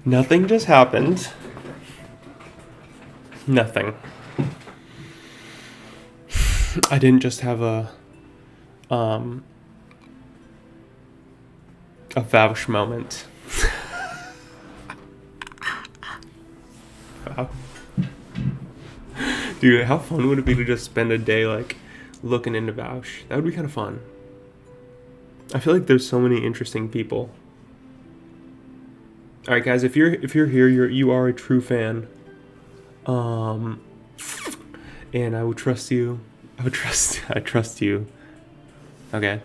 Nothing just happened. Nothing. I didn't just have a vouch moment. Wow. Dude, how fun would it be to just spend a day like looking into vouch? That would be kind of fun. I feel like there's so many interesting people. All right, guys, if you're here, you are a true fan. And I would trust you. I trust you. Okay.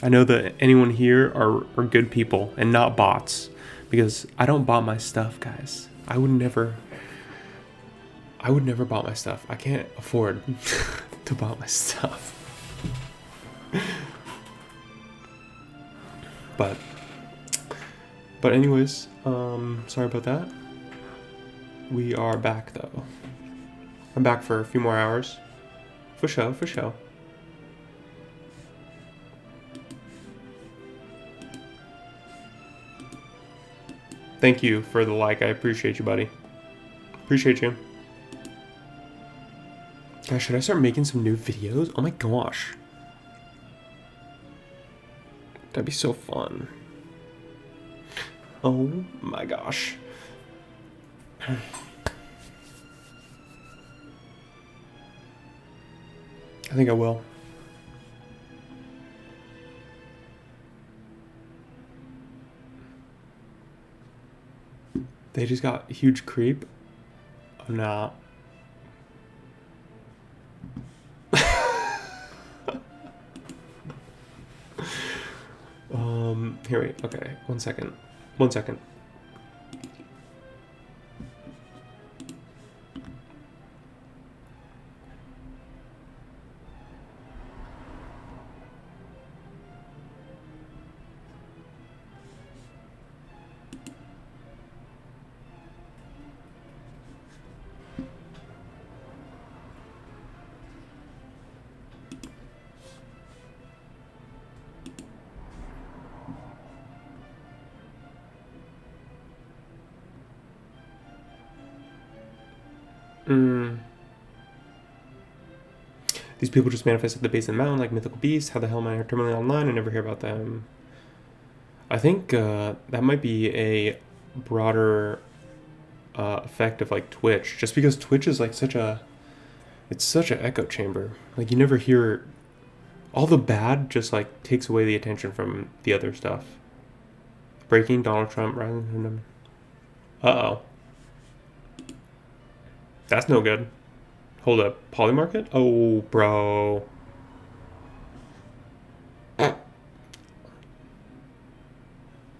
I know that anyone here are good people and not bots, because I don't bot my stuff, guys. I would never bot my stuff. I can't afford to bot my stuff. But anyways, sorry about that. We are back though. I'm back for a few more hours. For sure. Thank you for the like. I appreciate you, buddy. Appreciate you. Guys, should I start making some new videos? Oh my gosh. That'd be so fun. Oh my gosh. I think I will. They just got huge creep. I'm not. Here, wait. Okay, 1 second. 1 second. These people just manifest at the base of the mountain like mythical beasts. How the hell am I terminally online? I never hear about them. I think that might be a broader effect of like Twitch, just because Twitch is like it's such an echo chamber. Like you never hear all the bad, just like takes away the attention from the other stuff. Breaking Donald Trump rising to them. Uh-oh. That's no good. Hold up. Polymarket? Oh, bro.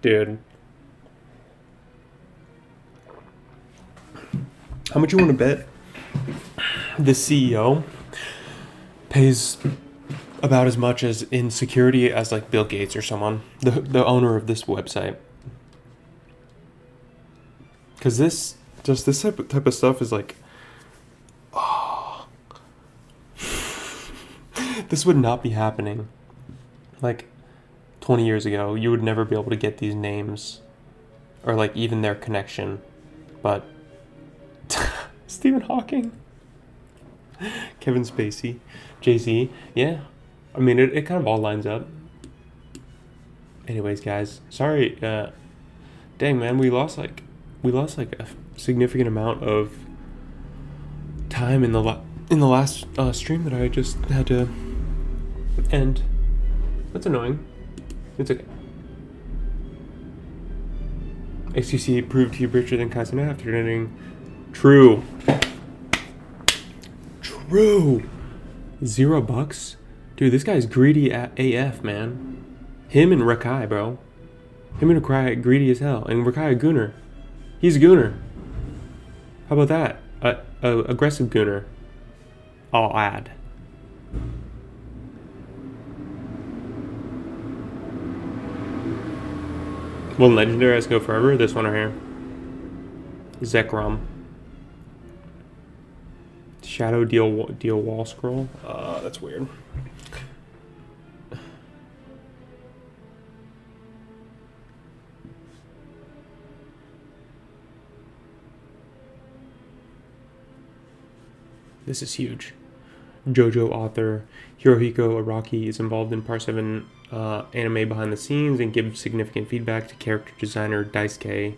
Dude. How much you want to bet the CEO pays about as much as in security as like Bill Gates or someone, the owner of this website? Because this type of stuff is like, oh, this would not be happening. Like 20 years ago, you would never be able to get these names or like even their connection. But Stephen Hawking, Kevin Spacey, Jay-Z, yeah. I mean, it kind of all lines up. Anyways, guys, sorry. Dang, man, we lost like a significant amount of time in the last stream that I just had to end. That's annoying. It's okay. XQC proved to you richer than Kaizen after ending. True. $0? Dude, this guy's greedy AF, man. Him and Rakai, bro. Him and Rakai greedy as hell. And Rakai a gooner. He's a gooner. How about that? Aggressive gooner. I'll add. Will legendary go forever? This one right here. Zekrom. Shadow deal wall scroll. That's weird. This is huge. JoJo author Hirohiko Araki is involved in Part 7 anime behind the scenes and gives significant feedback to character designer Daisuke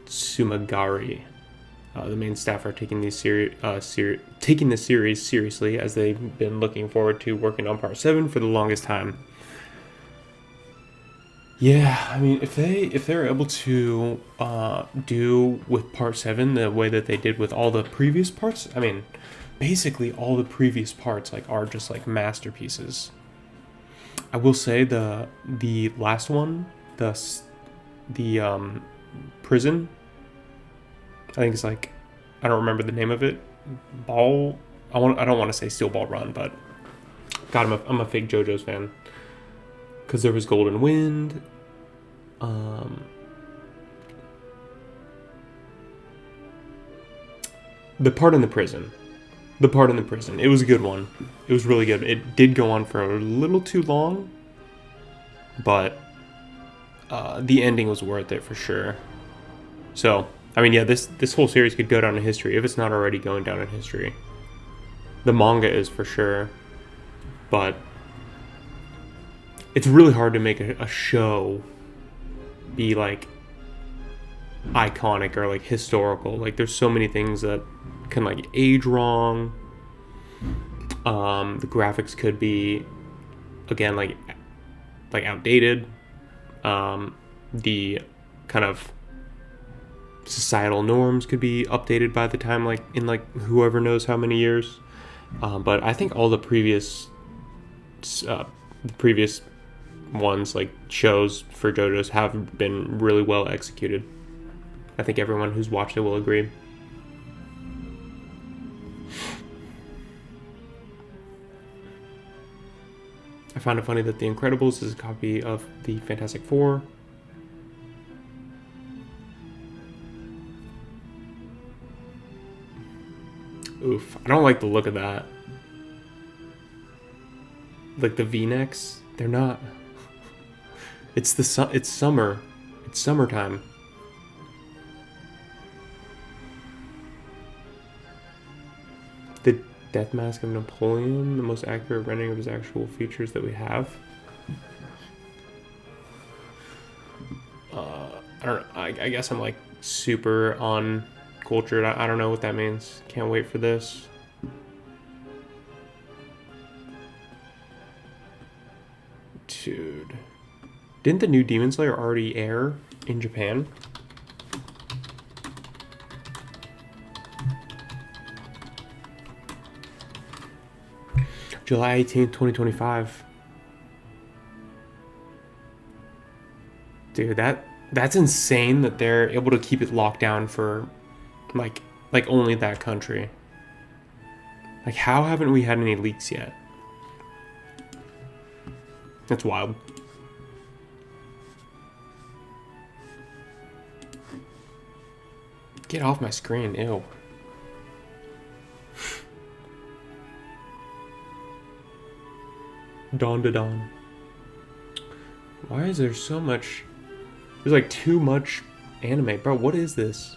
Sumagari. The main staff are taking this series seriously, as they've been looking forward to working on Part 7 for the longest time. Yeah, I mean, if they're able to do with Part 7 the way that they did with all the previous parts, I mean, basically all the previous parts like are just like masterpieces. I will say the last one, the prison, I think it's like, I don't remember the name of it. I don't want to say Steel Ball Run, but God, I'm a fake JoJo's fan. Because there was Golden Wind. The part in the prison. It was a good one. It was really good. It did go on for a little too long, but the ending was worth it for sure. So, I mean, yeah, this whole series could go down in history if it's not already going down in history. The manga is for sure, but it's really hard to make a show be like iconic or like historical. Like, there's so many things that can like age wrong. The graphics could be, again, like outdated. The kind of societal norms could be updated by the time, like in like whoever knows how many years. But I think all the previous ones, like shows for JoJo's, have been really well executed. I think everyone who's watched it will agree. I found it funny that The Incredibles is a copy of the Fantastic Four. Oof, I don't like the look of that. Like the V-necks, they're not. It's summer. It's summertime. The death mask of Napoleon, the most accurate rendering of his actual features that we have. I guess I'm like super on cultured. I don't know what that means. Can't wait for this. Dude. Didn't the new Demon Slayer already air in Japan? July 18th, 2025. Dude, that's insane that they're able to keep it locked down for like only that country. Like, how haven't we had any leaks yet? That's wild. Get off my screen, ew. Dawn to Dawn. Why is there so much? There's like too much anime. Bro, what is this?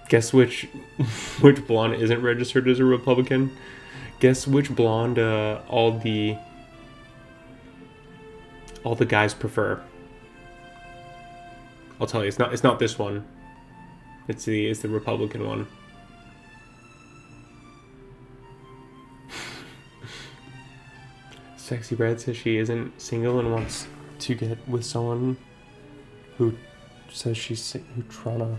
Guess which blonde isn't registered as a Republican? Guess which blonde all the guys prefer. I'll tell you, it's not this one. It's the Republican one. Sexy Red says she isn't single and wants to get with someone who says she's who trying to.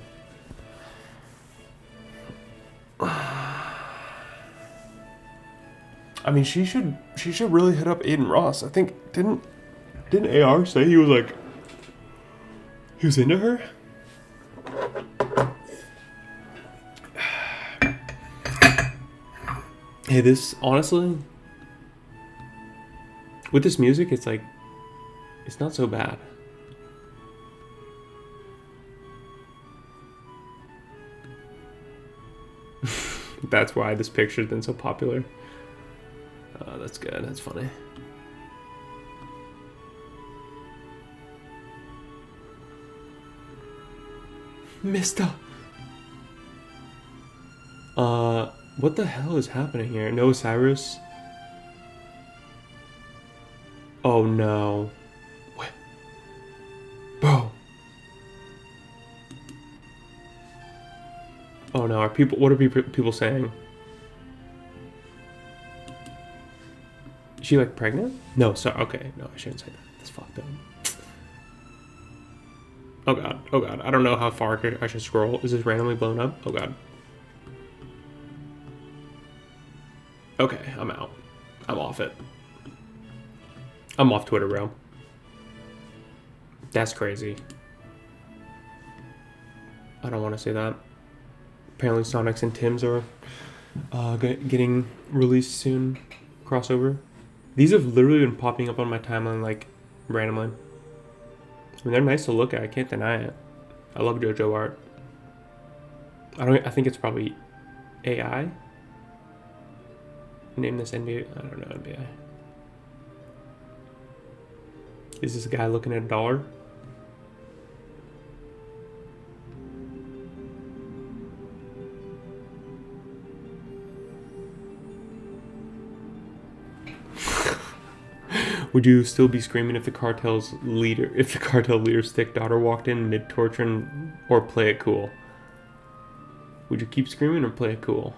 I mean, she should really hit up Aiden Ross. I think didn't AR say he was into her? Hey, this honestly, with this music, it's like, it's not so bad. That's why this picture's been so popular. That's good. That's funny. Mister. What the hell is happening here? No Cyrus? Oh no. What? Bro. Oh no, what are people saying? Is she like pregnant? No, sorry, okay, no, I shouldn't say that. That's fucked up. Oh god, I don't know how far I should scroll. Is this randomly blown up? Oh god. Okay, I'm out. I'm off it. I'm off Twitter, bro. That's crazy. I don't want to say that. Apparently Sonic's and Tim's are getting released soon. Crossover. These have literally been popping up on my timeline like randomly. I mean, they're nice to look at. I can't deny it. I love JoJo art. I think it's probably AI. Name this NBA. I don't know NBA. Is this guy looking at a dollar? Would you still be screaming if the cartel leader's thick daughter walked in mid torture or play it cool? Would you keep screaming or play it cool?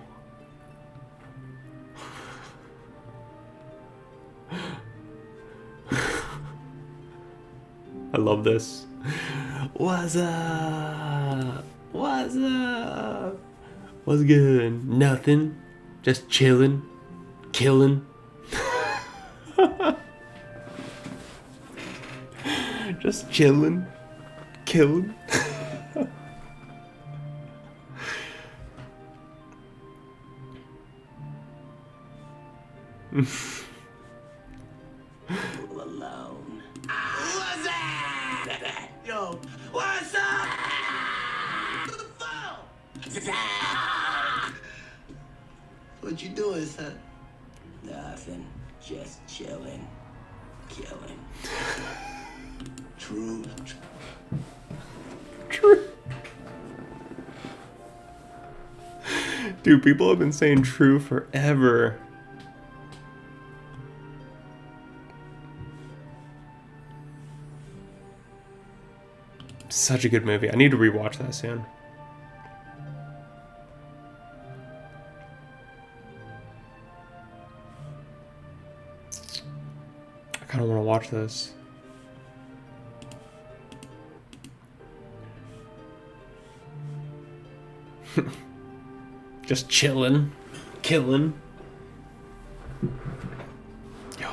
I love this. What's up? What's up? What's good? Nothing. Just chilling. Killing. Just chilling. Killing. Alone. What's that? Yo, what's up? The phone. What you doing, son? Nothing. Just chilling. Killing. True. Dude, people have been saying true forever. Such a good movie. I need to rewatch that soon. I kind of want to watch this. Just chilling, killing. Yo.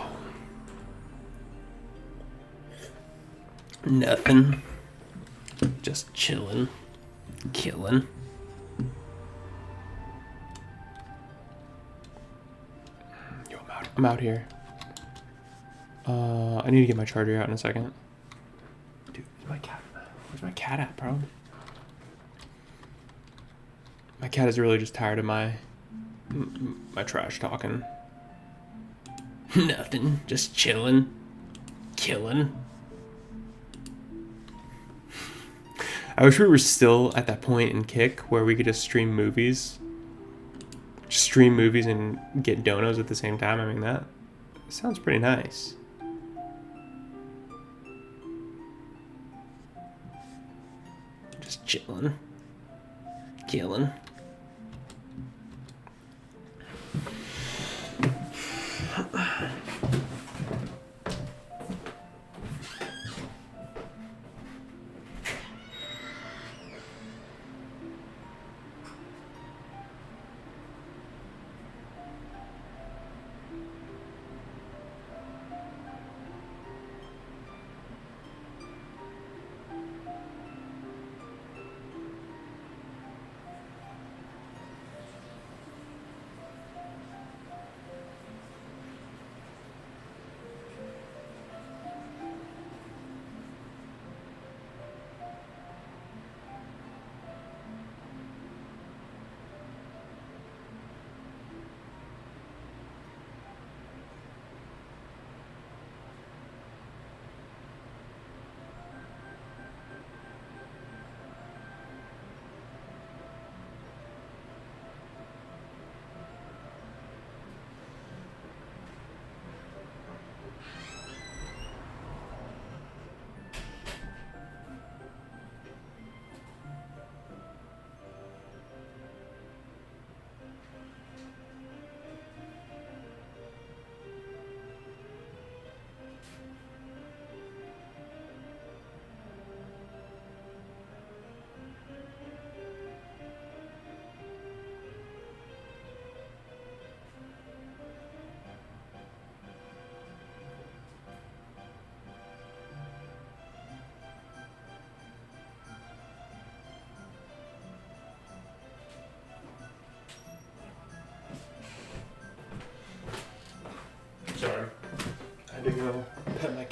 Nothing. Just chilling, killing. Yo, I'm out here. I need to get my charger out in a second. Dude, where's my cat at, bro? My cat is really just tired of my trash talking. Nothing, just chilling, killing. I wish we were still at that point in Kick where we could just stream movies. Just stream movies and get donos at the same time. I mean, that sounds pretty nice. Just chilling, killing.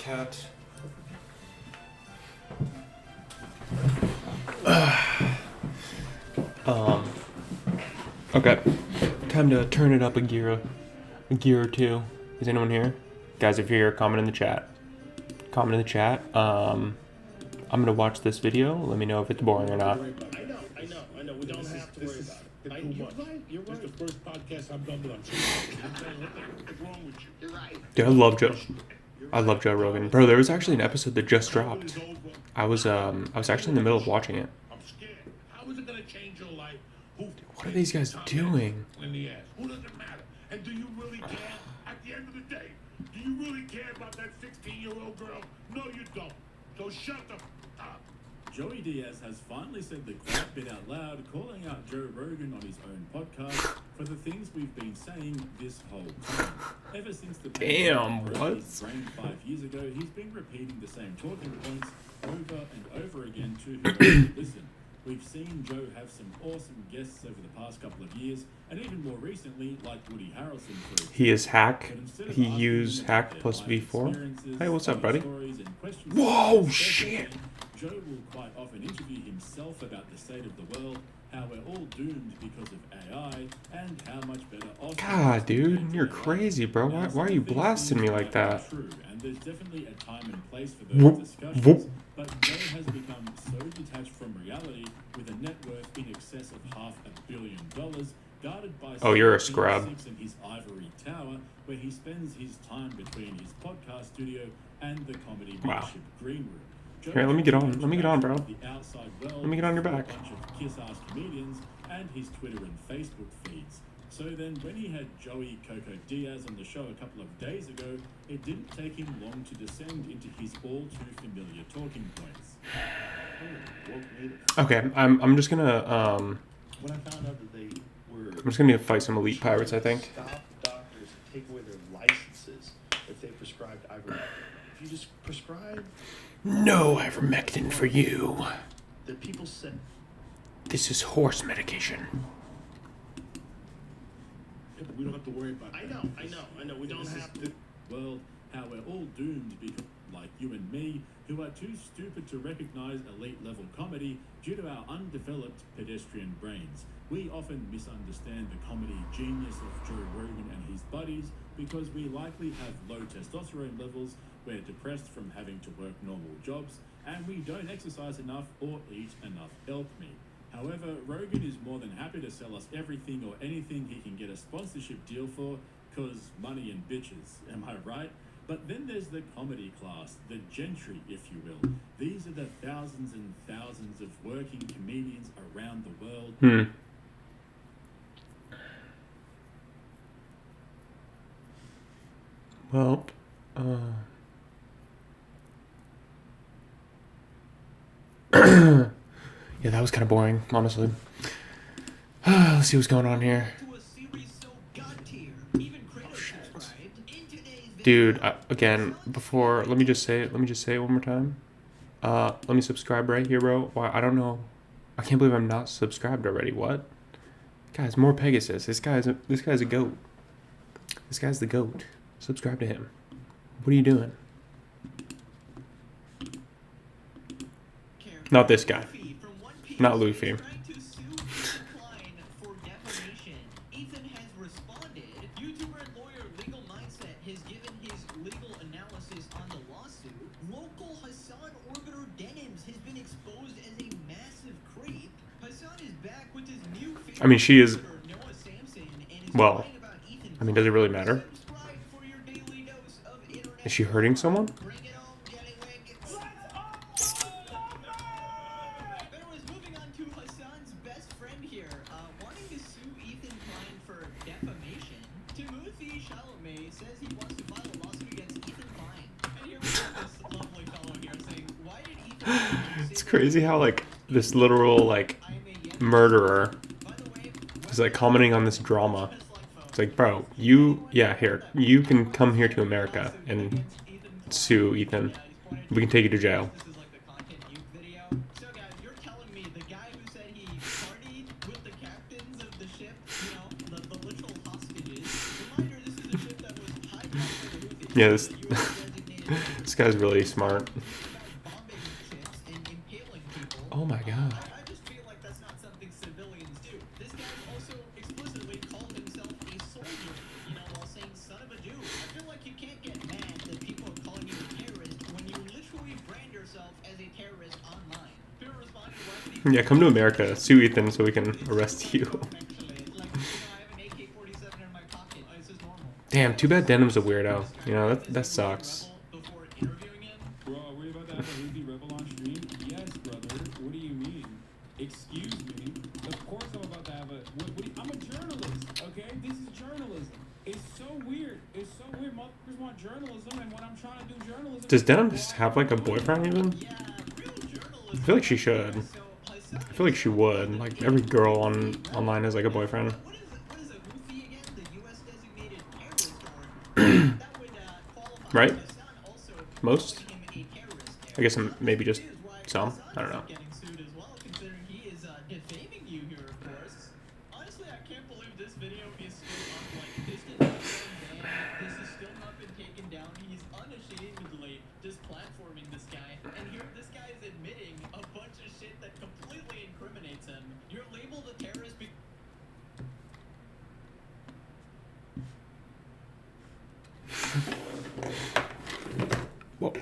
cat. Okay. Time to turn it up a gear or two. Is anyone here? Guys, if you're here, comment in the chat. Comment in the chat. I'm gonna watch this video. Let me know if it's boring or not. I know. We don't have to worry about it. You're right. It's the first podcast I've done, but I'm what's wrong with you? You're right. Dude, I love Joe Rogan. Bro, there was actually an episode that just dropped. I was actually in the middle of watching it. I'm scared. How is it gonna change your life? What are these guys doing? In the ass. Who does it matter? And do you really care? At the end of the day, do you really care about that 16-year-old girl? No, you don't. So shut the up. Joey Diaz has finally said the quiet bit out loud, calling out Joe Rogan on his own podcast for the things we've been saying this whole time. Ever since the Damn, broke what? his brain 5 years ago, he's been repeating the same talking points over and over again to whoever listen. We've seen Joe have some awesome guests over the past couple of years, and even more recently, like Woody Harrelson, for example. He is hack. But instead of He asking used them hack about plus their life V4. experiences, Hey, what's up, buddy? stories, and questions Whoa, about shit. Joe will quite often interview himself about the state of the world, how we're all doomed because of AI, and how much better Austin God, is dude, compared to you're LA. crazy, bro. Now, Why some are you of these blasting me things like are that? True, and there's definitely a time and place for Whoop, those discussions. whoop. But Joe has become so detached from reality, with a net worth in excess of $500 million, guarded by Oh, you're a some scrub. sits in his ivory tower, where he spends his time between his podcast studio and the comedy Wow. membership green room. Joe Here, let me get on. has Let me get on, bro. the outside world Let me get on your through back. A bunch of kiss-ass comedians and his Twitter and Facebook feeds. So then, when he had Joey Coco Diaz on the show a couple of days ago, it didn't take him long to descend into his all-too-familiar talking points. Okay, I'm just gonna When I found out that they were I'm just gonna need to fight some elite pirates, I think. stop doctors and take away their licenses if they prescribed ivermectin. If you just prescribe No ivermectin for you. the people said This is horse medication. Yeah, but we don't have to worry about that. I know. We don't This is have the- to. Well, how we're all doomed because, like you and me, who are too stupid to recognize elite-level comedy due to our undeveloped pedestrian brains. We often misunderstand the comedy genius of Joe Rogan and his buddies because we likely have low testosterone levels, we're depressed from having to work normal jobs, and we don't exercise enough or eat enough elk meat. However, Rogan is more than happy to sell us everything or anything he can get a sponsorship deal for, cause money and bitches, am I right? But then there's the comedy class, the gentry, if you will. These are the thousands and thousands of working comedians around the world. Well, yeah, that was kind of boring, honestly. Let's see what's going on here. Dude, again, before, let me just say it one more time. Let me subscribe right here, bro. Why? I don't know. I can't believe I'm not subscribed already. What? Guys, more Pegasus. This guy's a goat. This guy's the goat. Subscribe to him. What are you doing? Not this guy. Not Luffy. Ethan has responded. YouTuber and lawyer Legal Mindset has given his legal analysis on the lawsuit. Local Hassan Orbiter Denims has been exposed as a massive creep. Hassan is back with his new favorite I mean, she is. YouTuber, Noah Samson, and is Well, crying about Ethan. I mean, does it really matter? Subscribe for your daily dose of internet. Is she hurting someone? Bring it home, Jenny Wig. Anyways, moving on to Hassan's best friend here, wanting to sue Ethan Klein for defamation. Timothy Chalamet says he wants to file a lawsuit against Ethan Klein. And here we have this lovely fellow here saying, why did Ethan Klein It's say crazy how, like, this literal, like, I am a yes murderer By the way, is, like, commenting on this drama. just like phone. It's like, bro, here, you can come here to America and sue Ethan. We can take you to jail. This is like the content youth video. So guys, you're telling me the guy who said he partied with the captains of the ship, you know, the literal hostages. Reminder, this is a ship that was hijacked by the Houthis. Yeah, this The US designated this guy's really smart. bombing ships and impaling people. Oh my god. I just feel like that's not something civilians do. This guy also explicitly called himself a soldier, you know, while saying son of a Jew. I feel like you can't get mad that people are calling you a terrorist when you literally brand yourself as a terrorist online. People respond to what Yeah, come to America. Sue Ethan so we can arrest you. actually, like, you know, I have an AK-47 in my pocket. This is normal. Damn, too bad Denim's a weirdo. You know, that sucks. Before interviewing him, Bro, are we about to have a Ruthie Rebel on stream? Yes, brother. What do you mean? Excuse me? Of course I'm about to have a... I'm a journalist, okay? This is journalism. It's so weird. It's so weird. Motherfuckers want journalism, and when I'm trying to do journalism... Does Denim just have like a boyfriend even? yeah, real journalism. I feel like she should. So, Hassan, I feel like she would. Like every girl online has like a boyfriend. what is a Houthi again? The U.S. designated terrorist org. That would qualify Right? Hassan also Most? calling him a terrorist. I guess maybe just Is why some. Hassan I don't know. is getting sued as well, considering he is defaming you here, of course. Honestly, I can't believe this video is still up. Like, this did not go banned. This has still not been taken down. He's unashamedly just platforming this guy. And here, this guy is admitting a bunch of shit that completely incriminates him. You're labeled a terrorist because... Whoa.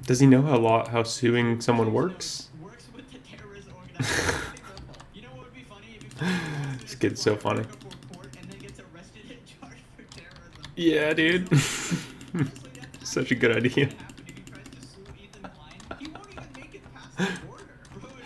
Does he know how suing someone works? Works with the terrorist organization. You know what would be funny if you found This kid's so funny. court and then gets arrested and charged for terrorism. Yeah, dude. Honestly, that's Such a good idea. gonna happen if he tries to sue Ethan Klein. He won't even make it past the border.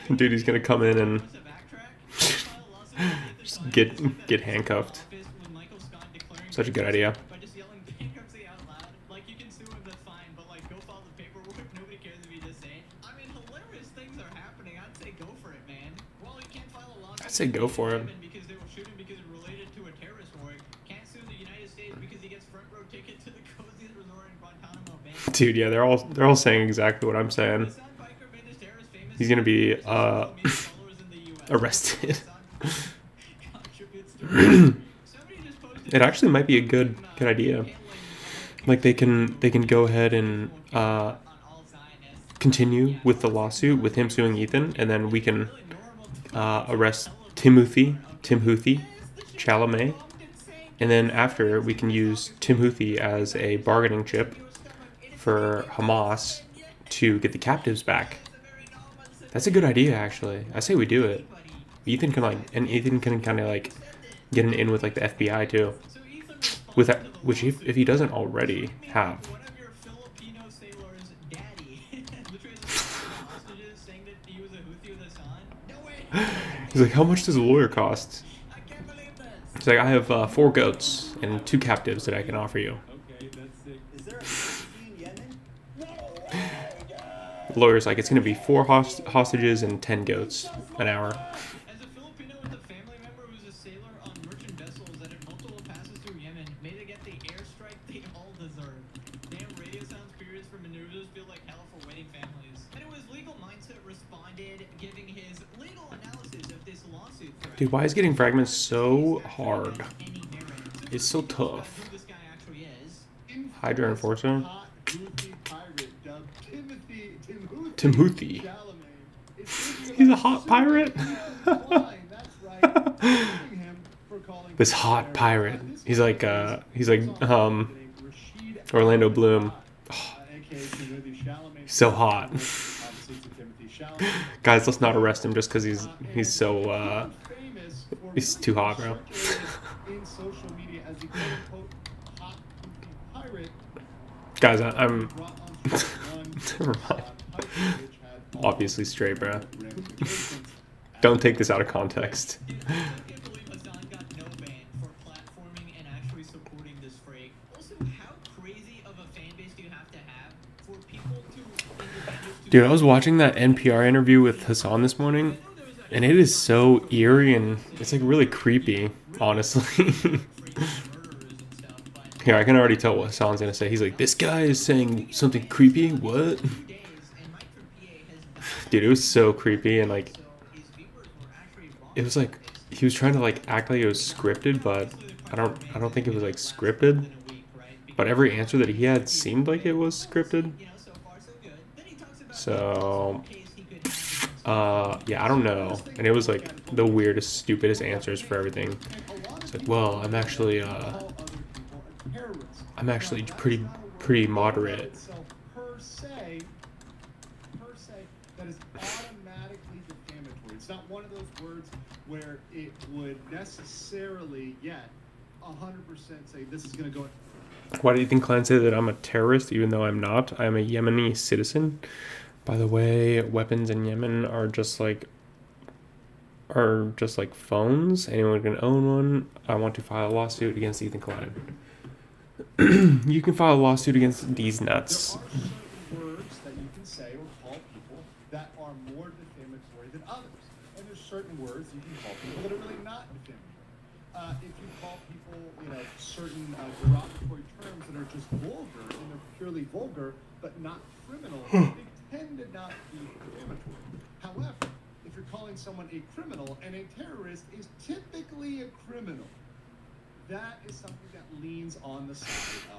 Bro, Dude, he's gonna come in and to backtrack, file a lawsuit against just Ethan Klein, get just like that get video handcuffed. office with Michael Scott declaring Such a good idea. by just yelling bankruptcy out loud. Like, you can sue him, that's fine, but like, go file the paperwork. Nobody cares if you just say it. I mean, hilarious things are happening. I'd say go for it, man. Well, you can't file a lawsuit. I'd say go for it. Because they were shooting because it related to a terrorist org. Can't sue the United States because he gets front row ticket to the coziest resort in Guantanamo Bay. Dude, yeah, they're all saying exactly what I'm saying. Hassan Biker made this terrorist famous. He's gonna be Social media followers in the US. arrested. Contributes to Somebody just posted It actually might be a good idea. Like they can go ahead and on all Zionists. continue with the lawsuit with him suing Ethan, and then we can arrest Timothy Chalamet, and then after we can use Timothy as a bargaining chip for Hamas to get the captives back. That's a good idea, actually. I say we do it. Ethan can kind of like get an in with like the FBI too, So Ethan with that, which if he doesn't already have. one of your Filipino sailors' daddy literally hostages saying that he was a Houthi with Hassan. No way! He's like, how much does a lawyer cost? I can't believe this. He's like, I have 4 goats and 2 captives that I can offer you. Okay, that's sick. Is there a Houthi in Yemen? The lawyer's like, it's gonna be 4 hostages and 10 goats an hour. As a Filipino with a family member who's a sailor on merchant vessels that have multiple passes through Yemen, may they get the airstrike they all deserve. Damn, radio sounds periods for maneuvers feel like hell for waiting families. Anyways, Legal Mindset responded, giving his legal analysis of this lawsuit threat. Dude, why is getting fragments so hard? Any merit. It's so tough. Who this guy actually is. Hydra Enforcer? Hot Houthi pirate dubbed Timothy Timothy. Chalamet is thinking He's a about hot suing pirate? Ethan Klein. That's right. Suing him for calling This him hot a pirate. terrorist. He's like Orlando Bloom. aka Timothy Chalamet. So hot. Obviously, to Timothy Chalamet. Guys, let's not arrest him just because he's And so famous for he's too hot, bro. circulating in social media as the quote-unquote hot Houthi pirate guys. I'm brought on one Never mind. on Piper, which had obviously straight, bro. ramifications. Don't take this out of context. Dude, I can't believe Hassan got no ban for platforming and actually supporting this freak. Also, how crazy of a fan base do you have to have for people to... Dude, I was watching that NPR interview with Hassan this morning, and it is so eerie and it's like really creepy, honestly. Here, I can already tell what Hassan's gonna say. He's like, this guy is saying something creepy? What? Dude, it was so creepy, and like, it was like, he was trying to like act like it was scripted, but I don't think it was like scripted, but every answer that he had seemed like it was scripted. So, yeah, I don't know. And it was like the weirdest, stupidest answers for everything. It's like, well, I'm actually pretty moderate. Per se, that is automatically defamatory. It's not one of those words where it would necessarily yet 100% say this is going to go. Why do you think Klein said that I'm a terrorist, even though I'm not? I'm a Yemeni citizen. By the way, weapons in Yemen are just like phones. Anyone can own one. I want to file a lawsuit against Ethan Klein. You can file a lawsuit against these nuts. There are certain words that you can say or call people that are more defamatory than others. And there's certain words you can call people that are really not defamatory. If you call people, certain derogatory terms that are just vulgar and they're purely vulgar but not criminal, they tend to not be defamatory. However, if you're calling someone a criminal and a terrorist is typically a criminal, that is something that leans on the side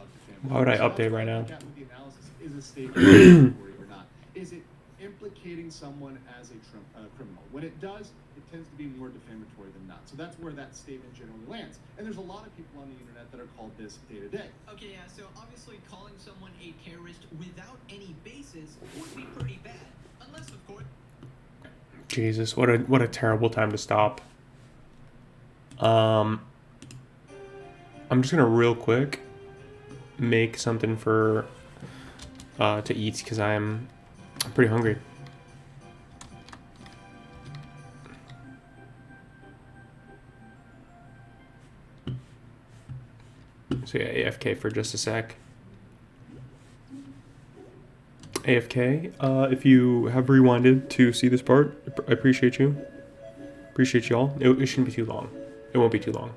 of defamatory. Why would I So update right now? With the analysis, is a statement defamatory or not? Is it implicating someone as a criminal? When it does, it tends to be more defamatory than not. So that's where that statement generally lands. And there's a lot of people on the internet that are called this day to day. Okay, yeah, so obviously calling someone a terrorist without any basis would be pretty bad. Unless, of course... Jesus, what a terrible time to stop. I'm just gonna real quick make something for to eat because I'm pretty hungry. So yeah, AFK for just a sec. AFK, if you have rewinded to see this part, I appreciate you. Appreciate y'all. It shouldn't be too long. It won't be too long.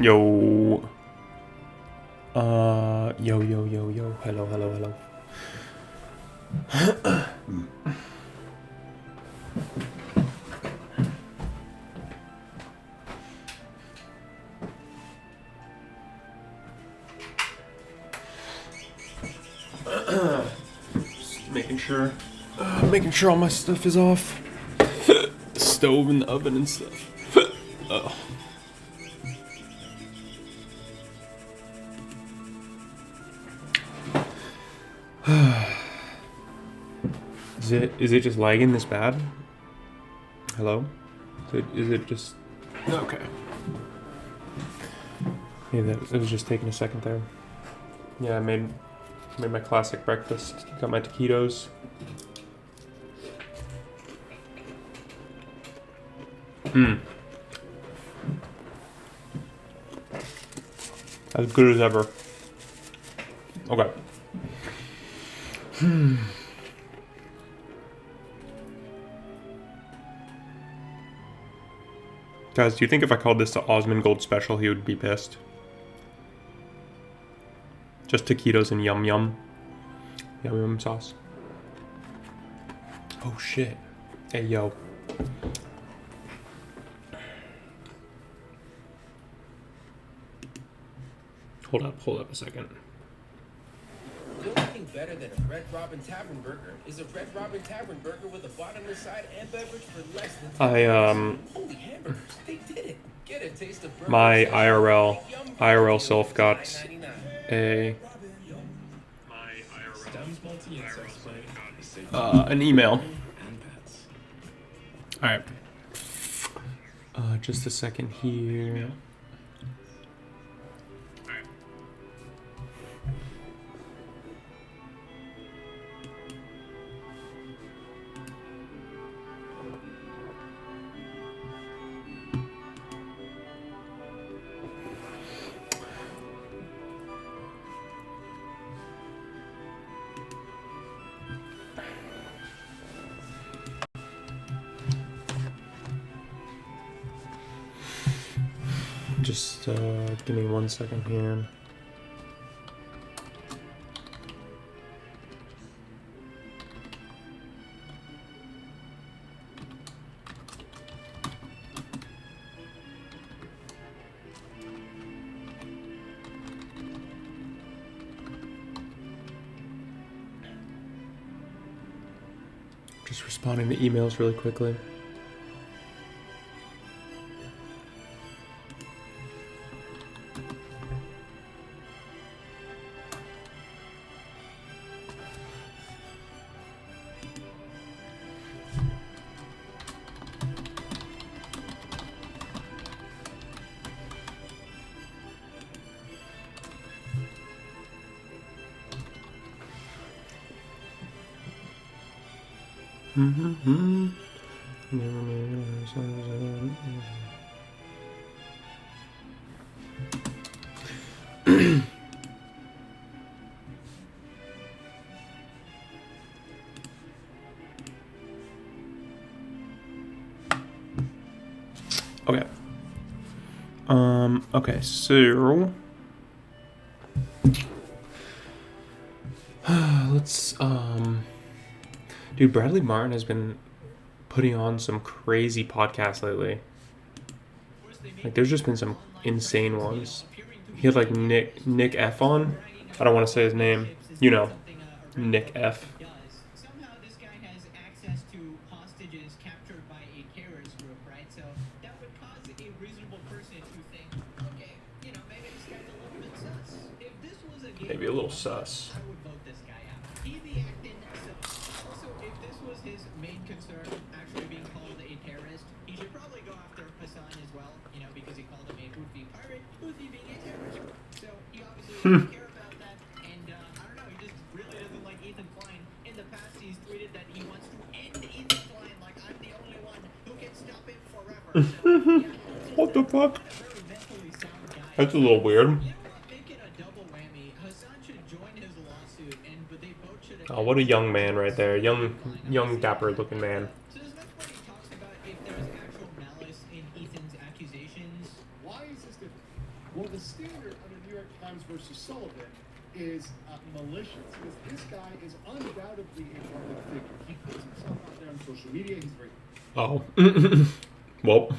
Yo. Yo. Hello. Just making sure all my stuff is off. The stove and the oven and stuff. Oh. Is it just lagging this bad? Hello? Is it just okay? Maybe it was just taking a second there. Yeah, I made my classic breakfast. Got my taquitos. As good as ever. Okay. Guys, do you think if I called this the Osmond Gold Special, he would be pissed? Just taquitos and yum sauce. Oh shit. Hey yo. Hold up a second. The only thing better than a Red Robin Tavern burger is a Red Robin Tavern burger with a bottomless side and beverage for less than holy hamburgers. They did it. Get a taste of burger. My IRL self got a an email. All right. Just a second here. Just give me 1 second here. Just responding to emails really quickly. Okay. Okay, so let's dude, Bradley Martin has been putting on some crazy podcasts lately. Like there's just been some insane ones. He had like Nick F on. I don't want to say his name. You know, Nick F. Somehow this guy has access to hostages captured by a terrorist group, right? So that would cause a reasonable person to think, okay, you know, maybe this guy's a little bit sus. If this was a game, Maybe a little sus. I would vote this guy out. He be acting sus. Also, if this was his main concern, actually being called a terrorist, he should probably go after Hassan as well, you know, because he called him a Houthi pirate, Houthi being a terrorist. So he obviously doesn't care about that, and I don't know, he just really doesn't like Ethan Klein. In the past, he's tweeted that he wants to end Ethan Klein, like I'm the only one who can stop him forever. So, yeah, What the fuck? a very mentally sound guy. That's a little weird. You know what? Making a double whammy. Hassan should join his lawsuit, but they both should. Oh, what a young man right there. Young dapper looking man. So there's much more he talks about if there's actual malice in Ethan's accusations. Why is this different? Well, the standard under New York Times versus Sullivan is malicious. Because this guy is undoubtedly a public figure. He puts himself out there on social media. He's very... Oh. Well.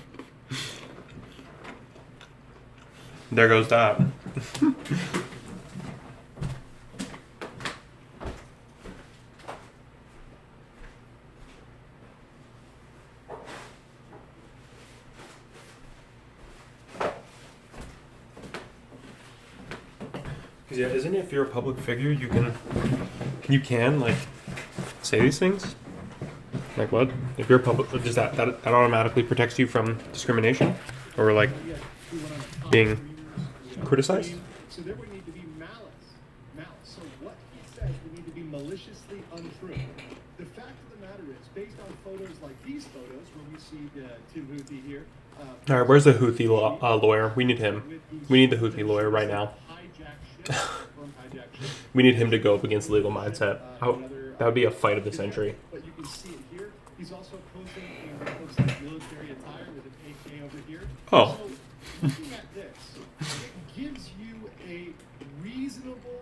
There goes that. Because yeah, isn't it if you're a public figure, you can like say these things? Like what? If you're a public, does that automatically protects you from discrimination or like being criticized? So there would need to be malice. So what he says would need to be maliciously untrue. The fact of the matter is, based on photos like these photos, where we see Tim Houthi here. All right, where's the Houthi lawyer? We need him. We need the Houthi lawyer right now. We need him to go up against Legal Mindset. That would be a fight of the century. But you can see it here. He's also posing in what looks like military attire with an AK over here. Oh. So looking at this, it gives you a reasonable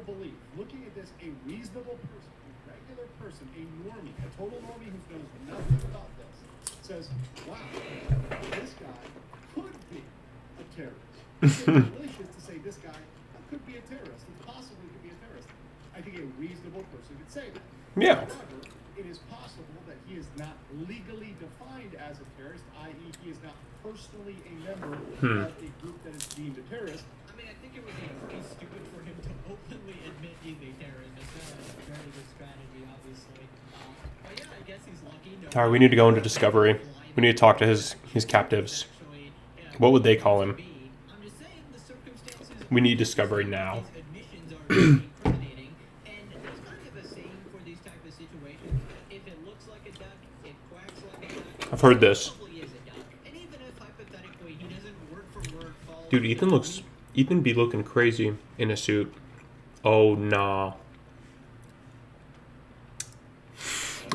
belief. Looking at this, a reasonable person, a regular person, a normie, a total normie who knows nothing about this, says, wow, this guy could be a terrorist. It's malicious to say this guy could be a terrorist. It possibly could be a terrorist. I think a reasonable person could say that. Yeah. However, it is possible that he is not legally defined as a terrorist, i.e. he is not personally a member of a group that is deemed a terrorist. I mean, I think it would be pretty stupid for him to openly admit he's a terrorist. It's not a very good strategy, obviously. But yeah, I guess he's lucky. No, All right, we need to go into Discovery. We need to talk to his captives. What would they call him? I'm just saying the circumstances. We need Discovery now. These admissions are very incriminating, and there's kind of a saying for these type of situations: if it looks like a duck, it quacks like a duck. I've heard this. Probably is a duck. And even if hypothetically he doesn't word for word follow. Dude, Ethan be looking crazy in a suit. Oh, nah.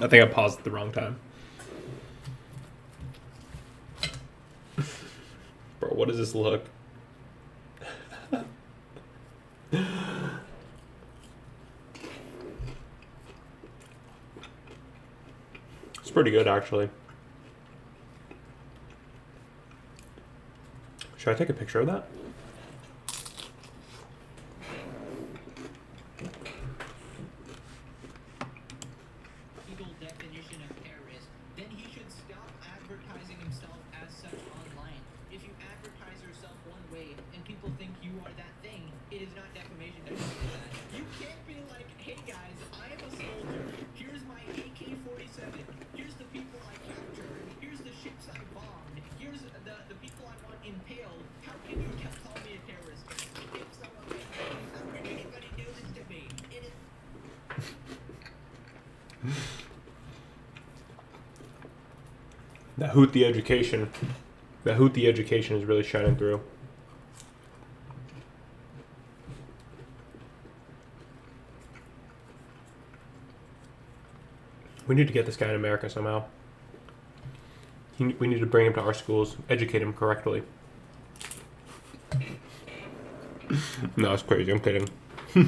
I think I paused at the wrong time. Bro, what does this look? It's pretty good, actually. Should I take a picture of that? Legal definition of terrorist, then he should stop advertising himself as such online. If you advertise yourself one way and people think you are that thing, it is not defamation to do that. You can't be like, hey guys, I am a soldier. Here's my AK-47. Here's the people I captured. Here's the ships I bombed. Here's the people I want impaled. How can you call me a terrorist? If someone makes me, how can anybody do this to me? It is. That Houthi education is really shining through. We need to get this guy in America somehow. We need to bring him to our schools, educate him correctly. No, it's crazy. I'm kidding. Defamation. I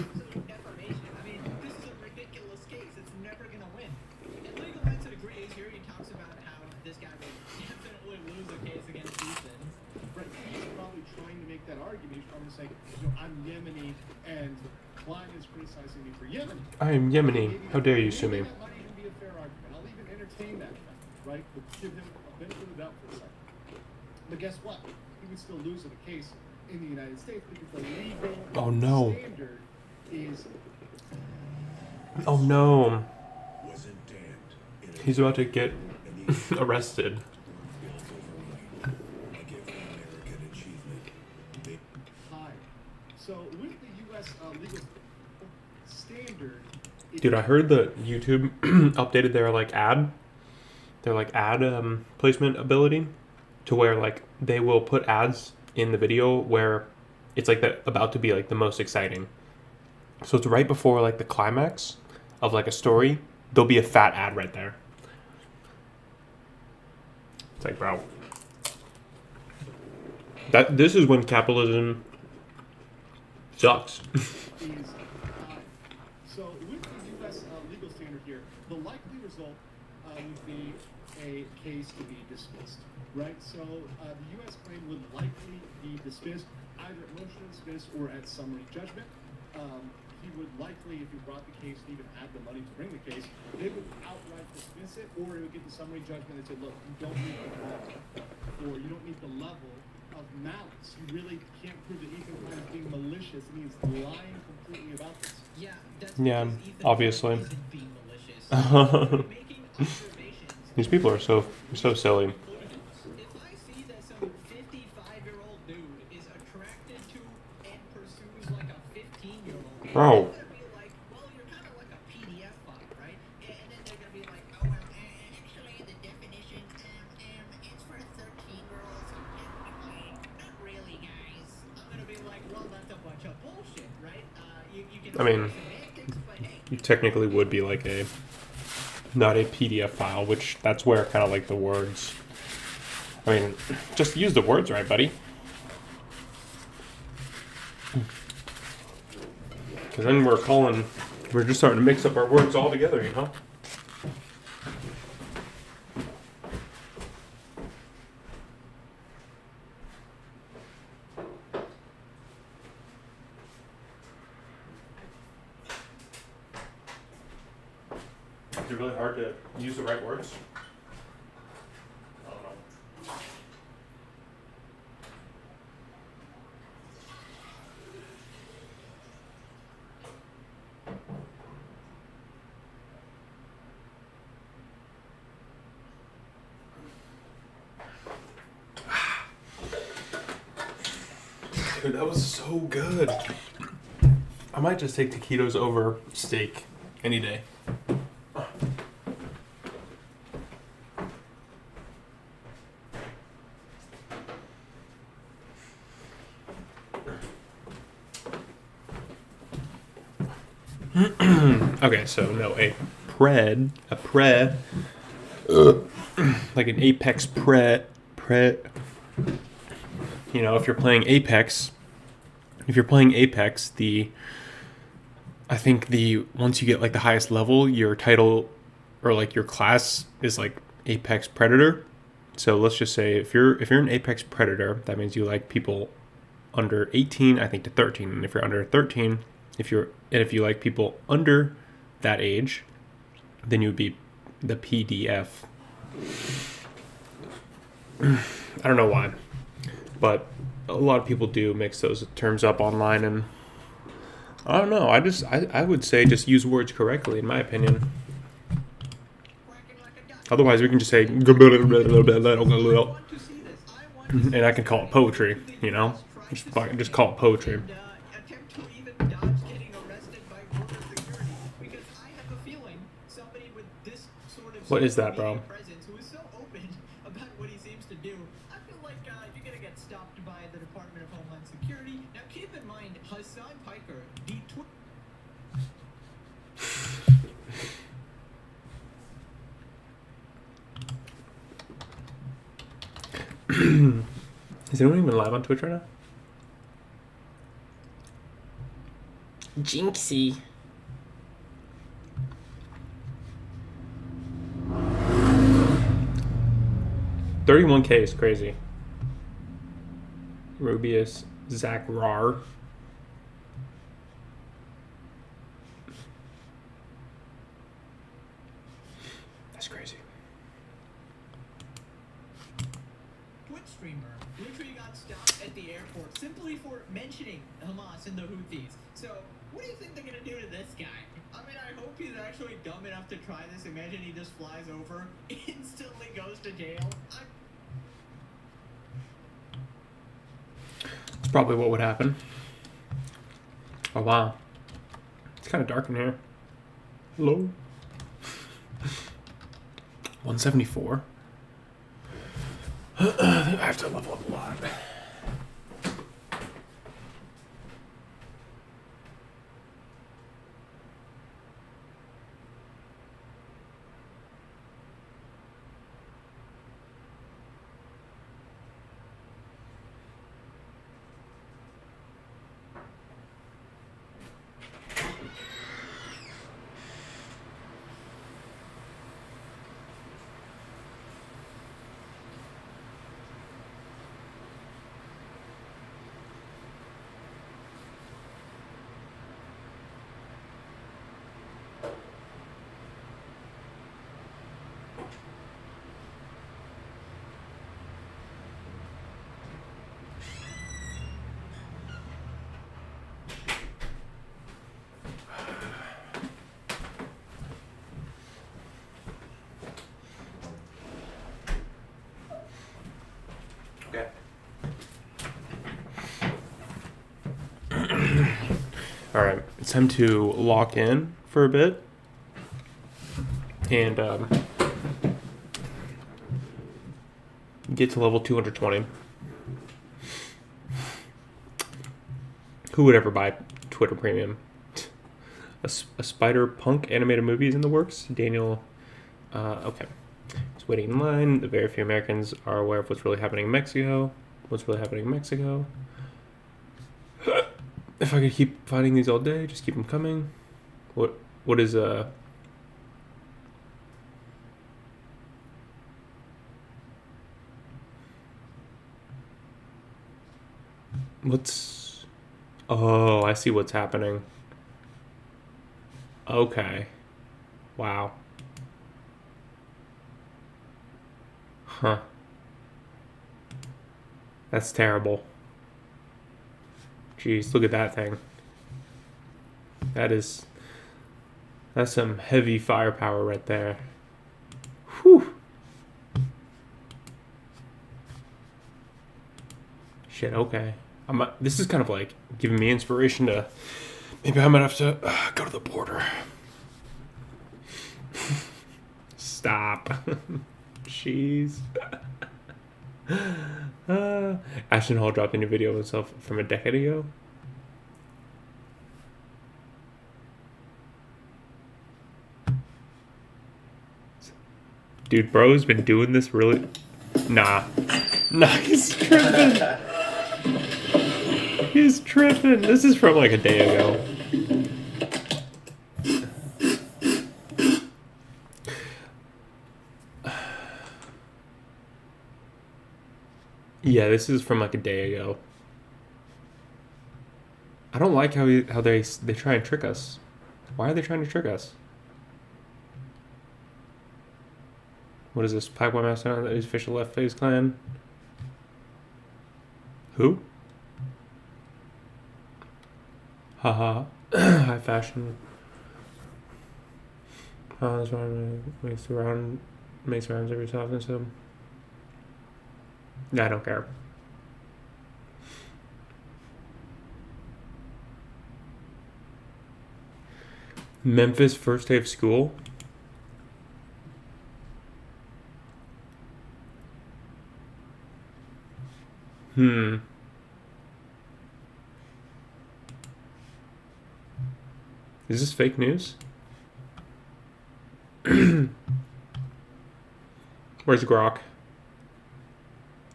mean, this is a ridiculous case. It's never gonna win. And Legal Mindset agrees here. He talks about how this guy will definitely lose a case against Ethan. Right, he's probably trying to make that argument. He's probably saying, I'm Yemeni, and Klein is criticizing me for Yemen. I am Yemeni. How dare you sue me? That might even be a fair argument. I'll even entertain that fact, right? But give him a benefit of the doubt for a second. But guess what? He would still lose in a case in the United States because the legal standard is. Oh no. Wasn't damned. He's about to get arrested. High. So with the U.S. Legal standard. Dude, I heard that YouTube updated their ad placement ability to where like they will put ads in the video where it's like about to be like the most exciting. So it's right before like the climax of like a story. There'll be a fat ad right there. It's like, bro. That this is when capitalism sucks. is high. So with the U.S. Legal standard here, the likely result would be a case to be dismissed, right? So the U.S. claim would likely be dismissed either at motion to dismiss or at summary judgment. He would likely, if he brought the case and even had the money to bring the case, they would outright dismiss it, or it would get the summary judgment and say, look, you don't meet the law, or you don't meet the level of malice. You really can't prove that Ethan Klein is being malicious and he's lying completely about this. Yeah, that's Yeah, because Ethan obviously. Klein isn't being malicious. He's making observations. These people are so silly. If I see that some 55-year-old dude is attracted to and pursues like a 15-year-old, Oh. I'm gonna be like, well, you're kind of like a PDF file, right? And then they're gonna be like, oh well, actually the definition, it's for 13-year-olds. Not really, guys. I'm gonna be like, well, that's a bunch of bullshit, right? You can. I mean, semantics, but hey. you technically would be like not a PDF file, which that's where kind of like the words. I mean, just use the words right, buddy. Because then we're just starting to mix up our words all together, you know? Is it really hard to use the right words? I don't know. Dude, that was so good. I might just take taquitos over steak any day. Okay, so no, a pred, like an Apex pred. You know, if you're playing Apex, I think once you get like the highest level, your title or like your class is like Apex Predator. So let's just say if you're an Apex Predator, that means you like people under 18, I think to 13, and if you're under 13, if you like people under that age, then you would be the PDF. I don't know why, but a lot of people do mix those terms up online, and I don't know. I would say just use words correctly, in my opinion. Otherwise, we can just say and I can call it poetry. You know, just call it poetry. Attempt to even dodge getting arrested by border security, because I have a feeling somebody with this sort of What is that, bro? presence who is so open about what he seems to do, I feel like you're gonna get stopped by the Department of Homeland Security. Now keep in mind, Hassan Piker, the Is anyone even live on Twitch right now? Jinxie. $31K is crazy. Rubius Zach Rar. That's crazy. Twitch streamer literally got stopped at the airport simply for mentioning Hamas and the Houthis. So, what do you think they're gonna do to this guy? I mean, I hope he's actually dumb enough to try this. Imagine he just flies over, instantly goes to jail. That's probably what would happen. Oh wow. It's kind of dark in here. Hello. 174. I have to level up a lot. All right, it's time to lock in for a bit, and get to level 220. Who would ever buy Twitter Premium? A Spider Punk animated movie is in the works. Daniel, okay. He's waiting in line. The very few Americans are aware of what's really happening in Mexico. What's really happening in Mexico? If I could keep fighting these all day, just keep them coming. What is what's oh, I see what's happening. Okay. Wow. Huh. That's terrible. Jeez, look at that thing. That's some heavy firepower right there. Whew. Shit, okay. This is kind of like giving me inspiration to maybe I might have to go to the border. Stop. Jeez. Ashton Hall dropped a new video of himself from a decade ago. Dude, bro's been doing this really... Nah. Nah, he's tripping. He's tripping. This is from like a day ago. Yeah, this is from like a day ago. I don't like how they try and trick us. Why are they trying to trick us? What is this? Pagua Master, that is official Left Phase Clan. Who? Haha. High fashion. That's why makes rounds every so often, so. I don't care. Memphis first day of school. Is this fake news? Where's Grok?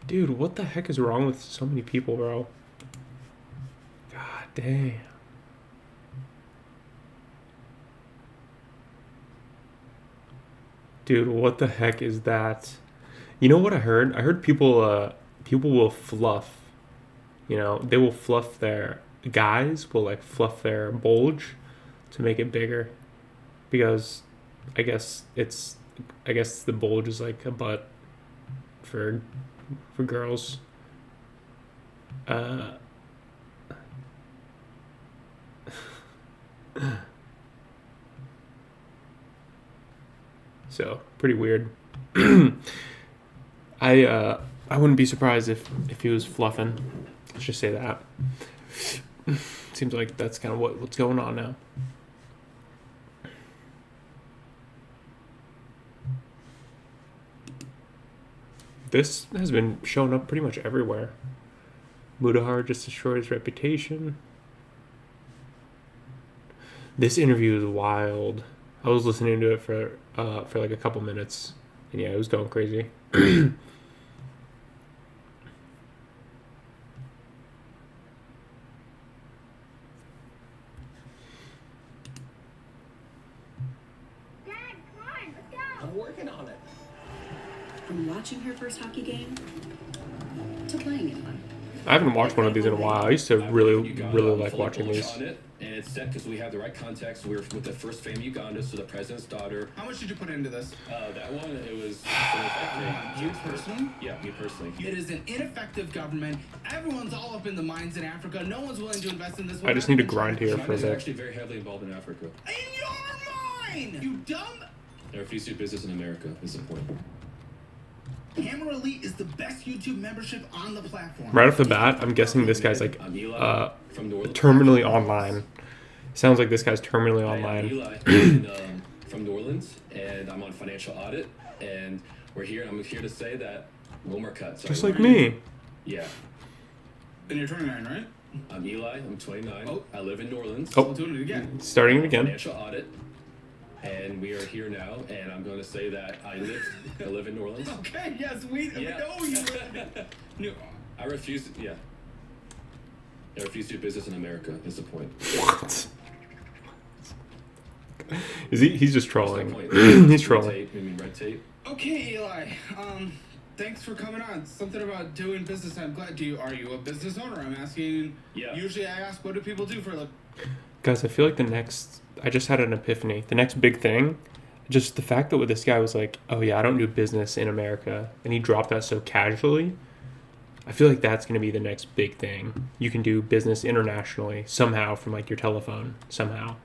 Dude, what the heck is wrong with so many people, bro? God damn. Dude, what the heck is that? You know what I heard? I heard people will fluff. You know, they will fluff their guys will like fluff their bulge to make it bigger. Because I guess the bulge is like a butt for girls. So pretty weird. I wouldn't be surprised if he was fluffing. Let's just say that. Seems like that's kind of what's going on now. This has been showing up pretty much everywhere. Mudahar just destroyed his reputation. This interview is wild. I was listening to it for like a couple minutes, and yeah, it was going crazy. I'm working on it. From watching her first hockey game to playing in one. I haven't watched one of these in a while. I used to really like watching these. And it's set because we have the right context. We're with the first fame Uganda, so the president's daughter. How much did you put into this? That one, it was. You personally? Yeah, me personally. It is an ineffective government. Everyone's all up in the mines in Africa. No one's willing to invest in this. I just need to grind here for a China's bit. actually very heavily involved in Africa. In your mine! You dumb. They refuse to do business in America, is the point. Hammer Elite is the best YouTube membership on the platform. Right off the bat, I'm guessing this guy's like I'm Eli from New Orleans. terminally online. Sounds like this guy's terminally Hi, I'm online. Eli in, from New Orleans, and I'm on financial audit, and I'm here to say that one more cut. Sorry, Just like me. Yeah, And you're 29, right? I'm Eli. I'm 29. Oh. I live in New Orleans. Oh. I'm doing it again. Starting it again. Financial audit, and we are here now, and I'm going to say that I live in New Orleans. Okay, yes, we Yeah. know you live in I refuse. Yeah. I refuse to do business in America. Is the point? What? Is he? He's just What's trolling. the point? He's Red trolling. tape, I mean red tape. Okay, Eli. Thanks for coming on. Something about doing business. I'm glad. Are you a business owner? I'm asking. Yeah. Usually, I ask, what do people do for a living? Guys, I feel like I just had an epiphany. The next big thing, just the fact that this guy was like, oh yeah, I don't do business in America, and he dropped that so casually. I feel like that's going to be the next big thing. You can do business internationally somehow from like your telephone somehow.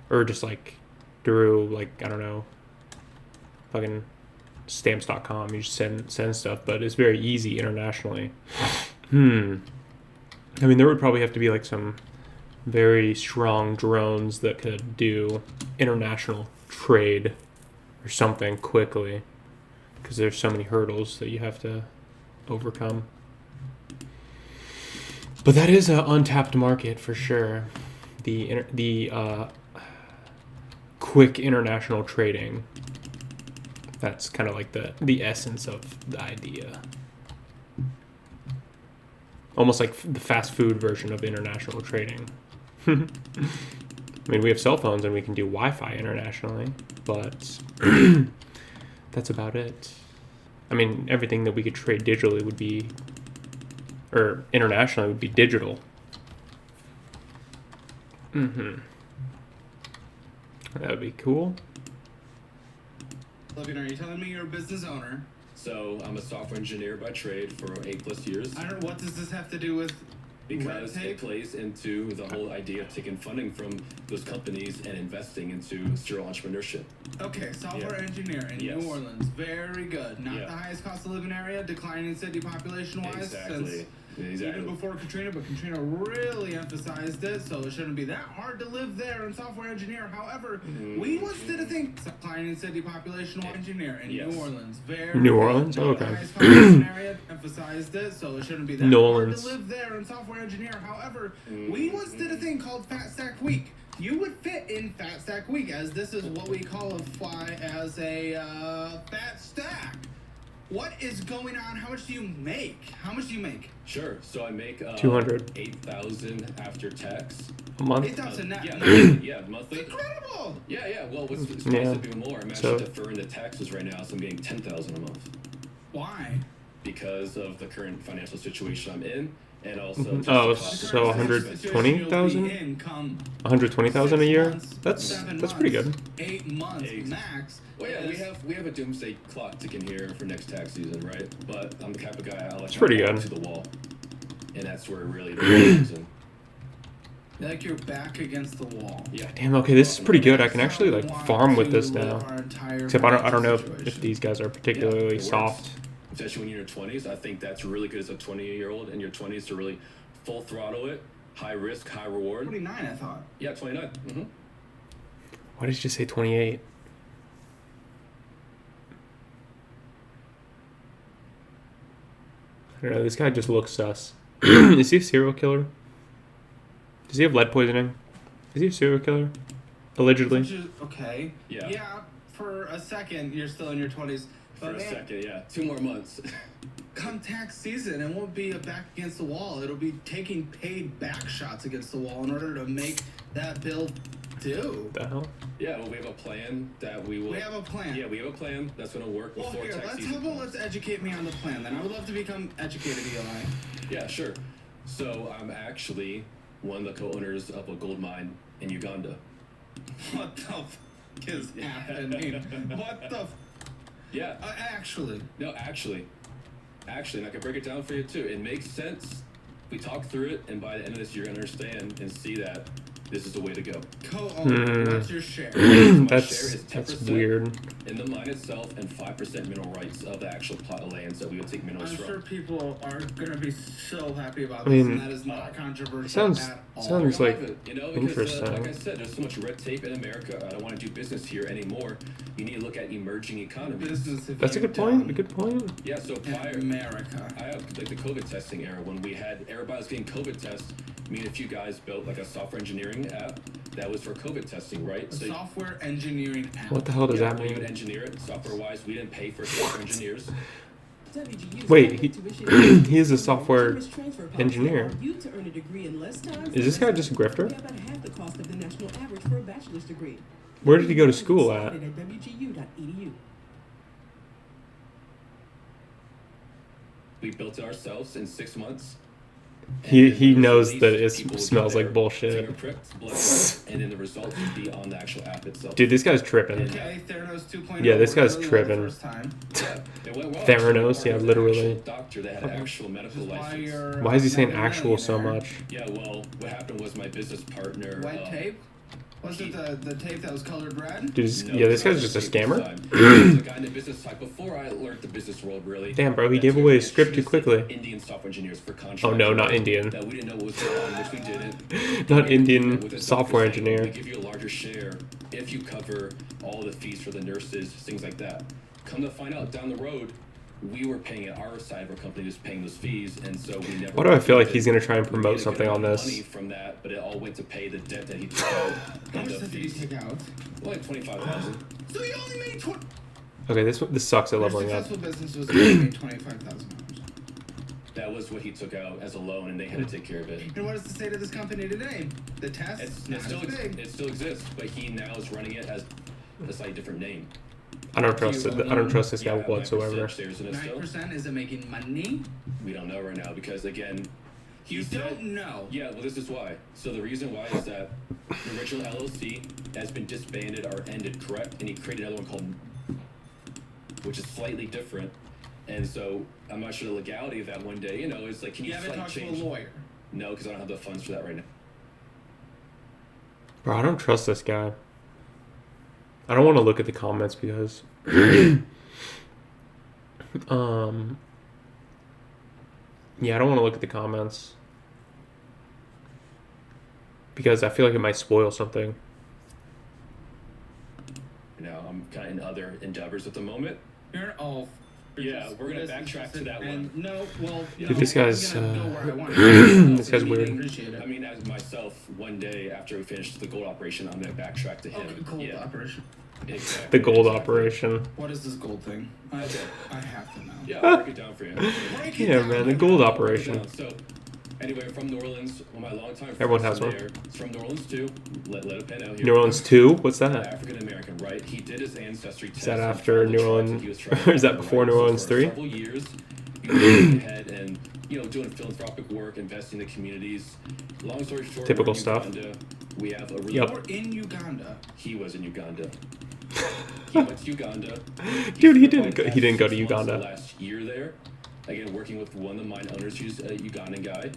Or just like through like, I don't know, fucking stamps.com. You just send stuff, but it's very easy internationally. I mean, there would probably have to be like some very strong drones that could do international trade or something quickly, because there's so many hurdles that you have to overcome. But that is an untapped market for sure. The quick international trading. That's kind of like the essence of the idea. Almost like the fast food version of international trading. I mean, we have cell phones and we can do Wi-Fi internationally, but that's about it. I mean, everything that we could trade digitally would be, or internationally would be digital. That would be cool. Living, are you telling me you're a business owner? So I'm a software engineer by trade for 8+ years. I don't. What does this have to do with Because red it tape? plays into the whole idea of taking funding from those companies and investing into serial entrepreneurship. Okay, software engineer in Yes. New Orleans. Very good. Not Yeah. the highest cost of living area, declining city population wise. Exactly. Even before Katrina, but Katrina really emphasized it, so it shouldn't be that hard to live there and software engineer. However, we once did a thing, declining city population engineer in Yes. New Orleans. Very New good. Orleans? Not Oh, the okay. highest cost of living area, emphasized it, so it shouldn't be that New hard Orleans. to live there and software engineer. However, we once did a thing called Fat Stack Week. You would fit in Fat Stack Week, as this is what we qualify as a fat stack. What is going on? How much do you make? How much do you make? Sure. So I make 200. 8,000 after tax. A month? 8,000 net. Yeah, yeah, monthly. Incredible! Yeah. Well, what's it's Yeah. nice even more. I'm So- actually deferring the taxes right now, so I'm getting 10,000 a month Why? because of the current financial situation I'm in, and also. Mhm. just Oh, the cost of so living. 120,000? Income. 120,000 a 6 year? months, That's 7 pretty months, good. 8 months Ex- max. Well, yeah, is- we have a doomsday clock ticking here for next tax season, right? But I'm the type of guy I like It's pretty to walk good. to the wall, and that's where really the comes in. like you're back against the wall. Yeah. Damn, okay, this is pretty good. I can actually like We want farm with to this live now. our entire Except I don't know financial if situation. these guys are particularly it works. soft. Especially when you're in your 20s, I think that's really good as a 20-year-old in your 20s to really full throttle it, high risk, high reward. 29, I thought. Yeah, 29. Why did you say 28? I don't know, this guy just looks sus. Is he a serial killer? Does he have lead poisoning? Is he a serial killer? Allegedly. Which is, okay. Yeah. Yeah, for a second, you're still in your 20s. For But a man, second, yeah. 2 more months. come tax season, it won't be a back against the wall. It'll be taking paid back shots against the wall in order to make that bill do. The hell? Yeah, well, we have a plan that we will. We have a plan. Yeah, we have a plan that's going to work Well, before here, tax let's season. let's educate me on the plan then. I would love to become educated, Eli. Yeah, sure. So I'm actually one of the co-owners of a gold mine in Uganda. What the f is happening? What the f Yeah. actually. No, actually, and I can break it down for you too. It makes sense. We talk through it, and by the end of this, you're gonna understand and see that this is the way to go. Co-owner, what's your share? That's weird. In the mine itself and 5% mineral rights of the actual plot of land, so we would take minerals I'm from. sure people are gonna be so happy about I this, mean, and that is not controversial sounds at all. sounds like You know, because, interesting. like I said, there's so much red tape in America. I don't want to do business here anymore. You need to look at emerging economies. Business if That's a you're good point. dumb A good point. Yeah, so in prior, America. I have like the COVID testing era when we had everybody was getting COVID tests. Me and a few guys built like a software engineering app that was for COVID testing, right? A software engineering app. What the hell does that we would mean? engineer it software-wise. We didn't pay for software engineers. Wait, he is a software engineer. Is this guy just a grifter? Where did he go to school at? We built it ourselves in 6 months. He knows Release, that it people would smells do like their bullshit. fingerprint, blood, and then the results would be on the actual app itself. Dude, this guy's tripping. Okay, Theranos 2.0. Yeah, this guy's really tripping. well the first time. Yeah, it went well. Theranos, Actually, yeah, an literally. actual doctor that had an actual medical Which is why license. you're, Why is he saying not a actual so millionaire. much? Yeah, well, what happened was my business partner. White tape? Was it the tape that was colored red? Dude, yeah, this guy's just a scammer. The guy in the business side before I learned the business world really. Damn, bro, he that gave we away were his script too choosing quickly. Indian software engineers for contract. Oh no, not Indian. That we didn't know what was going on, which we didn't. Not With Indian the software doctor saying, engineer. We give you a larger share if you cover all the fees for the nurses, things like that. Come to find out down the road, we were paying it. Our side of our company was paying those fees, and so we never. Why do I feel like he's gonna try and we promote made a good something on amount of this? money from that, but it all went to pay the debt that he took out. How and much the did you fees. take out? Like 25,000. So you only made 20. Okay, this sucks at Your leveling up. successful business was only made $25,000. That was what he took out as a loan, and they had to take care of it. And what is the state of this company today? The test? It still exists, but he now is running it as a slightly different name. I don't trust it. I don't trust this guy Yeah, 9% whatsoever. shares in it still. 9%? Is it making money? We don't know right now because again, he You said, don't know. Yeah, well, this is why. So the reason why is that the original LLC has been disbanded or ended, correct? And he created another one called, which is slightly different. And so I'm not sure the legality of that one day. You know, it's like, can You you haven't slightly talked to change? a lawyer. No, because I don't have the funds for that right now. Bro, I don't trust this guy. I don't want to look at the comments because yeah, I don't want to look at the comments because I feel like it might spoil something. You know, I'm kind of in other endeavors at the moment. You're all. Yeah, we're gonna backtrack to that one. And no, well, Dude, no, this guy's, I'm gonna go where I want to. this guy's weird. Appreciate it. I mean, as myself, one day after we finish the gold operation, I'm gonna backtrack to him. Okay, cool. Yeah, Operation. exactly. The gold exactly. operation. What is this gold thing? I have to know. Yeah, I'll break it down for you. Break it Yeah, down. man, the gold I'll break it operation. down. So, anyway, from New Orleans, one of my longtime friends. Everyone has from one. there. It's from New Orleans too. Let it pan out here. New Orleans 2? What's that? African American, right? He did his ancestry test. Is that and after found the New tribes Orleans- that he was trying or is that to before right? New So Orleans for 3? Several years, he was going ahead and doing philanthropic work, investing in the communities. Long story short, Typical we're in stuff. Uganda. We have a really. Yep. You're in Uganda. He was in Uganda. He went to Uganda. Dude, he spent didn't go- the he didn't go to 6 months of Uganda. the last year there, again working with one of the mine owners who's a Ugandan guy,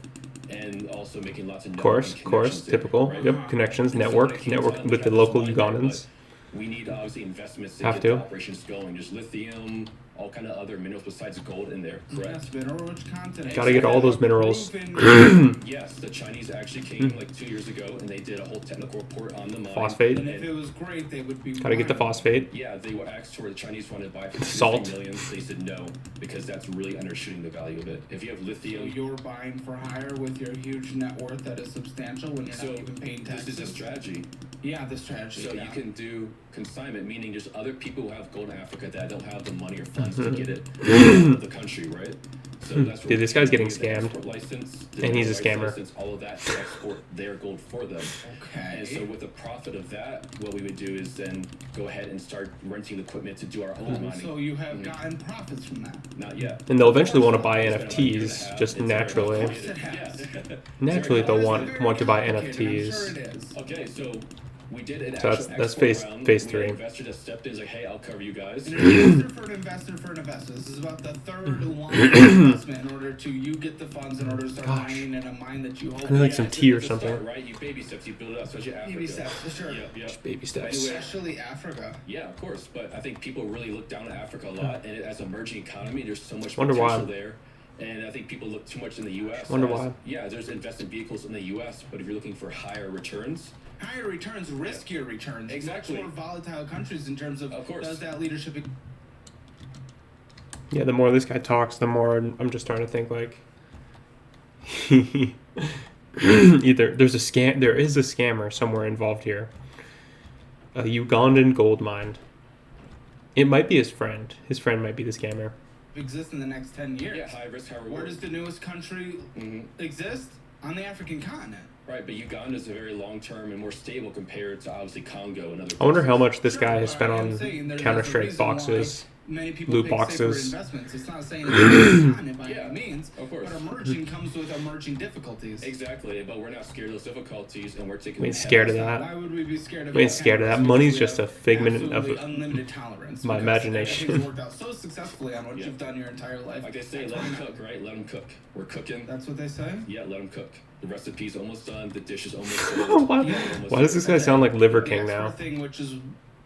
and also making lots of Course, typical. Right? Yep, connections, And so network when it came time, we with the had this local mine there, Ugandans. but we need obviously investments to Have get to. the operations going. There's lithium, all kind of other minerals besides gold in there, correct? Yes, mineral-rich continent. Gotta get all those minerals. Yes, the Chinese actually came like 2 years ago and they did a whole technical report on the mine. Phosphate. And if it was great, they would be. Gotta get the buying. phosphate. Yeah, they were asked for the Chinese wanted to buy for Salt. 50 million. They said no because that's really undershooting the value of it. If you have So lithium, you're buying for hire with your huge net worth that is substantial when you're so not even paying this taxes. is a strategy. Yeah, the strategy. So yeah. you can do consignment, meaning there's other people who have gold in Africa that don't have the money or funds to get it out of the country, right? So that's Dude, this guy's getting the scammed. export license, the And he's a rights scammer. License, all of that to export their gold for them. Okay. And so with the profit of that, what we would do is then go ahead and start renting the equipment to do our own mining. So you have gotten profits from that. Not yet. And they'll eventually want to buy It's been about a year and a NFTs, half. just It's naturally. already created. Yeah. Naturally, they'll That is want very to buy complicated, I'm NFTs. sure it is. Okay, so We did an So actual that's export phase- round. phase We had three. an investor that stepped in, is like, hey, I'll cover you guys. An investor for an investor for an investor. This is about the third line of investment in order to you get the funds in order to start Gosh. mining in a mine that you hope. I need like Yeah, some it's tea or it's a something. start, right? You baby steps, you build it up, especially Africa. Baby steps, for sure. Yep, yep. Just baby steps. Anyway, Especially Africa. yeah, of course. But I think people really look down at Africa a lot, and as an emerging economy, there's so much Wonder potential why. there. And I think people look too much in the U.S. Wonder as- why. Yeah, there's investment vehicles in the U.S., but if you're looking for higher returns, Higher returns, riskier returns. Exactly. Much more volatile countries in terms of, Of course. does that leadership. Yeah, the more this guy talks, the more I'm just starting to think like either there is a scammer somewhere involved here. A Ugandan gold mine. It might be his friend. His friend might be the scammer. Exist in the next 10 years. yeah, high risk, high Where reward. does the newest country Mhm. exist? On the African continent. Right, but Uganda is a very long-term and more stable compared to obviously Congo and other. I wonder how places. much this Sure, guy has but spent I am on saying there's a Counter-Strike reason why boxes. Many people loot pick safer boxes. investments. It's not saying it's a continent by Yeah, any means, of course. but emerging comes with emerging difficulties. Exactly, but we're not scared of those difficulties, and we're taking. We ain't the scared of head that. Why would we be scared of We ain't it? scared of that. Because Money's we just have a figment of absolutely unlimited tolerance. my because imagination. Everything's worked out so successfully on what Yeah. you've done your entire life. Like they say, let them cook, right? Let them cook. We're cooking. That's what they say. Yeah, let them cook. The recipe's almost done. The dish is almost done. why, Almost why does this guy sound like Liver King the now? expert thing, which is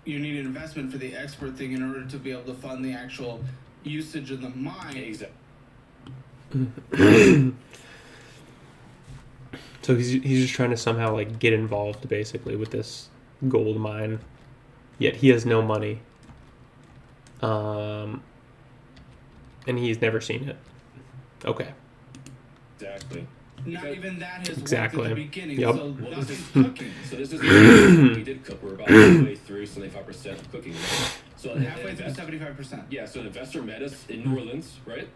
you need an investment for the expert thing in order to be able to fund the actual usage of the mine. Exactly. So he's just trying to somehow like get involved basically with this gold mine, yet he has no money, and he's never seen it. Okay. Exactly. Not Because- even that has Exactly. worked at the beginning. Yep. So Well, nothing's cooking. So this is we did cook. We're about halfway through, 75% of cooking. Right? So an Halfway through investor- 75%. Yeah, so an investor met us in New Orleans, right?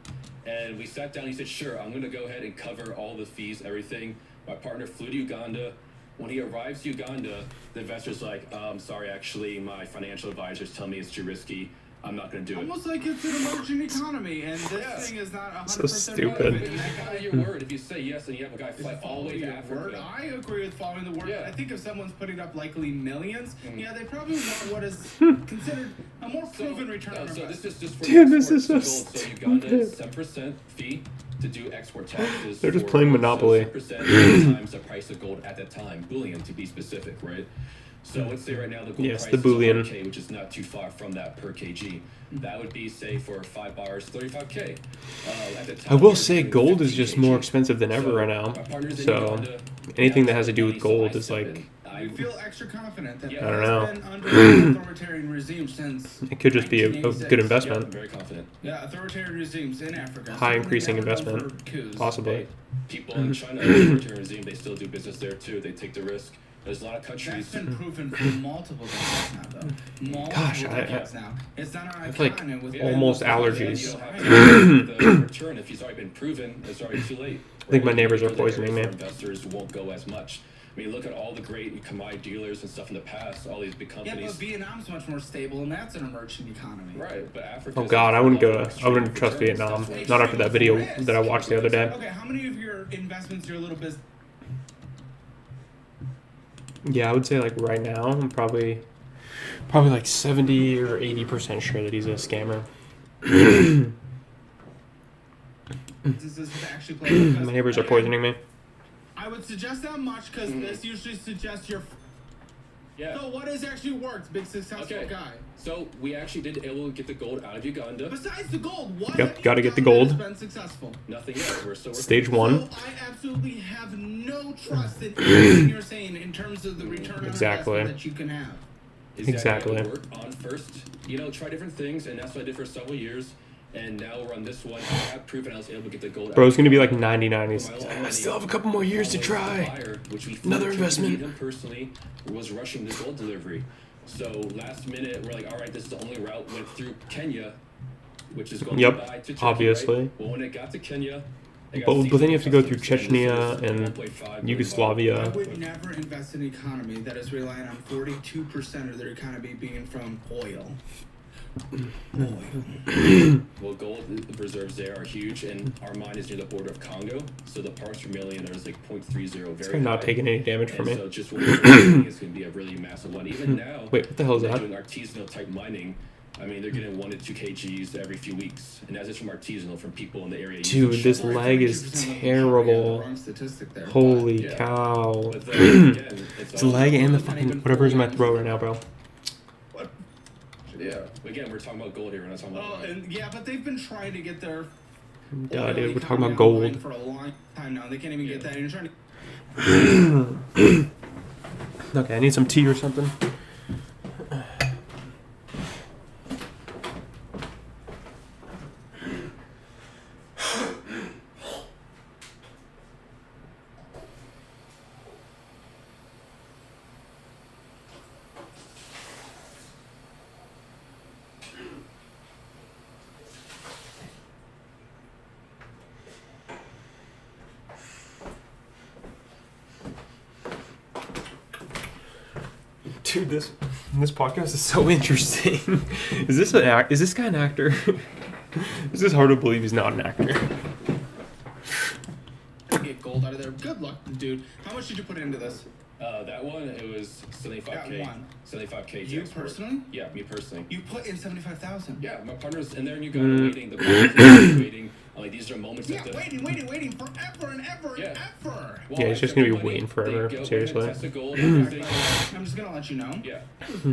And we sat down. He said, "Sure, I'm going to go ahead and cover all the fees, everything." My partner flew to Uganda. When he arrives to Uganda, the investor's like, "Sorry, actually, my financial advisors tell me it's too risky. I'm not going to do it." Almost like it's an emerging economy, and this Yeah. thing is not 100% So stupid. relevant. But you follow your word. If you say yes, and you have a guy fly all the way to Your Africa. word. I agree with following the word. Yeah. I think if someone's putting up likely millions, Mhm. yeah, they probably want what is considered a more proven return on So this investment. is just for Dude, the this is export so to gold. So Uganda is stupid. 7% fee to do export taxes. They're just for playing gold. Monopoly. So 7% times the price of gold at that time, bullion to be specific, right? So let's say right now the gold Yes, price the is bullion. 100K, which is not too far from that per kg. That would be, say, for 5 bars, 35K. At the time, I will we were say doing gold is 50 just more kg. expensive than ever So right now. our partners in So Uganda, anything they that has to do with have money, so gold I is step like in. I feel extra confident that Yeah. I don't it's know. been under an authoritarian regime since it could just be a good 1986. Yeah, I'm investment, very confident. Yeah, authoritarian regimes in Africa. High Certainly increasing never known investment. for coups. possibly. Hey, people in China, authoritarian regime, they still do business there too. They take the risk. There's a lot of That's countries. been proven for multiple decades now, though. Multiple Gosh, decades now. It's not on a have, like, continent with almost all those allergies. You countries, don't right? have to the return if it's already been proven. It's already too late. I think my Right? neighbors are Other areas poisoning me. where investors won't go as much. I mean, look at all the great commodity dealers and stuff in the past. All these big Yeah, companies. but Vietnam's much more stable, and that's an emerging economy. Right, but Africa. Oh God, I wouldn't go. I wouldn't trust Vietnam. Not after that video that I watched the other day. Okay, how many of your investments, your little business? Yeah, I would say like right now, I'm probably like 70 or 80% sure that he's a scammer. Businesses have actually played My neighbors are poisoning me. I would suggest that much because this usually suggests your. Yeah. So what has actually worked? Big successful Okay. guy. So we actually did able to get the gold out of Uganda. Besides the gold, what Yep, have you gotta get the done that gold. has been successful? Nothing yet. We're still working. Stage one. So I absolutely have no trust in anything you're saying in terms of the return on Exactly. investment that you can have. Exactly. Work on first. Try different things, and that's what I did for several years. And now we're on this one. I have proven I was able to get the gold. Bro's out. gonna be like 99. He's, For my own I money. still have a couple more years to Almost try. the buyer, which we Another flew to investment. meet him personally was rushing the gold delivery. So last minute, we're like, all right, this is the only route. Went through Kenya, which is going Yep, by to Turkey, obviously. Right? Well, when it got to Kenya, it got But seized then you have to go through customs, and this Chechnya is a and 1.5 million Yugoslavia. I would never invest in an economy that is relying on 42% of their economy being from oil. Well, gold reserves there are huge, and our mine is near the border of Congo, so the parts per million there's like 0.30, very It's not high. taking any damage from And me. so just what we're doing is going to be a really massive one. Even now, Wait, what the hell is they're that? doing artisanal type mining. I mean, they're getting 1 to 2 kgs every few weeks, and that's just from artisanal, from people in the area. Dude, using this shovels. leg is 22% of them are- terrible. Yeah, the wrong statistic there. Holy Yeah. cow. But then, again, It's the leg and the fucking whatever's in my throat right now, bro. What? Yeah. Again, we're talking about gold here. We're not talking about. Oh, and yeah, but they've been trying to get their Duh, oil dude, we're talking economy about online gold. for a long time now. They can't even get that. And you're trying to. Okay, I need some tea or something. Dude, this podcast is so interesting. Is this is this guy an actor? It's just hard to believe he's not an actor. Get gold out of there. Good luck, dude. How much did you put into this? That one, it was 75K. That one. 75K. to You export. personally? Yeah, me personally. You put in 75,000. Yeah, my partner's in there, and you got waiting. The partner's waiting. Like, these are moments Yeah, that the. waiting forever and ever and Yeah. ever. Well, Yeah, he's just gonna be everybody, waiting forever, they go seriously. and test the gold and everything. I'm just gonna let you know. Yeah.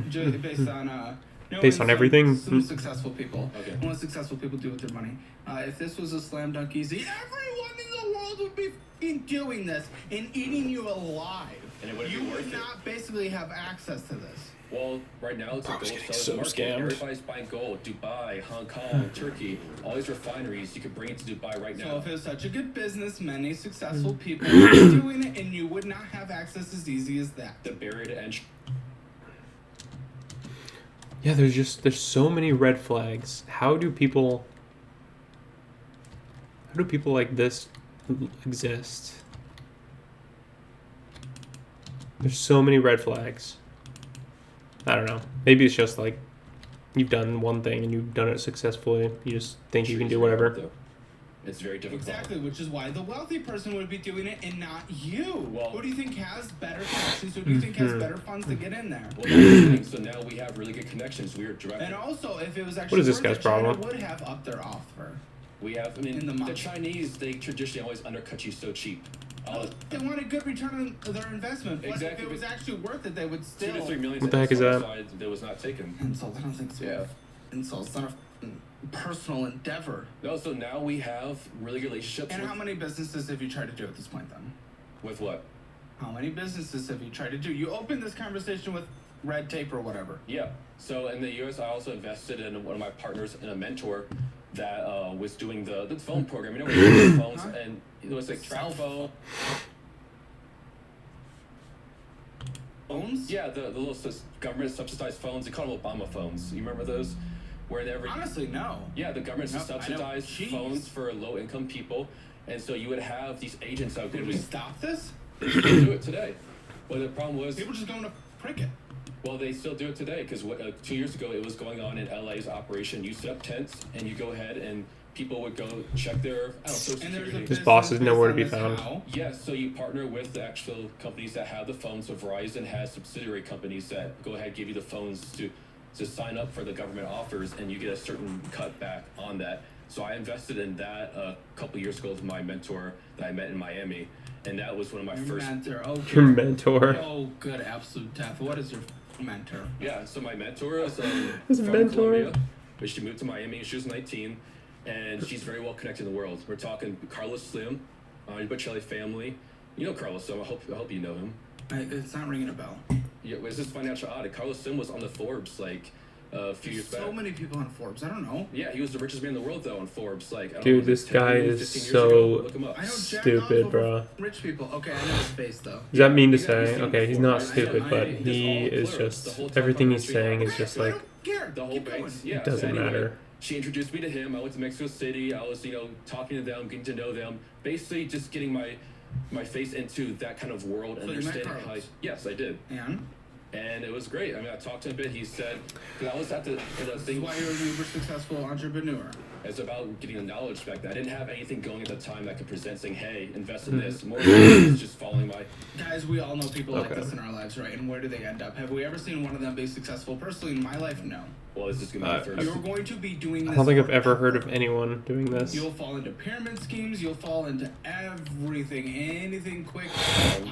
Just based on Based on everything? Some successful people. Okay. What successful people do with their money. If this was a slam dunk easy, everyone in the world would be f***ing doing this and eating you alive. And it wouldn't You be would worth it. not basically have access to this. Well, right now it's a I was gold getting seller's so market. scammed. Everybody's buying gold. Dubai, Hong Kong, Turkey, all these refineries. You could bring it to Dubai right So now. if it was such a good business, many successful people would be doing it, and you would not have access as easy as that. The barrier to entry. Yeah, there's so many red flags. How do people like this exist? There's so many red flags. I don't know. Maybe it's just like you've done one thing and you've done it successfully. You just think you can do whatever. It's very difficult. Exactly, which is why the wealthy person would be doing it and not you. Well- Who do you think has better connections? Who do you think has better funds to get in there? Well, that's the thing. So now we have really good connections. We are direct. And also, if it was actually is this worth guy's it, China problem? would have upped their offer. We have. I mean, In the the month. Chinese, they traditionally always undercut you so cheap. They want a good return on their investment. But Exactly, if it was but- actually worth it, they would 2 still. to 3 million. What the heck is that? That was not taken. Insults. I don't think so. Yeah. Insults. It's not a f***ing personal endeavor. No, so now we have really good relationships And with, how many businesses have you tried to do at this point, then? with what? How many businesses have you tried to do? You opened this conversation with red tape or whatever. Yeah. So in the U.S., I also invested in one of my partners and a mentor that was doing the phone program. You know, where you get phones Huh? and it was like track phone. Phones? Yeah, the little government subsidized phones. They call them Obama phones. You remember those? Where every Honestly, no. yeah, the government No, I know. subsidized Jeez. phones for low income people, and so you would have these agents out there. Did we stop this? They still do it today. Well, the problem was, People just going to prick it. well, they still do it today because 2 years ago it was going on in LA's operation. You set up tents and you go ahead and people would go check their I don't know, social And there's a security. His boss is business nowhere to based be on this found. how. Yes, so you partner with the actual companies that have the phones. So Verizon has subsidiary companies that go ahead give you the phones to sign up for the government offers, and you get a certain cut back on that. So I invested in that a couple years ago with my mentor that I met in Miami, and that was one of my Your first. mentor. Oh, Your good. mentor. Oh, good absolute death. What is your mentor? Yeah, so my mentor is His from mentor. Colombia, but she moved to Miami when she was 19, and she's very well connected in the world. We're talking Carlos Slim, Bocelli family. You know Carlos Slim. I hope you know him. It's not ringing a bell. Yeah, it's just financial audit. Carlos Slim was on the Forbes like a few years So back. many people on Forbes. I don't know. Yeah, he was the richest man in the world though on Forbes. Like, I don't Dude, know, this 10 guy years, is 15 years so ago. Look him up. I know jack Stupid, off bro. over rich people. Okay, I know his face though. Does that mean to Yeah, say? he's done Okay, he's before, not right? stupid, I but know, he all is blurs. just The whole time everything he's country saying now. is just I like don't care. The whole Keep going. banks, yeah. It doesn't so anyway, matter. She introduced me to him. I went to Mexico City. I was, talking to them, getting to know them. Basically, just getting my face into that kind of world and So you met understanding how. Carlos? Yes, I did. And And it was great. I mean, I talked to him a bit. He said, because I was at the This is thing. why you're a uber successful entrepreneur. It's about getting the knowledge back. I didn't have anything going at the time that could present saying, hey, invest in this. More than just following my. Guys, we all know people like Okay. this in our lives, right? And where do they end up? Have we ever seen one of them be successful? Personally, in my life, no. Well, this is going to be the first. You're going to be doing this. I don't think I've ever forever. heard of anyone doing this. You'll fall into pyramid schemes. You'll fall into everything, anything quick.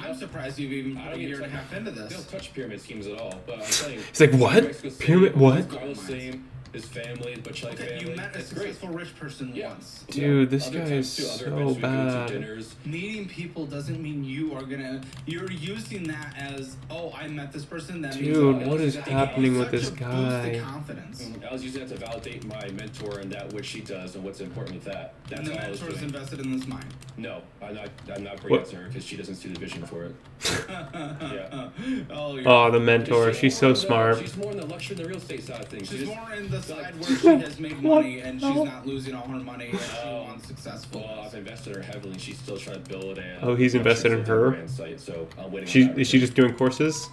I'm surprised you've even put a year and a half into They don't this. touch pyramid schemes at all. But I'm telling you. He's like, what? Mexico City, Pyramid? What? Carlos Slim, his family, the Butch Okay, family. you met a It's great. successful rich person Yeah. once. Dude, this Other guy times, is too, other so events we go to, bad. dinners. Meeting people doesn't mean you are gonna. You're using that as, oh, I met this person. That means Dude, oh, what is it's happening with such this a boost to guy? confidence. I was using that to validate my mentor and that what she does and what's important with that. That's And the all I was mentor's doing. invested in this mine. No, I'm not bringing What? it to her because she doesn't see the vision for it. Yeah. Oh, you're Oh, the mentor. She's so more in the- smart. She's more in the luxury and the real estate side of things. She's She just- more in the side like- where she has made money and she's No. not losing all her money and she wants successful. Well, I've invested her heavily. She's still trying to build a. Oh, he's invested in her? brand site, so I'm waiting. She on that is she just doing courses?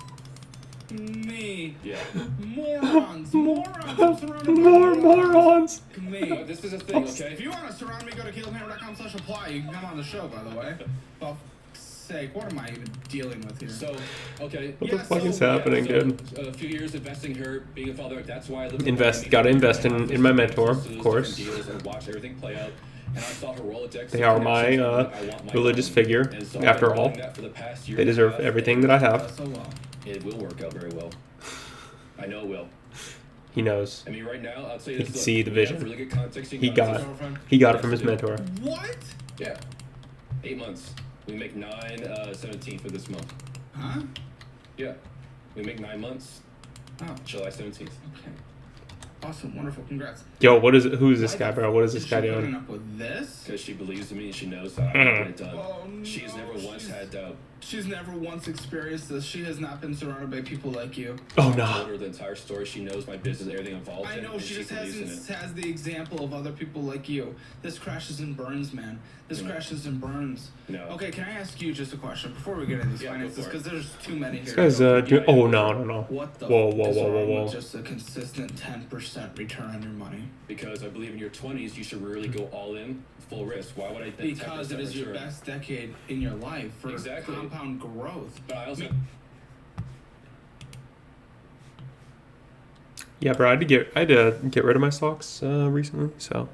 Me. Yeah. Morons. Morons. I'm surrounded by More morons. Me. This is a thing, If okay? you want to surround me, go to calebhammer.com/apply. You can come on the show, by the way. For fuck's sake, what am I even dealing with here? So, okay. What the Yeah, fuck so- is happening, so, dude? A few years investing her, being a father. That's why I live. Gotta invest in my mentor, of course. Deals and watch everything play out. And I saw her Rolodex. They are my, religious figure, And so after I've been all. doing that for the past year They and a deserve half, everything that I have. So well. It will work out very well. I know it will. He knows. I mean, right now, I'll tell you He this. can look, see the we have vision. Really good context. He got it from his mentor. What? Yeah. 8 months. We make 9/17 for this month. Huh? Yeah. We make 9 months. Oh, July 17th. okay. Awesome. Wonderful. Congrats. Yo, who is this Why guy, the bro? What is fuck this guy she putting doing? up with this? Because she believes in me and she knows that I can get it done. Oh, She's no, never once she's- had doubt. She's never once experienced this. She has not been surrounded by people like you. Oh I told no. her the entire story. She knows my business, everything involved I in it, know and she just believes in hasn't it. has the example of other people like you. This crashes and burns, man. This crashes and burns. No. Okay, can I ask you just a question before we get into these Yeah, go finances? for it. Because there's too many here. This to guy's go through. oh no. What the Whoa, f- whoa, is whoa, whoa, wrong whoa. with just a consistent 10% return on your money? Because I believe in your 20s, you should really go all in, full risk. Why would I think Because it is your best decade in your life for Exactly. compound growth. But I also. Yeah, bro. I had to get rid of my stocks recently. So,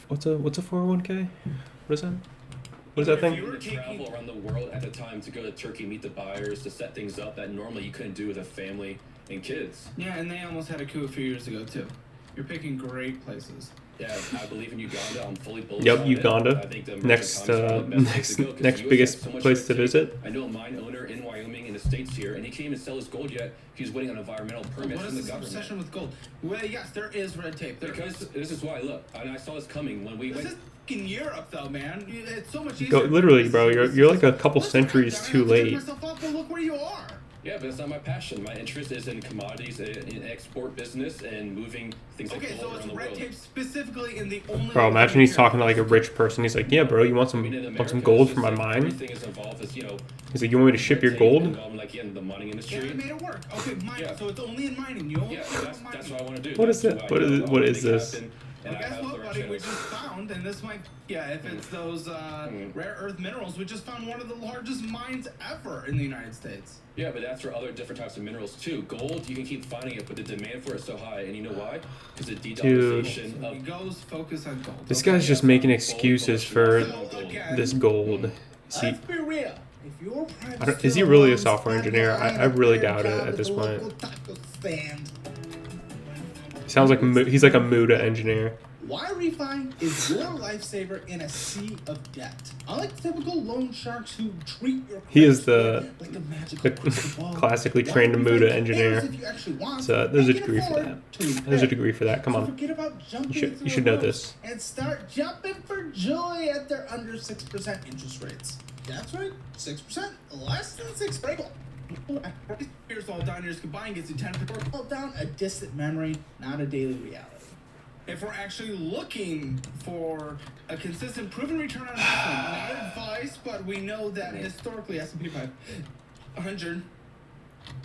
what's a 401k? What is that? What is that If thing? you were To travel around the world at the time to go to Turkey, meet the buyers, to set things up that normally you couldn't do with a family and kids. Yeah, and they almost had a coup a few years ago too. You're picking great places. Yeah, I believe in Uganda. I'm fully bullish Yep, on Uganda. It. I think the emerging Next, economies are the best place to go 'cause next the US biggest has so much place red to tape. visit. I know a mine owner in Wyoming in the States here, and he can't even sell his gold yet. He's waiting on environmental permits What from is the this obsession government. with gold? Well, yes, there is red tape. There Because is. this is why, look, and I saw this coming when we This went. is fucking Europe, though, man. It's so much easier. Go, literally, bro. You're like a couple centuries too late. Myself up, but look where you are. Yeah, but it's not my passion. My interest is in commodities, in export business, and moving things like Okay, gold so around it's the red world. tape specifically in the only. Bro, imagine he's talking to like a rich person. He's like, yeah, bro, you want I mean, in some America, gold it's from just my like mine? Everything is involved as, He's like, you want me to ship your red tape gold? involved in, like, in the mining Yeah, industry. I made it work. Okay, mining. Yeah. So it's only in mining. You only Yeah, care that's about what mining. I want to do. What is That's it? who I What know. is- I what wanna is make it this? happen, Well, and I guess have what, the right buddy? We channels. just found, and this might, if it's those rare earth minerals, we just found one of the largest mines ever in the United States. Yeah, but that's for other different types of minerals too. Gold, you can keep finding it, but the demand for it is so high, and you know why? Because the de-dollarization He of goes focus on gold. This okay? guy's just making excuses for So, again, this gold. See, let's be real. If you're I don't- is he really a software engineer? I really doubt it at this point. he sounds like he's like a Muda engineer. Why refi is your lifesaver in a sea of debt? Unlike typical loan sharks who treat your He is credit the- score like a magical crystal ball. classically Why trained refi Muda cares engineer. if you actually want So there's a and can degree for afford that. to repay. There's a degree for that. Come So on. forget about jumping You through should know hoops this. and start jumping for joy at their under 6% interest rates. That's right, 6%, less than 6%. Here's all down years combined gets you 10%. All down a distant memory, not a daily reality. If we're actually looking for a consistent proven return on investment, not advice, but we know that historically S&P 500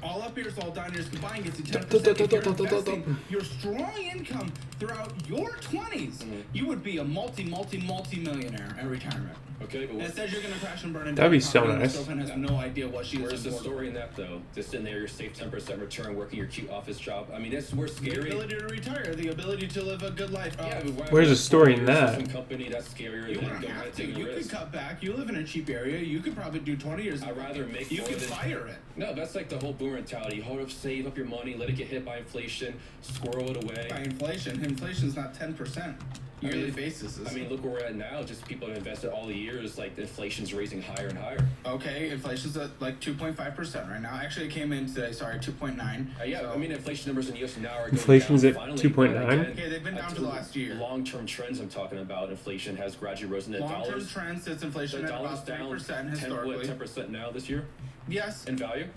All up years, all down years combined gets you 10%. If you're investing your strong income throughout your 20s, you would be a multi-millionaire at retirement. Okay, but And it says you're gonna crash and burn into That'd be the so property, and nice. the girlfriend has no idea what she is. where's the affordable. story in that though? Just sitting there, your safe 10% return, working your cute office job. I mean, that's we're The scary. ability to retire, the ability to live a good life. Yeah, but why- Where's the story in why- that? Some company that's scarier You than don't going have and to. taking You a could risk. cut back. You live in a cheap area. You could probably do 20 years. I'd rather make You more could than fire it. No, that's like the whole boomer mentality. Hold up, save up your money, let it get hit by inflation, squirrel it away. By inflation. Inflation's not 10%. Yearly basis is. I mean, look where we're at now. Just people have invested all the years. Like the inflation's raising higher and higher. Okay, inflation's at like 2.5% right now. Actually, it came in today. Sorry, 2.9. Yeah, So- I mean, inflation numbers in the U.S. now are going Inflation's down at finally, 2.9? but again, Okay, they've been down for the last year. Long-term trends I'm talking about. Inflation has gradually risen. The long-term dollars, trend sits inflation the at dollar's about down 3% historically. 10% now this year Yes. in value.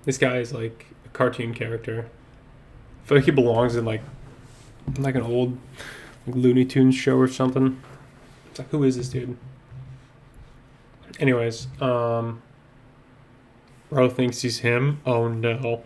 This guy is like a cartoon character. I feel like he belongs in like an old Looney Tunes show or something. It's like, who is this dude? Anyways, Ro thinks he's him. Oh no.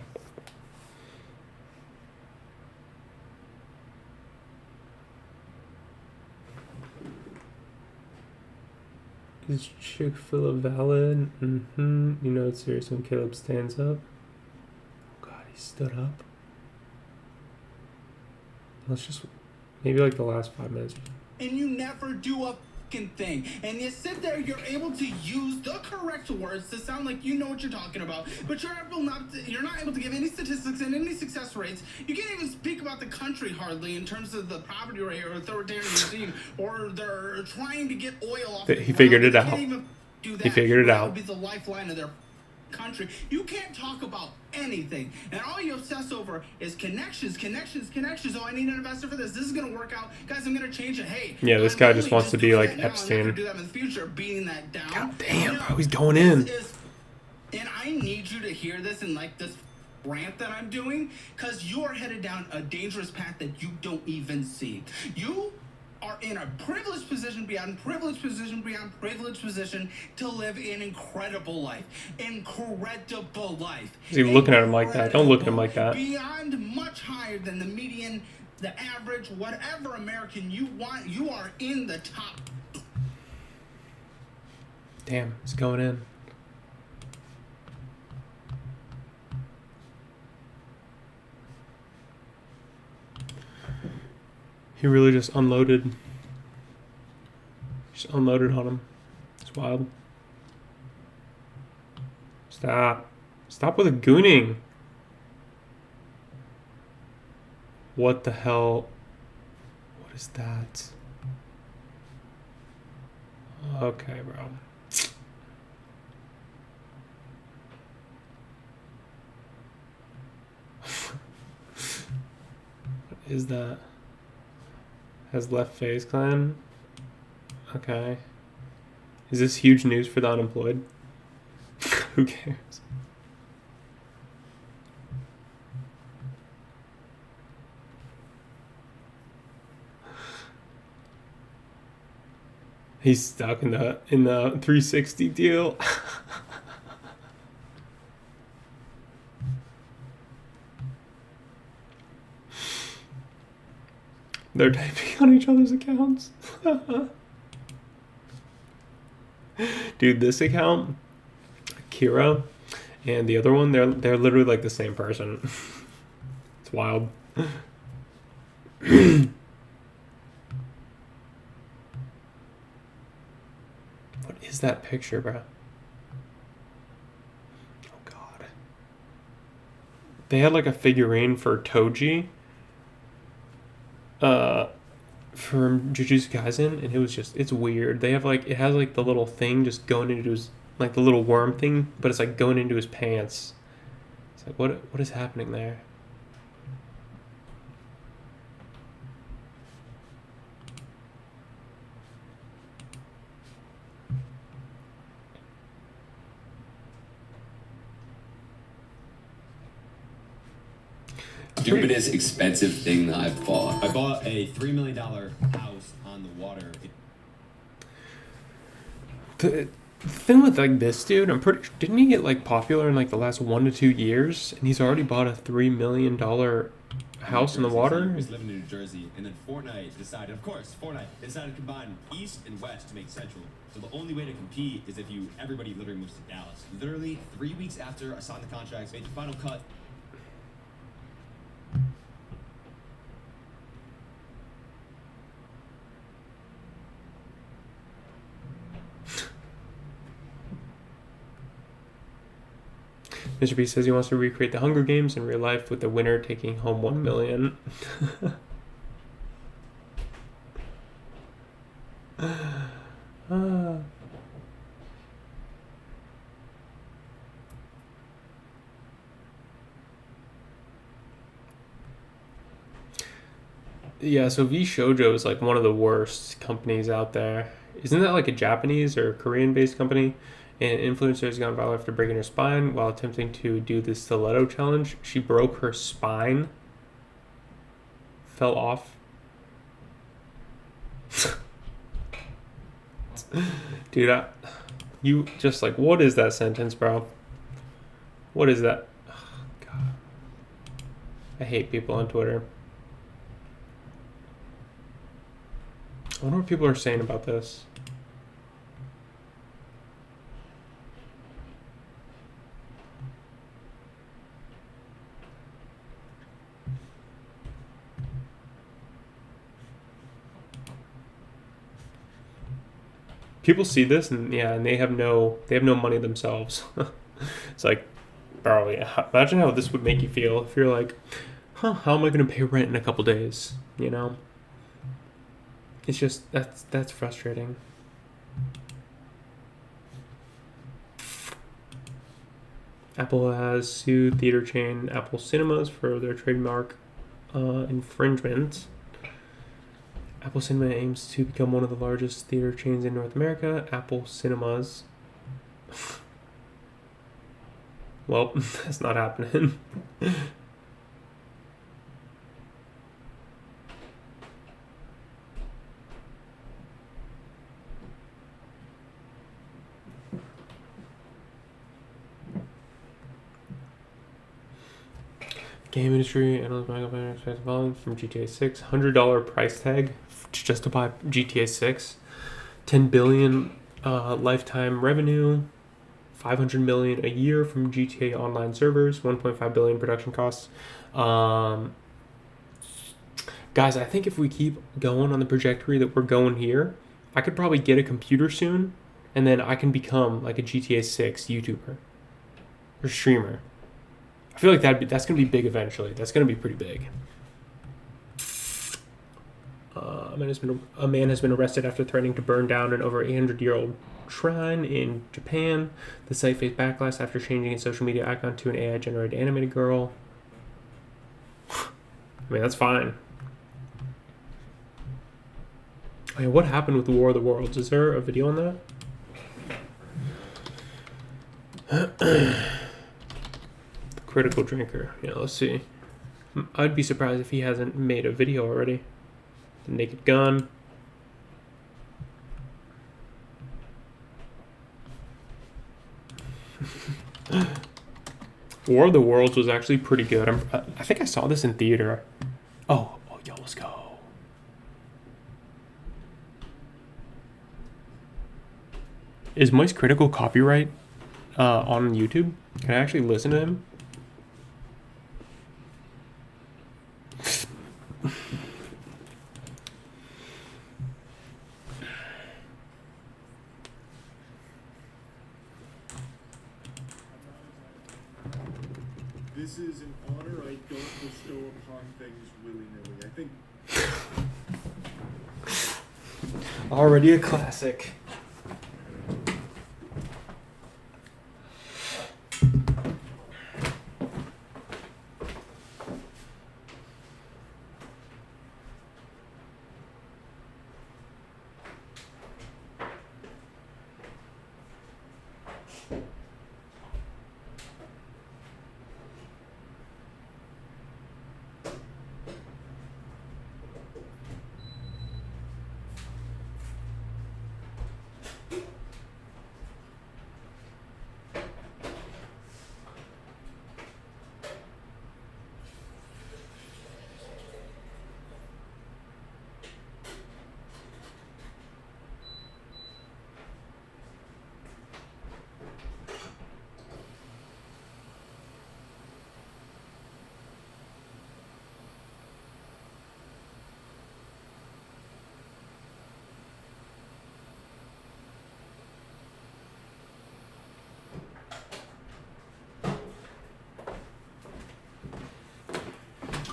Is Chick-fil-A valid? Mm-hmm. You know it's serious when Caleb stands up. Oh god, he stood up. Let's just maybe like the last 5 minutes. And you never do a fucking thing. And you sit there, you're able to use the correct words to sound like you know what you're talking about, but you're not able to give any statistics and any success rates. You can't even speak about the country hardly in terms of the poverty rate or authoritarian regime, or they're trying to get oil off. He figured it They out. can't even do that. He figured it That out. would be the lifeline of their country. You can't talk about anything, and all you obsess over is connections. Oh, I need an investor for this. This is gonna work out, guys. I'm gonna change it. Hey, Yeah, this I'm guy only just wants to be doing like that now. I'm not Epstein. gonna do that in the future, beating that down. God damn, No, bro, he's going in. this is- and I need you to hear this and like this rant that I'm doing, because you are headed down a dangerous path that you don't even see. You are in a privileged position beyond privileged position beyond privileged position to live an incredible life. Incredible life. Is he looking at him like that? Don't look at him like that. Beyond much higher than the median, the average, whatever American you want, you are in the top. Damn, he's going in. He really just unloaded. Just unloaded on him. It's wild. Stop. Stop with the gooning. What the hell? What is that? Okay, bro. What is that? Has left FaZe Clan? Okay. Is this huge news for the unemployed? Who cares? He's stuck in the 360 deal. They're typing on each other's accounts. Dude, this account, Kira, and the other one, they're literally like the same person. It's wild. What is that picture, bro? Oh god. They had like a figurine for Toji. From Jujutsu Kaisen, and it was just, it's weird. They have like, it has like the little thing just going into his, like the little worm thing, but it's like going into his pants. It's like, what is happening there? Stupidest expensive thing that I've bought. I bought a $3 million house on the water. The thing with like this dude, I'm pretty. Didn't he get like popular in like the last 1 to 2 years? And he's already bought a $3 million house in the water. He was living in New Jersey, and then Fortnite decided, of course, Fortnite decided to combine East and West to make Central. So the only way to compete is if everybody literally moves to Dallas. Literally 3 weeks after I signed the contracts, made the final cut. Mr. Beast says he wants to recreate the Hunger Games in real life with the winner taking home $1 million. Yeah, so V Shoujo is like one of the worst companies out there. Isn't that like a Japanese or Korean based company? An influencer has gone viral after breaking her spine while attempting to do the stiletto challenge. She broke her spine, fell off. Dude, you just like, what is that sentence, bro? What is that? Oh, God. I hate people on Twitter. I wonder what people are saying about this. People see this and they have no money themselves. It's like, bro, yeah, imagine how this would make you feel if you're like, how am I gonna pay rent in a couple days? You know? It's just that's frustrating. Apple has sued theater chain Apple Cinemas for their trademark infringement. Apple Cinema aims to become one of the largest theater chains in North America. Apple Cinemas. Well, that's not happening. Game industry analyst Michael Banner expects volume from GTA 6. $100 price tag just to buy GTA 6. 10 billion lifetime revenue. 500 million a year from GTA Online servers. 1.5 billion production costs. Guys, I think if we keep going on the trajectory that we're going here, I could probably get a computer soon, and then I can become like a GTA 6 YouTuber or streamer. I feel like that's going to be big eventually. That's going to be pretty big. A man has been arrested after threatening to burn down an over 800-year-old shrine in Japan. The site faced backlash after changing its social media icon to an AI-generated animated girl. I mean, that's fine. Oh, yeah, what happened with the War of the Worlds? Is there a video on that? Critical drinker. Yeah, let's see. I'd be surprised if he hasn't made a video already. The Naked Gun. War of the Worlds was actually pretty good. I think I saw this in theater. Oh, yo, let's go. Is Moist Critical copyright on YouTube? Can I actually listen to him? This is an honor I don't bestow upon things willy-nilly. I think already a classic.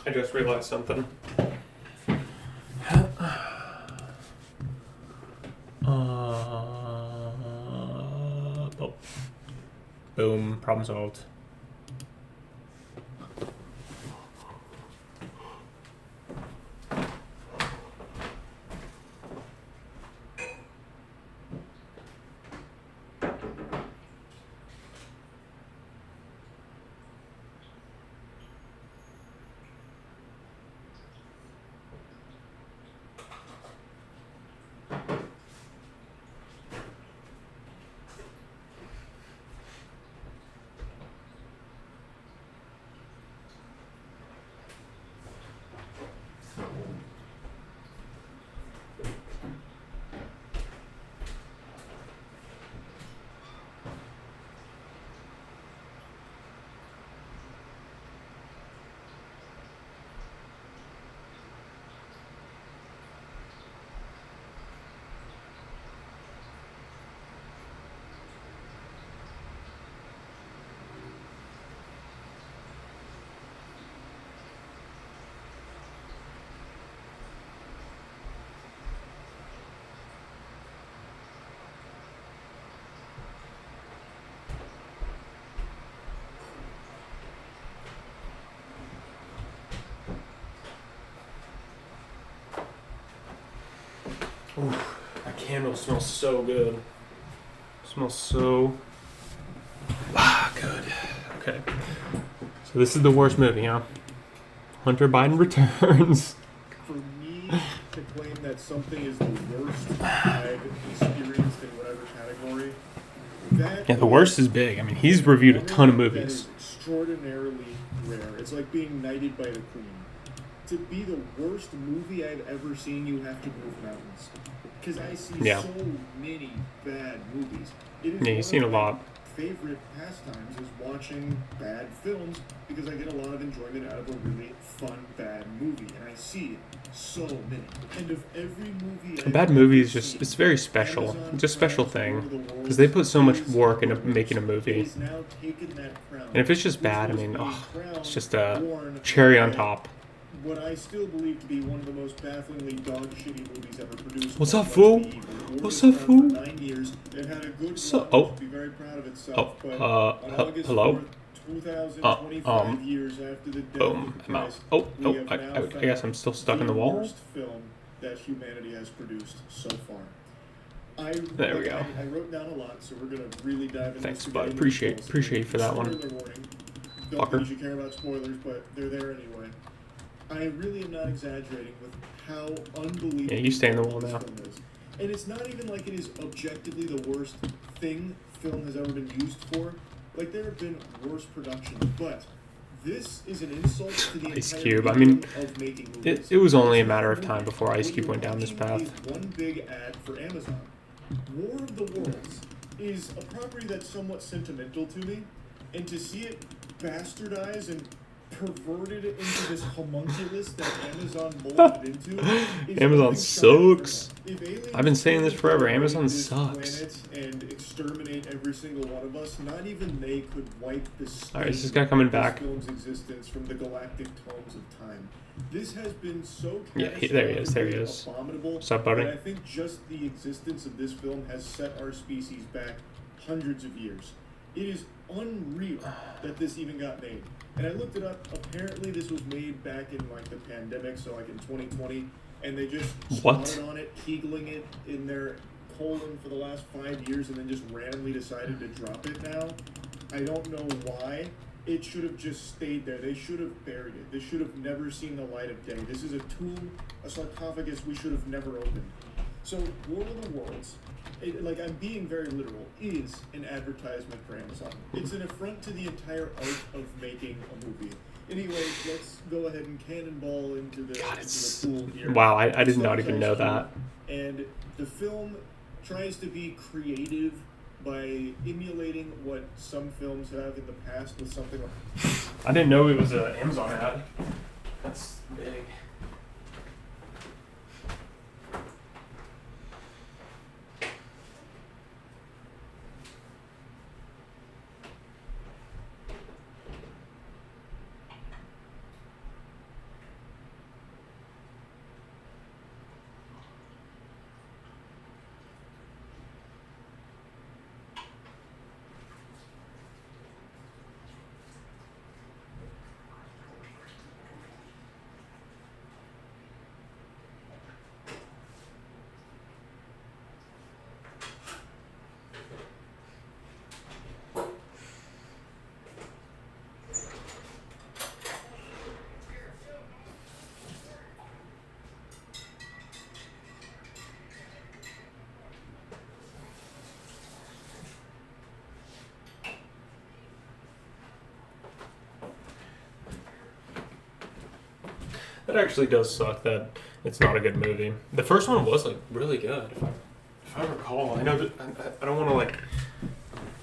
I just realized something. Oh. Boom. Problem solved. Ooh, that candle smells so good. Smells so good. Okay. So this is the worst movie, huh? Hunter Biden Returns. For me to claim that something is the worst I've experienced in whatever category, that Yeah, the worst is big. I mean, he's reviewed a ton of that movies. is extraordinarily rare. It's like being knighted by the queen. To be the worst movie I've ever seen, you have to move mountains. Because I see so many bad movies. It is Yeah, you've seen a lot. Favorite pastimes is watching bad films because I get a lot of enjoyment out of a really fun bad movie, and I see so many. And of every movie, A bad movie is just, it's very special. It's a special thing because they put so much work into making a movie. And if it's just bad, I mean, it's just a cherry on top. What I still believe to be one of the most bafflingly dog-shitty movies ever produced. What's up, fool? What's up, fool? 9 years, it had a good So, run, be very proud of itself, but on August hello? 4th, 2025 years after the death Boom, of I'm out. Christ, Oh, we have I now guess I'm still stuck in the wall. worst film that humanity has produced so far. There we go. I wrote down a lot, so we're gonna really dive into Thanks, this. bud. Appreciate you for that one. Spoiler warning. Don't Fucker. think you should care about spoilers, but they're there anyway. I really am not exaggerating with how unbelievable. Yeah, you stay in the wall this now. film is. And it's not even like it is objectively the worst thing film has ever been used for. Like, there have been worse productions, but this is an insult to the Ice entire Cube. I medium mean, of making movies. it was only a matter of time before Ice Cube went down this path. One big ad for Amazon. War of the Worlds is a property that's somewhat sentimental to me, and to see it bastardized and perverted into this homunculus that Amazon molded it into. Amazon sucks. I've been saying this forever. Amazon sucks. And exterminate every single one of us. Not even they could wipe the stain Alright, is this guy coming of back? this film's existence from the galactic tomes of time. This has been so Yeah, there he is. There he is. abominable. What's up, buddy? And I think just the existence of this film has set our species back hundreds of years. It is unreal that this even got made. And I looked it up. Apparently, this was made back in like the pandemic, so like in 2020, and they just squatted on it, keegling it in their colon for the last 5 years, and then just randomly decided to drop it now. I don't know why. It should have just stayed there. They should have buried it. This should have never seen the light of day. This is a tomb, a sarcophagus we should have never opened. So, War of the Worlds, like I'm being very literal, is an advertisement for Amazon. It's an affront to the entire art of making a movie. Anyway, let's go ahead and cannonball into the pool here. Wow, I did not even know that. And the film tries to be creative by emulating what some films have in the past with something like... I didn't know it was an Amazon ad. That's big. That actually does suck that it's not a good movie. The first one was like really good, if I recall. I know that I don't want to like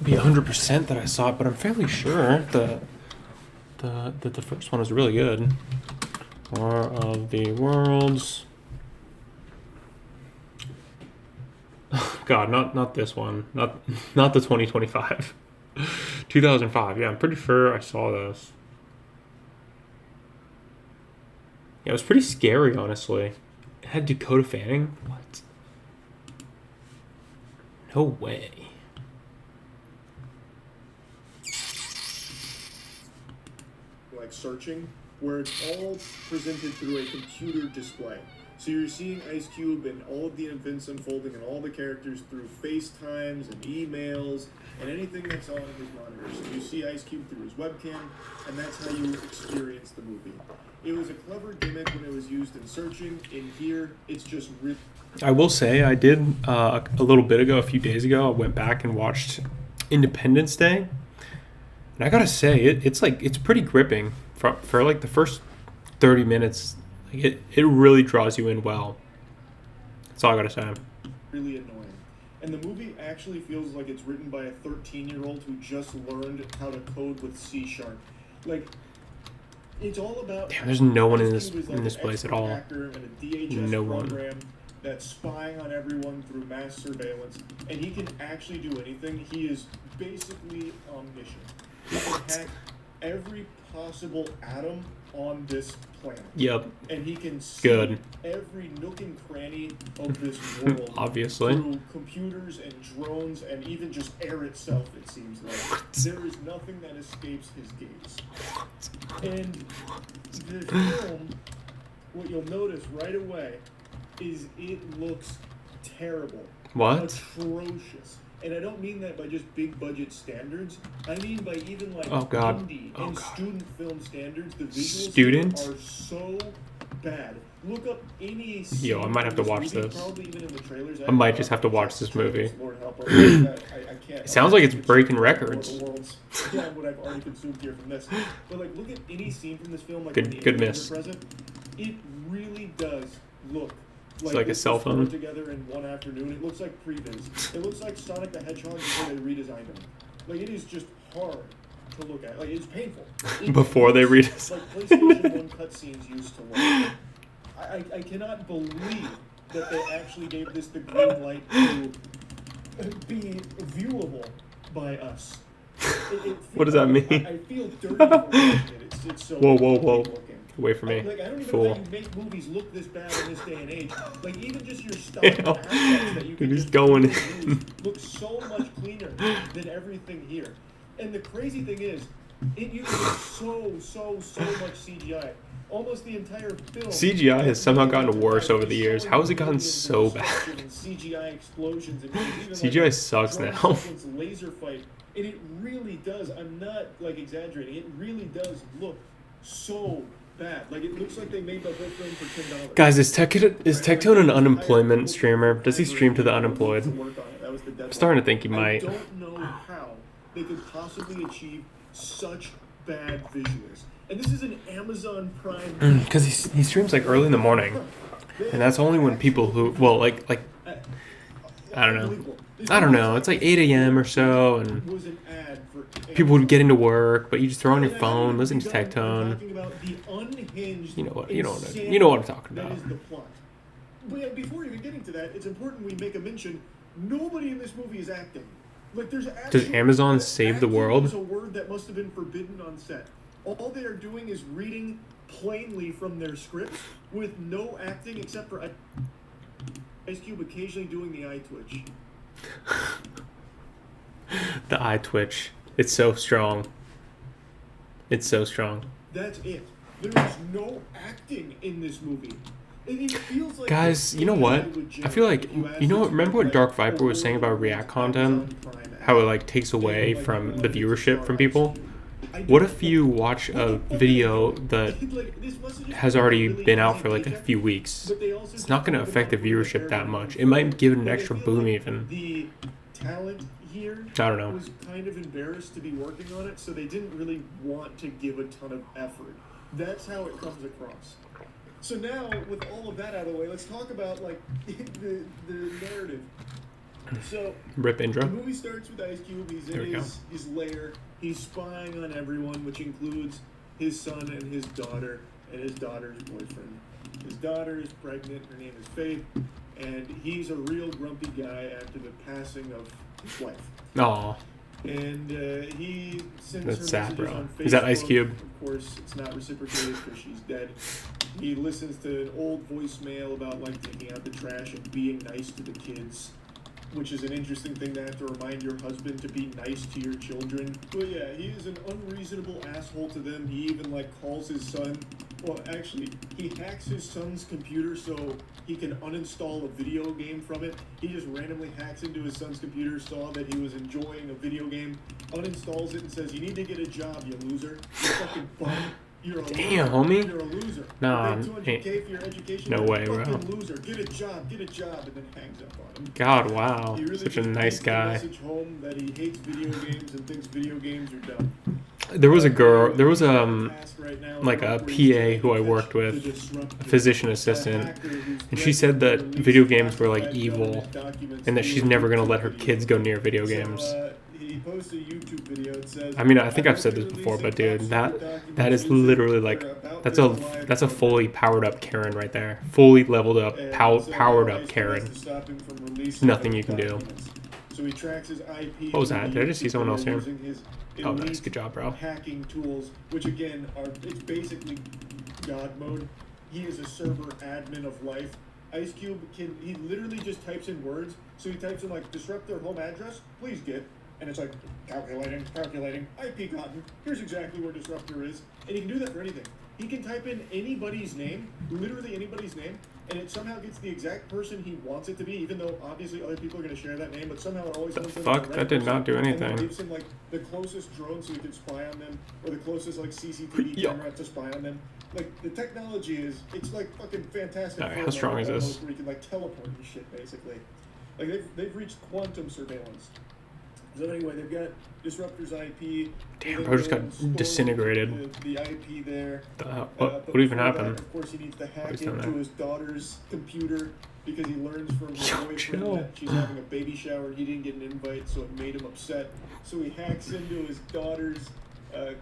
be 100% that I saw it, but I'm fairly sure that the first one was really good. War of the Worlds. God, not this one. Not the 2025. 2005. Yeah, I'm pretty sure I saw this. Yeah, it was pretty scary, honestly. It had Dakota Fanning? What? No way. Like searching, where it's all presented through a computer display. So you're seeing Ice Cube and all of the events unfolding and all the characters through FaceTimes and emails and anything that's on his monitor. So you see Ice Cube through his webcam, and that's how you experience the movie. It was a clever gimmick when it was used in searching. In here, it's just really... I will say, I did a little bit ago, a few days ago, I went back and watched Independence Day. And I gotta say, it's pretty gripping. For like the first 30 minutes, like it really draws you in well. That's all I gotta say. Really annoying. And the movie actually feels like it's written by a 13-year-old who just learned how to code with C#. Like, it's all about... Damn, there's no one in this place at all. Hacker and a DHS No one. program that's spying on everyone through mass surveillance, and he can actually do anything. He is basically omniscient. He can hack every possible atom on this planet. Yep. And he can see Good. every nook and cranny of this world. Obviously. Through computers and drones and even just air itself, it seems like. There is nothing that escapes his gaze. And the film, what you'll notice right away is it looks terrible. What? Atrocious. And I don't mean that by just big budget standards. I mean by even like indie and student film standards. The visuals are so bad. Look up any scene. Yo, I might have to watch movie, this. probably even in the trailers. I might just have to watch this movie. Lord help us. I can't. It sounds like it's breaking records. Yeah, what I've already consumed here from this. But like, look at any scene from this film. Like Good miss. Present, it really does look. It's like a cell phone. Together in one afternoon. It looks like previs. It looks like Sonic the Hedgehog before they redesigned him. Like, it is just hard to look at. Like, it's painful. Before they redesigned. Like PlayStation 1 cutscenes used to look. I cannot believe that they actually gave this the green light to be viewable by us. What does that mean? I feel dirty for watching it. It's so whoa. looking. Away from me. Like, I don't even Fool. know how you make movies look this bad in this day and age. Like, even just your stuff that you can He's just going in. Looks so much cleaner than everything here. And the crazy thing is, it uses so much CGI. Almost the entire film. CGI has somehow gotten worse over the years. How has it gotten so bad? CGI explosions and even CGI sucks now. Laser fight, and it really does. I'm not like exaggerating. It really does look so bad. Like, it looks like they made the whole film for $10. Guys, is Tectone an unemployment streamer? Does he stream to the unemployed? I'm starting to think he might. I don't know how they could possibly achieve such bad visuals. And this is an Amazon Prime. Because he streams like early in the morning, and that's only when people who I don't know. It's like 8 a.m. or so, and people would get into work, but you just throw on your phone, listen to Tectone. You know what I'm talking about. But yeah, before even getting to that, it's important we make a mention. Nobody in this movie is acting. Like, there's Does Amazon save the world? Is a word that must have been forbidden on set. All they are doing is reading plainly from their scripts with no acting except for Ice Cube occasionally doing the eye twitch. The eye twitch. It's so strong. It's so strong. That's it. There is no acting in this movie. It feels like guys, you know what? I feel like, remember what Dark Viper was saying about React content? How it like takes away from the viewership from people? What if you watch a video that has already been out for like a few weeks? It's not going to affect the viewership that much. It might give it an extra boom even. The talent here I don't know. was kind of embarrassed to be working on it, so they didn't really want to give a ton of effort. That's how it comes across. So now, with all of that out of the way, let's talk about like the narrative. So Rip the intro. movie starts with Ice Cube. He's There we in go. his lair. He's spying on everyone, which includes his son and his daughter and his daughter's boyfriend. His daughter is pregnant. Her name is Faith, and he's a real grumpy guy after the passing of his wife. Aw, And he sends that's her sad, messages bro. on Facebook. Is that Ice Cube? Of course, it's not reciprocated because she's dead. He listens to an old voicemail about like taking out the trash and being nice to the kids, which is an interesting thing to have to remind your husband to be nice to your children. But yeah, he is an unreasonable asshole to them. He even like calls his son. Well, actually, he hacks his son's computer so he can uninstall a video game from it. He just randomly hacks into his son's computer, saw that he was enjoying a video game, uninstalls it, and says, "You need to get a job, you loser. You fucking bum. You're a Damn, loser. homie. You're a loser. Nah, You paid $200K for your education. no You're way, a bro. fucking loser. Get a job, and then hangs up on him. God, wow. He really Such a just nice beats the guy. message home that he hates video games and thinks video games are dumb. There was a girl, there was Past right now, like a where he's PA who I trying to worked catch with, the disruptor, a physician a assistant, hacker who's and she said that threatening to video release games were like classified evil, government documents and that to she's a never gonna YouTube let her video. kids go near video So, games. he posted a YouTube video. It says, I mean, I think I've said hope this you're before, but releasing dude, top secret that is documents literally that like are about that's to a go live that's a from fully powered up Karen right there, fully leveled up, And so powered now up Ice Cube Karen. has to stop him from releasing There's nothing those you can do. documents. So he tracks his IP. What was to that? the Did I just see YouTube someone else video here? using his Oh, nice, elite good job, bro. hacking tools, which again are it's basically God mode. He is a server admin of life. Ice Cube he literally just types in words. So he types in like disrupt their home address, please get, and it's like calculating, IP gotten. Here's exactly where disruptor is, and he can do that for anything. He can type in anybody's name, literally anybody's name, and it somehow gets the exact person he wants it to be, even though obviously other people are going to share that name, but somehow it always The comes in fuck? the right That did not do person, and then anything. gives him like the closest drone so he can spy on them, or the closest like CCTV Yeah. camera to spy on them. Like the technology it's like fucking fantastic. Alright, how Fortnite strong is this? almost, where you can like teleport and shit basically. Like they've reached quantum surveillance. So anyway, they've got Disruptor's IP. Damn, bro just got disintegrated. The IP there. What But even before that, happened? of course, he needs to What hack he's done into there? his daughter's computer because he learns from his Yo, boyfriend chill. that she's having a baby shower and he didn't get an invite, so it made him upset. So he hacks into his daughter's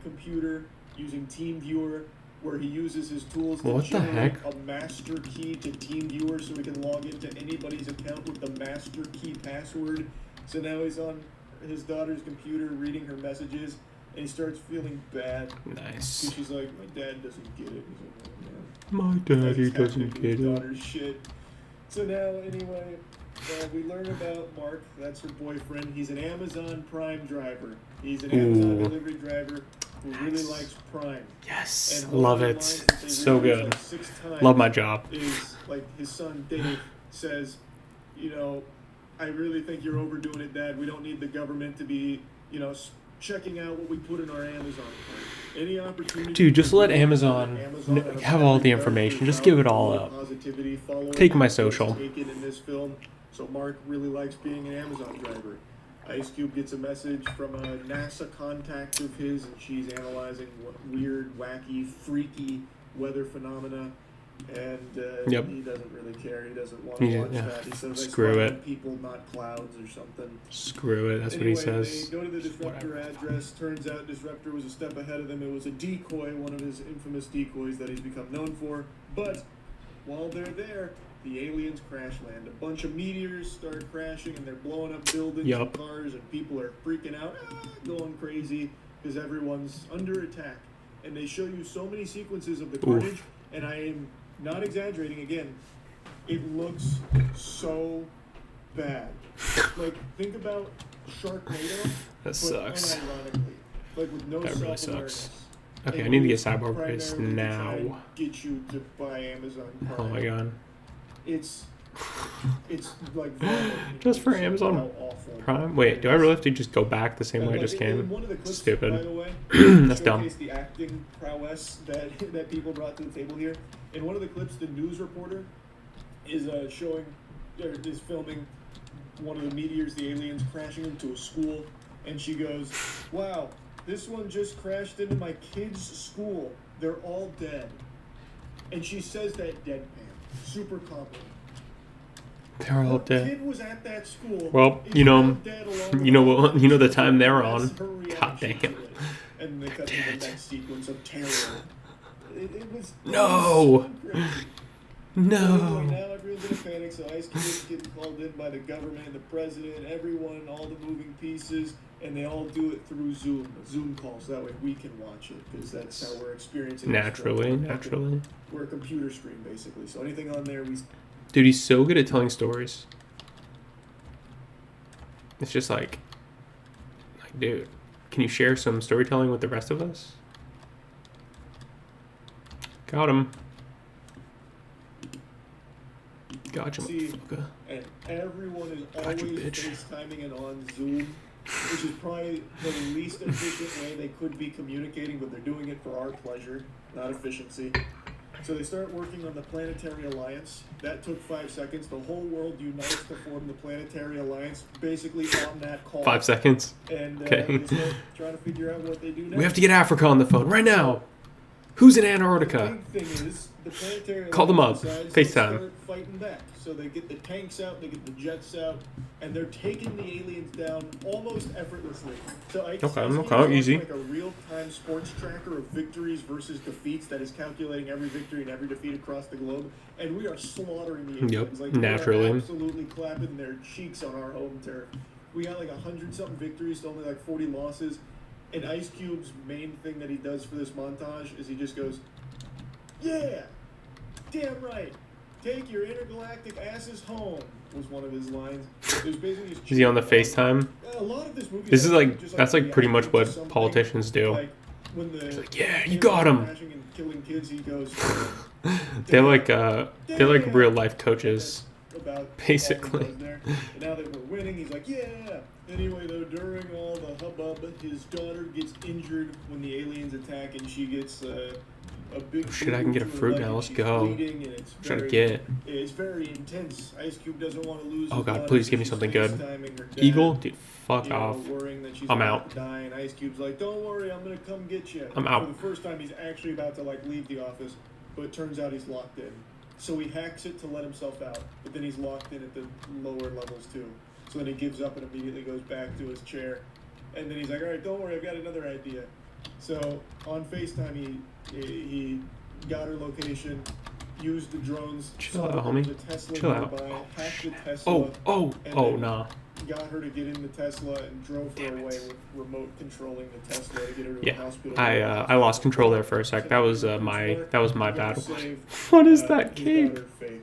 computer using TeamViewer, where he uses his tools to What the generate heck? a master key to TeamViewer so he can log into anybody's account with the master key password. So now he's on his daughter's computer reading her messages, and he starts feeling bad. Nice. And she's like, "My dad doesn't get it." He's like, "Oh, man." My daddy He's hacking doesn't into get his it. daughter's shit. So now, anyway, we learn about Mark. That's her boyfriend. He's an Amazon Prime driver. He's an Amazon Ooh. delivery driver who really likes Prime. Yes, And one love of the it. lines that they So reuse, good. like, 6 times Love my job. is like his son Dave says, you know, I really think you're overdoing it, Dad. We don't need the government to be, you know, checking out what we put in our Amazon cart. Any opportunity. Dude, just to let do Amazon have all the information. Just give it all up. Positivity, following Take my the course social. taken in this film. So Mark really likes being an Amazon driver. Ice Cube gets a message from a NASA contact of his, and she's analyzing what weird, wacky, freaky weather phenomena. And Yep. he doesn't really care. He doesn't want to Yeah, watch yeah. that. He says, Screw "I it. spy on people, not clouds," or something. Screw it. That's Anyway, what he says. They go to the Disruptor Whatever. address. Turns out Disruptor was a step ahead of them. It was a decoy, one of his infamous decoys that he's become known for. But while they're there, the aliens crash land. A bunch of meteors start crashing, and they're blowing up buildings Yup. and cars, and people are freaking out, going crazy because everyone's under attack. And they show you so many sequences of the Oof. carnage, and I am not exaggerating. Again, it looks so bad. Like, think about Sharknado, That but sucks. unironically, like with no That really self-awareness. sucks. Okay, And I need to it get was Cyborg Race primarily to try now. and get you to buy Amazon Prime. Oh my god. It's like vomit. Just for How Amazon awful Prime? Wait, do I really have to just go back the same way I like, just in came? one of the clips, Stupid. by the way, That's dumb. showcase the acting prowess that people brought to the table here. In one of the clips, the news reporter is filming one of the meteors, the aliens crashing into a school, and she goes, "Wow, this one just crashed into my kids' school. They're all dead." And she says that deadpan, super confident. They're all Her dead. kid was at that school. Well, Is you know, now dead along with you know all what? the You know the rest time of they're them. on. That's her reaction God to damn. it. And they cut to the next sequence of terror. It was No. so crazy. No. Now everyone's in a panic, so Ice Cube's getting called in by the government, the president, everyone, all the moving pieces, and they all do it through Zoom. Zoom calls, that way we can watch it, because that's how we're experiencing this film. Naturally. We're a computer screen, basically, so anything on there, we... Dude, he's so good at telling stories. It's just like, dude, can you share some storytelling with the rest of us? Got him. Gotcha, see, motherfucker. and everyone is Gotcha, always bitch. FaceTiming and on Zoom, which is probably the least efficient way they could be communicating, but they're doing it for our pleasure, not efficiency. So they start working on the Planetary Alliance. That took 5 seconds. The whole world unites to form the Planetary Alliance, basically on that call. 5 seconds. And Okay. they start trying to figure out what they do next. We have to get Africa on the phone right now. Who's in The Antarctica? big thing is, the Planetary Call them Alliance up. decides FaceTime. to start fighting back. So they get the tanks out, they get the jets out, and they're taking the aliens down almost effortlessly. So I Okay, easy. like a real-time sports tracker of victories versus defeats that is calculating every victory and every defeat across the globe, and we are slaughtering the aliens. Yep, Like, naturally. we are absolutely clapping their cheeks on our home turf. We got like 100-something victories to only like 40 losses. And Ice Cube's main thing that he does for this montage is he just goes, "Yeah, damn right. Take your intergalactic asses home," was one of his lines. It was basically just Is he on the FaceTime? a lot of this movie. This is like, just that's like pretty much reacting to what something. politicians do. Like when the like, yeah, you kids got are 'em. crashing and killing kids, he goes, They're like real life coaches. about all Basically. he does there. And now that we're winning, he's like, "Yeah." Anyway, though, during all the hubbub, his daughter gets injured when the aliens attack, and she gets a big. Oh, shit, I can get a wound to her fruit leg, now, and let's she's go. bleeding, and it's What should I very- get? It's very intense. Ice Cube doesn't want to lose. Oh his god, daughter, please so give me she's something good. FaceTiming her dad, Eagle? Dude, fuck you know, off. worrying that she's I'm about out. to die, and Ice Cube's like, "Don't worry, I'm gonna come get you." I'm out. For the first time, he's actually about to like leave the office, but it turns out he's locked in. So he hacks it to let himself out, but then he's locked in at the lower levels too. So then he gives up and immediately goes back to his chair. And then he's like, "All right, don't worry, I've got another idea." So on FaceTime, he got her location, used the drones, Chill saw out, that there homie. was a Tesla Chill out. nearby, hacked the Tesla. Oh, and oh, then nah. got her to get in the Tesla and drove her away with remote controlling the Tesla to get her to the Yeah, hospital. I lost control there for a sec. That was my You bad. gotta save, What is that his cape? daughter, Faith.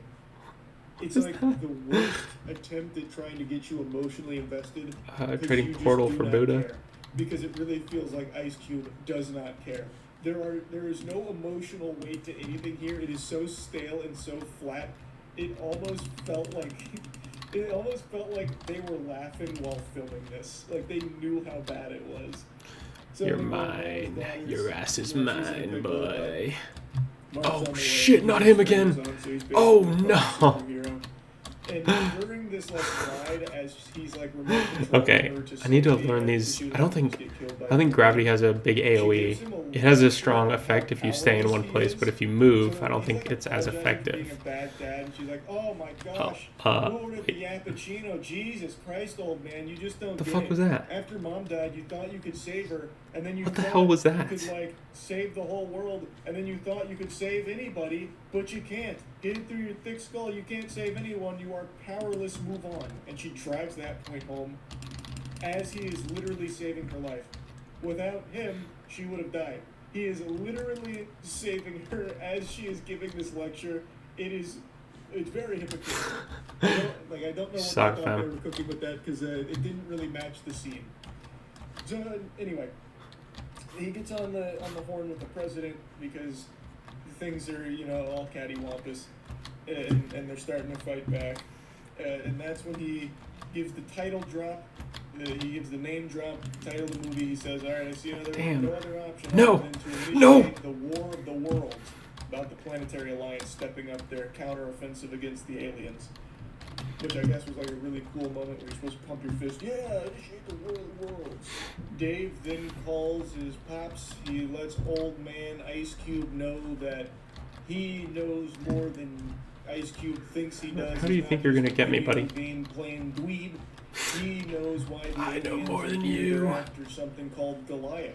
It's What is like that? the worst attempt at trying to get you emotionally invested. 'cause Trading you just Portal do for not Buddha. care, because it really feels like Ice Cube does not care. There is no emotional weight to anything here. It is so stale and so flat. It almost felt like they were laughing while filming this. Like they knew how bad it was. So You're they were all mine. daughters, Your ass is you know, she's gonna mine, pick her up. boy. Mark's Oh, on the way. shit, not He's him again. on, so he's basically Oh, a no. superhero. And during this like ride, as he's like remote controlling Okay, her to I need to safety, learn and these. she was I don't about to think get killed by gravity has a big AOE. It has a strong effect if you stay in one place, but if you move, I don't think it's as effective. Being a bad dad, and she's like, "Oh my gosh, who ordered the Yappuccino? Jesus Christ, old man, you just don't The get fuck it. was that? After mom died, you thought you could save her, and then you What the thought hell was you that? could like save the whole world, and then you thought you could save anybody, but you can't. Get it through your thick skull. You can't save anyone. You are powerless. Move on." And she drives that point home as he is literally saving her life. Without him, she would have died. He is literally saving her as she is giving this lecture. It's very hypocritical. I don't know what Suck, they thought they fam. were cooking with that, because it didn't really match the scene. So anyway, he gets on the horn with the president because things are all cattywampus, and they're starting to fight back, and that's when he gives the title drop. He gives the name drop, title of the movie. He says, "All right, I see no other option No. other than to initiate No. the War of the Worlds," about the Planetary Alliance stepping up their counteroffensive against the aliens. Which I guess was like a really cool moment where you're supposed to pump your fist. "Yeah, initiate the War of the Worlds." Dave then calls his pops. He lets old man Ice Cube know that He knows more than Ice Cube thinks he does. How do you think you're gonna get me, buddy? Being plain dweeb. He knows why the I know aliens more are than here you. after something called Goliath,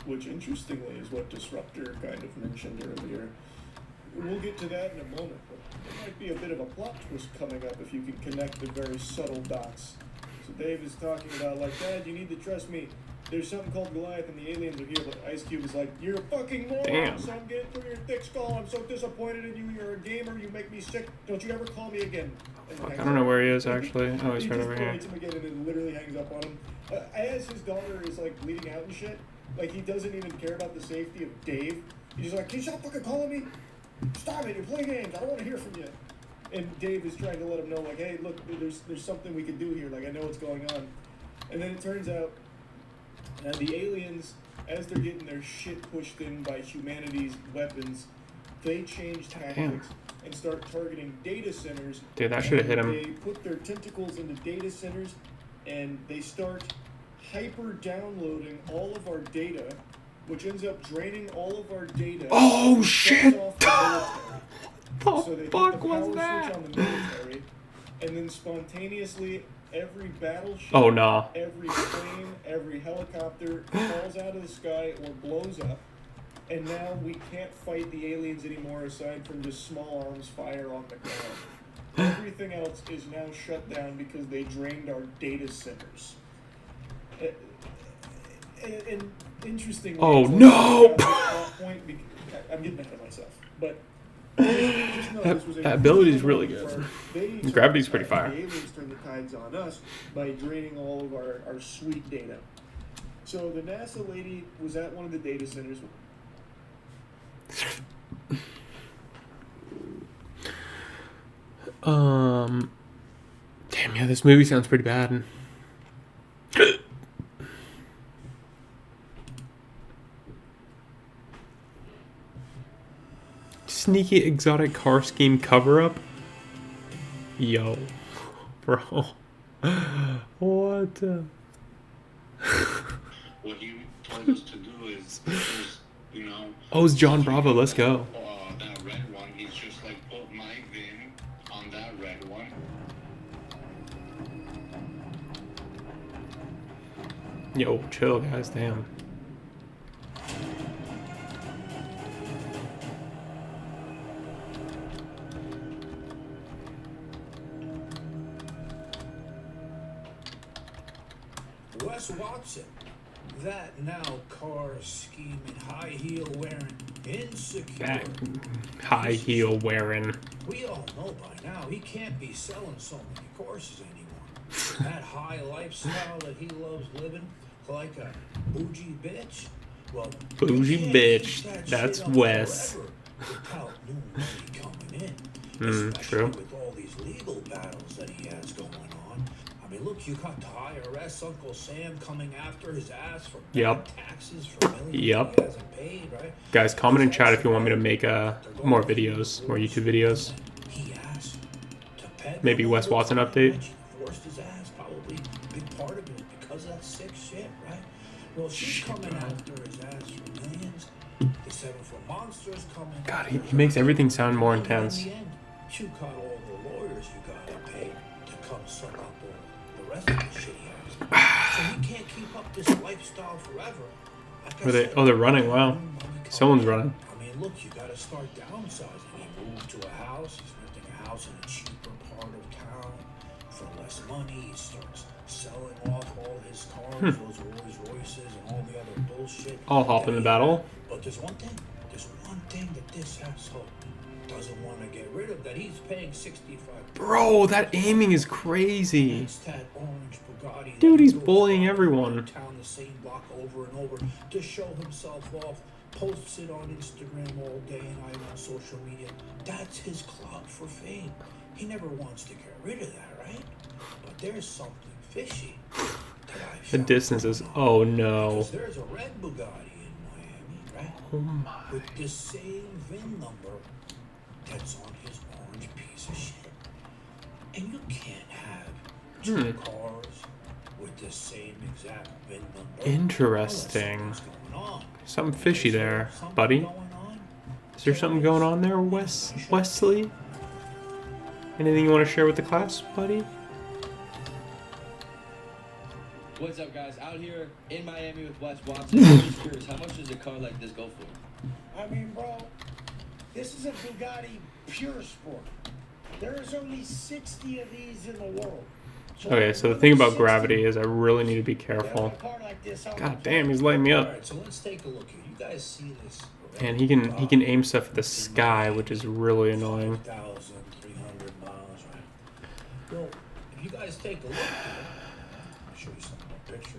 which interestingly is what Disruptor kind of mentioned earlier. We'll get to that in a moment, but there might be a bit of a plot twist coming up if you can connect the very subtle dots. So Dave is talking about, like, Dad, you need to trust me. There's something called Goliath and the aliens are here, but Ice Cube is like, you're a fucking moron, Damn. son, get it through your thick skull. I'm so disappointed in you. You're a gamer. You make me sick. Don't you ever call me again. And Fuck, hangs I don't know up. where he is actually. Oh, he's He right just over here. berates him again and then literally hangs up on him. As his daughter is like bleeding out and shit, like he doesn't even care about the safety of Dave. He's just like, can you stop fucking calling me? Stop it, you're playing games. I don't want to hear from you. And Dave is trying to let him know, like, hey, look, there's something we can do here. Like, I know what's going on. And then it turns out the aliens, as they're getting their shit pushed in by humanity's weapons, they change tactics and start targeting data centers. Dude, that should have hit him. They put their tentacles into data centers, and they start hyper-downloading all of our data, which ends up draining all of our data. Oh, and shit! shuts off the military. The So they hit fuck the was power that? switch on the military, and then spontaneously every battleship, Oh, nah. every plane, every helicopter falls out of the sky or blows up, and now we can't fight the aliens anymore aside from just small arms fire on the ground. Everything else is now shut down because they drained our data centers. And interestingly, Oh, it's like no! at this plot point, I'm getting ahead of myself, but just know this was a That ability's really moment good. where they turned Gravity's the pretty tide- fire. The aliens turned the tides on us by draining all of our sweet data. So the NASA lady was at one of the data centers. Damn, yeah, this movie sounds pretty bad. Sneaky exotic car scheme cover up. Yo, bro, what? What he told us to do is, you know. Oh, it's John Bravo. Let's go. That red one, he's just like put my VIN on that red one. Yo, chill, guys. Damn. Wes Watson, that now car scheming, high heel wearing, insecure. That high heel wearing. We all know by now he can't be selling so many courses anymore. That high lifestyle that he loves living, like a bougie bitch. Well, Bougie you can't bitch. keep that That's shit up Wes. forever without new money coming in. Especially True. with all these legal battles that he has going on. I mean, look, you got the IRS, Uncle Sam coming after his ass for Yep. taxes for millions Yep. he hasn't paid, right? Guys, comment in chat if you want me to make more videos, more YouTube videos. He asked to peg Maybe him Wes over Watson the update. bench. He forced his ass, probably. Big part of it is because of that sick shit, right? Well, she's coming after his ass for millions. The 7 Foot Monster's coming. God, he makes everything sound more intense. In the end, you got all the lawyers you gotta pay to come suck up all the rest of the shit he has. So he can't keep up this lifestyle forever. Like I Are they? said, Oh, they're running. Wow. new money coming Someone's in. running. I mean, look, you gotta start downsizing. He moved to a house. He's renting a house in a cheaper part of town for less money. He starts selling off all his cars, those Rolls Royces, and all the other bullshit. I'll hop in the battle. But there's one thing. There's one thing that this asshole doesn't want to get rid of. That he's paying $65. Bro, that aiming is crazy. It's that orange Bugatti. Dude, that he's he drove bullying around everyone. Town, the same block over and over to show himself off. Posts it on Instagram all day and night on social media. That's his club for fame. He never wants to get rid of that, right? But there's something fishy. The distances. Oh no. Because there's a red Bugatti in Miami, right? Oh my. With the same VIN number that's on his orange piece of shit. And you can't have two cars with the same exact VIN number. Interesting. Unless something's going on. Something fishy there, Something buddy. going on? Is there something going on there, Wesley? Anything you want to share with the class, buddy? What's up, guys? Out here in Miami with Wes Watson. I'm just curious, how much does a car like this go for? I mean, bro, this is a Bugatti Pure Sport. There is only 60 of these in the world. Okay, so the thing about gravity is I really need to be careful. God damn, he's lighting me up. Alright, so let's take a look here. You guys see this? And he can aim stuff at the sky, which is really annoying. 5,300 miles, right? Well, if you guys take a look here, I'll show you some more pictures.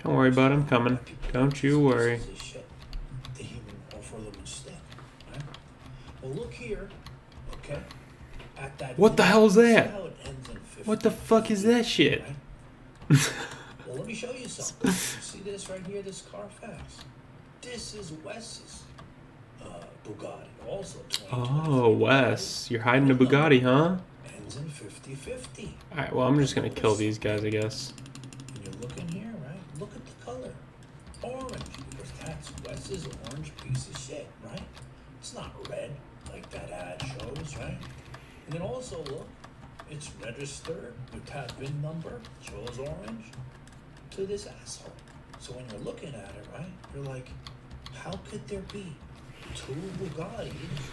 Don't worry about him coming. Don't you worry. This is shit to even offer them instead, right? Well, look here, okay? At that What the hell is that? see how it ends in 50, What the fuck is that shit? right? Well, let me show you something. You see this right here, this Carfax? This is Wes's Bugatti, also 2020. Oh, Wes, you're hiding a Bugatti, huh? Ends in 50-50. Alright, well, I'm just gonna kill these guys, I guess. And you're looking here, right? Look at the color. Orange, because that's Wes's orange piece of shit, right? It's not red like that ad shows, right? And then also look, it's registered with that VIN number, shows orange, to this asshole. So when you're looking at it, right, you're like, how could there be two Bugattis,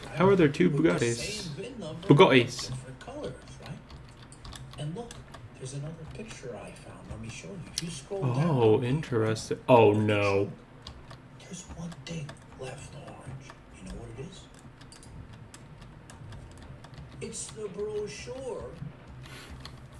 right? How are there two with the Bugattis? same VIN number, Bugattis. different colors, right? And look, there's another picture I found. Let me show you. If you scroll down. Oh, interesting. Oh, no. There's one thing left orange. You know what it is? It's the brochure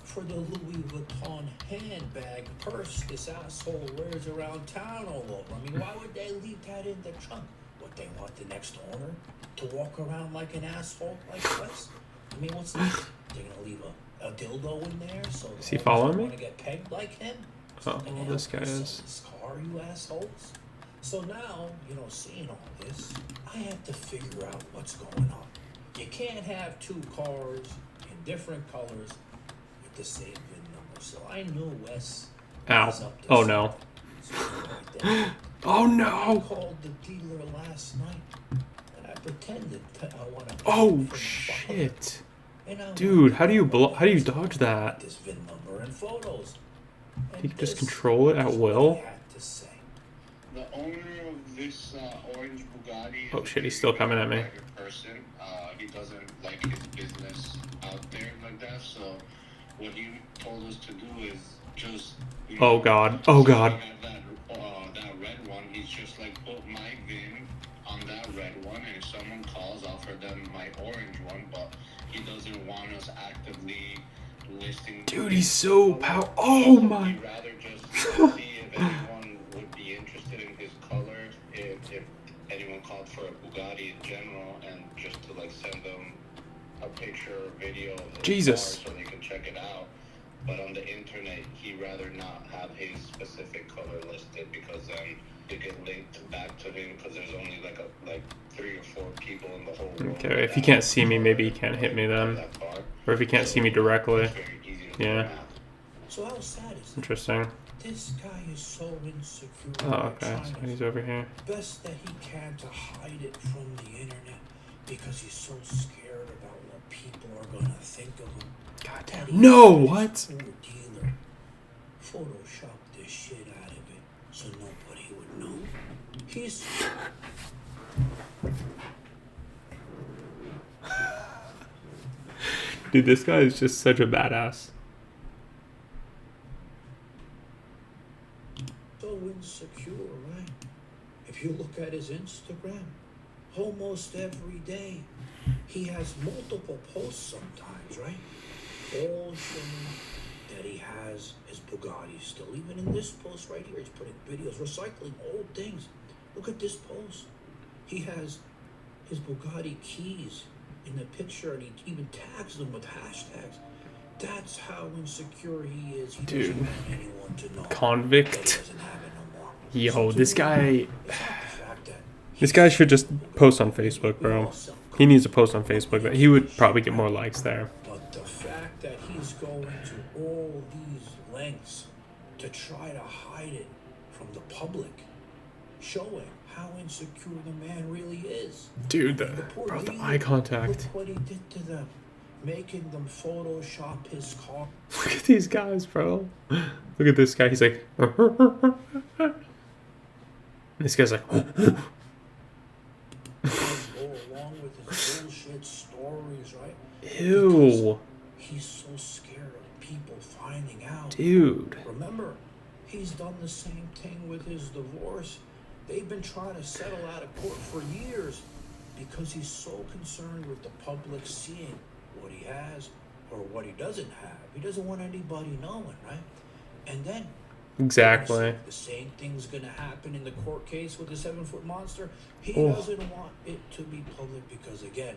for the Louis Vuitton handbag purse this asshole wears around town all over. I mean, why would they leave that in the trunk? What, they want the next owner to walk around like an asshole like Wes? I mean, what's next? They're gonna leave a dildo in there so Is he following me? want to get pegged like him? Oh, well, this guy is. This car, you assholes. So now, you know, seeing all this, I have to figure out what's going on. You can't have two cars in different colors with the same VIN number. So I knew Wes was Ow. up to Oh, something. no. So right there, Oh, I no. called the dealer last night and I pretended that I want to. Oh, shit. And I Dude, how do you wanted how do you dodge that? this VIN number and photos. And You can just this control it at is will? what I had to say. The owner of this orange Bugatti. Oh, shit, he's still coming at me. Like a person. He doesn't like his business out there like that. So what he told us to do is just. Oh, God. Oh, God. That red one. He's just like put my VIN on that red one, and if someone calls, offer them my orange one. But he doesn't want us actively listing. Dude, he's so power. Oh, my. He'd rather just see if anyone would be interested in his color, if anyone called for a Bugatti in general, and just to like send them a picture or video of his Jesus. car so they can check it out. But on the internet, he'd rather not have his specific color listed because then you get linked back to him because there's only like 3 or 4 people in the whole world. Okay, if he can't see me, maybe he can't hit me then. Or if he can't see me directly. Yeah. So how sad is that? Interesting. This guy is so insecure. Oh, okay. So he's over here. Best that he can to hide it from the internet because he's so scared about what people are gonna think of him. God damn. No, what? Poor dealer photoshopped the shit out of it so nobody would know. He's Dude, this guy is just such a badass. so insecure, right? If you look at his Instagram, almost every day he has multiple posts sometimes, right? All showing that he has his Bugatti still. Even in this post right here, he's putting videos, recycling old things. Look at this post. He has his Bugatti keys in the picture and he even tags them with hashtags. That's how insecure he is. He Dude. doesn't want anyone to know that he Convict. doesn't have it no more. Yo, So this to guy. me, it's not the fact that This guy should just post on Facebook, bro. He needs to post on Facebook. But he would probably get more likes there. But the fact that he's going to all these lengths to try to hide it from the public, showing how insecure the man really is. Dude, The poor bro, the dealer, eye contact. Look what he did to them, making them Photoshop his car. Look at these guys, bro. Look at this guy. He's like, this guy's like, Go along with his bullshit stories, right? ew, He's so scared of people finding out. dude. Remember, he's done the same thing with his divorce. They've been trying to settle out of court for years because he's so concerned with the public seeing what he has or what he doesn't have. He doesn't want anybody knowing, right? And then Exactly. the same thing's gonna happen in the court case with the 7-foot monster. He Oh. doesn't want it to be public because, again,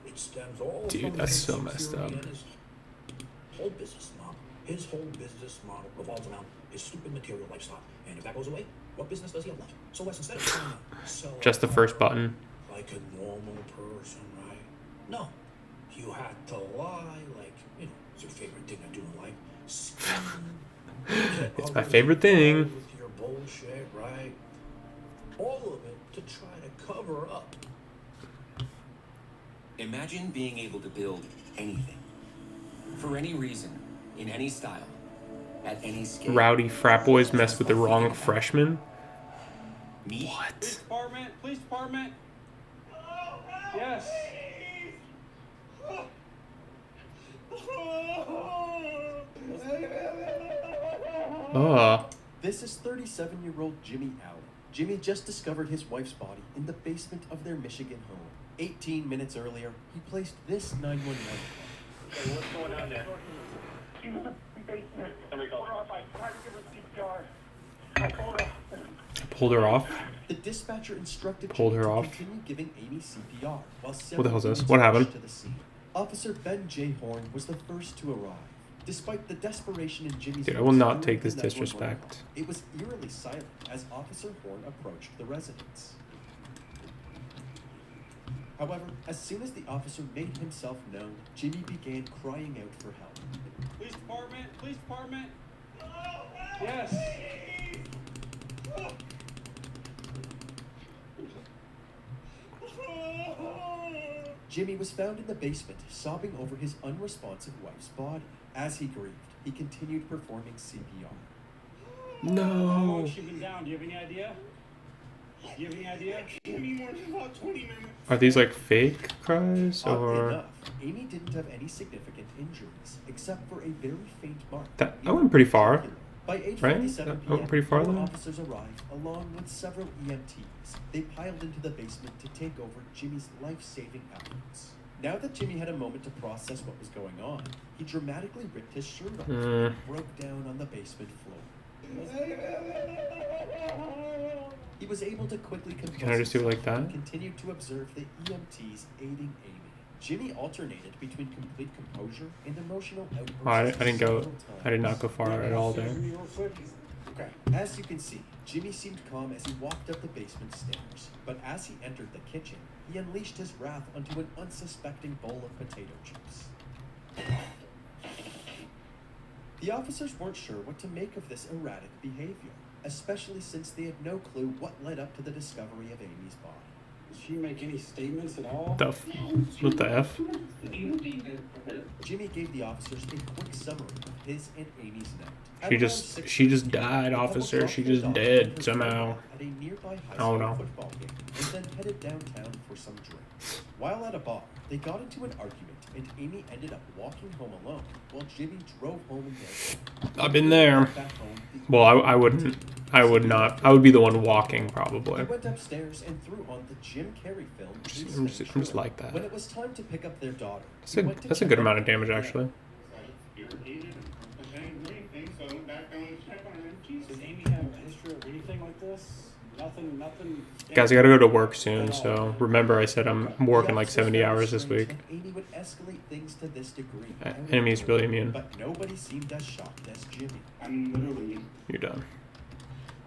it stems all Dude, from that's his so messed insecurity up. and his whole business model. His whole business model revolves around his stupid material lifestyle. And if that goes away, what business does he have left? So Wes, instead of trying to sell Just the first button. like a normal person, right? No, you had to lie, like, you know, it's your favorite thing to do in life. Scheme, It's my favorite thing. with your bullshit, right? All of it to try to cover up. Imagine being able to build anything, for any reason, in any style, at any scale. Rowdy frat boys mess with the wrong freshman. Me? What? Police department, police department. Yes. This is 37-year-old Jimmy Allen. Jimmy just discovered his wife's body in the basement of their Michigan home. 18 minutes earlier, he placed this 911 call. Hey, what's going on there? She was in the basement. Somebody call. I tried to give her CPR. I told her. Pulled her off. The dispatcher instructed Pulled Jimmy her to off. continue giving Amy CPR while What the hell's this? several What units happened? rushed to the scene. Officer Ben J. Horn was the first to arrive. Despite the desperation in Jimmy's Dude, I will voice not during take this the 911 disrespect. call, it was eerily silent as Officer Horn approached the residence. However, as soon as the officer made himself known, Jimmy began crying out for help. Police department, police department. Yes. Jimmy was found in the basement, sobbing over his unresponsive wife's body. As he grieved, he continued performing CPR. How No. long has she been down? Do you have any idea? Do you have any idea? Maybe more than about 20 minutes. Are these like fake cries Oddly or enough, Amy didn't have any significant injuries, except for a very faint mark. that? I went pretty far, By 8:57 right? I p.m., went pretty far more then. officers arrived, along with several EMTs. They piled into the basement to take over Jimmy's life-saving efforts. Now that Jimmy had a moment to process what was going on, he dramatically ripped his shirt off and broke down on the basement floor. He was able to quickly compose Can I just do it like himself and that? continued to observe the EMTs aiding Amy. Jimmy alternated between complete composure and emotional outbursts. Oh, I didn't go. several I did not times. go far at all there. Okay. As you can see, Jimmy seemed calm as he walked up the basement stairs, but as he entered the kitchen, he unleashed his wrath onto an unsuspecting bowl of potato chips. The officers weren't sure what to make of this erratic behavior, especially since they had no clue what led up to the discovery of Amy's body. Did she make any statements at all? What the F? Jimmy gave the officers a quick summary of his and Amy's night. At She around just 6 died, the couple officer. dropped She their just dog dead at her somehow. driveway at a nearby high I school don't know. football game and then headed downtown for some drinks. While at a bar, they got into an argument and Amy ended up walking home alone while Jimmy drove home in their car. I've been there. Back home, Well, I wouldn't. I would not. I would be the one walking He probably. went upstairs and threw on the Jim Carrey film. I'm just like that. When it was time to pick up their daughter, That's a good amount of damage actually. Does Amy have a history of anything like this? Nothing. Guys, I gotta go to work soon. So remember, I said I'm working like 70 hours this week. Amy would escalate things to this degree. Enemy's really immune. But nobody seemed as shocked as Jimmy. I'm literally. You're done.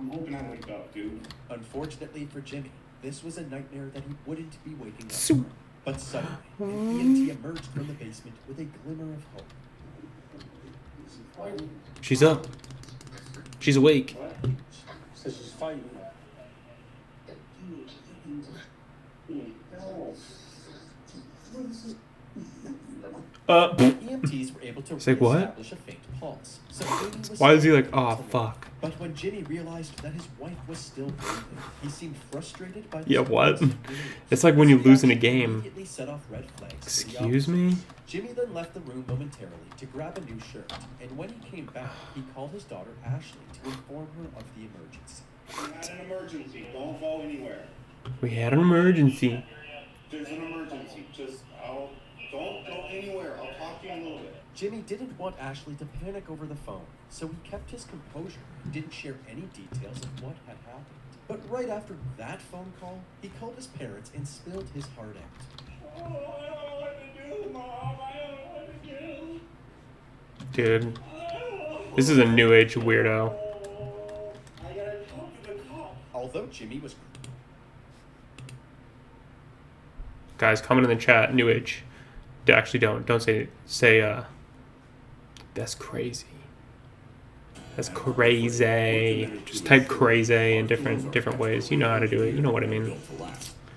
I'm hoping I wake up, dude. Unfortunately for Jimmy, this was a nightmare that he wouldn't be waking up Soup. from. But suddenly, an EMT emerged from the basement with a glimmer of hope. She's up. She's awake. Says she's fighting. EMTs were able to He's like, what? reestablish a faint pulse. So Amy was Why is he like, still oh, able to live. fuck? But when Jimmy realized that his wife was still breathing, he seemed frustrated by this. Yeah, what? constant news. It's like when you He lose in a actually game. immediately set off red flags to the Excuse me? officers. Jimmy then left the room momentarily to grab a new shirt, and when he came back, he called his daughter Ashley to inform her of the emergency. We had an emergency. Don't go anywhere. We had an emergency. There's an emergency. Don't go anywhere. I'll talk to you in a little bit. Jimmy didn't want Ashley to panic over the phone, so he kept his composure and didn't share any details of what had happened. But right after that phone call, he called his parents and spilled his heart out. Oh, I don't know what to do, Mom. I don't know what to do. Dude. This is a new age weirdo. I gotta talk to the cop. Although Jimmy was... Guys, comment in the chat, new age. Actually, don't say that's crazy. That's crazy. Just type crazy in different ways. You know how to do it. You know what I mean.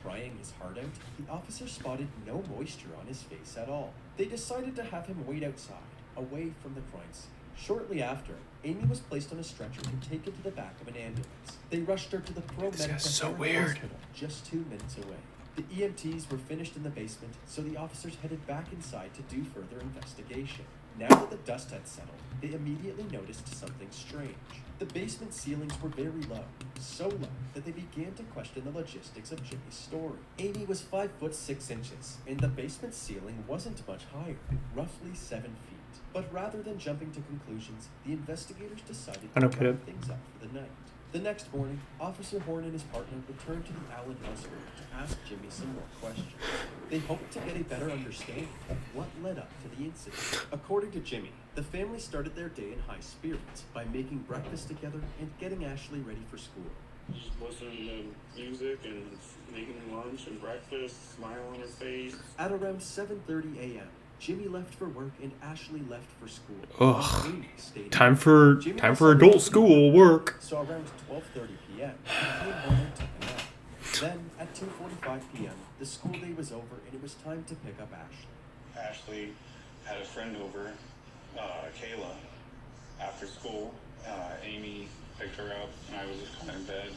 Crying his heart out, the officer spotted no moisture on his face at all. They decided to have him wait outside, away from the crime scene. Shortly after, Amy was placed on a stretcher and taken to the back of an ambulance. They rushed her to the This guy's so Hospital, weird. just 2 minutes away. The EMTs were finished in the basement, so the officers headed back inside to do further investigation. Now that the dust had settled, they immediately noticed something strange. The basement ceilings were very low, so low that they began to question the logistics of Jimmy's story. Amy was 5 foot 6 inches, and the basement ceiling wasn't much higher, roughly 7 feet. But rather than jumping to conclusions, the investigators decided I to don't get wrap it. things up for the night. The next morning, Officer Horn and his partner returned to the Allen household to ask Jimmy some more questions. They hoped to get a better understanding of what led up to the incident. According to Jimmy, the family started their day in high spirits by making breakfast together and getting Ashley ready for school. Just listening to music and making lunch and breakfast, smile on her face. At around 7:30 a.m., Jimmy left for work and Ashley left for school. Ugh. Amy stayed Time home. for Jimmy time was for supposed adult to school work. So around 12:30 p.m., he came home and took a nap. Then at 2:45 p.m., the school day was over and it was time to pick up Ashley. Ashley had a friend over, Kayla, after school. Amy picked her up and I was just kind of in bed.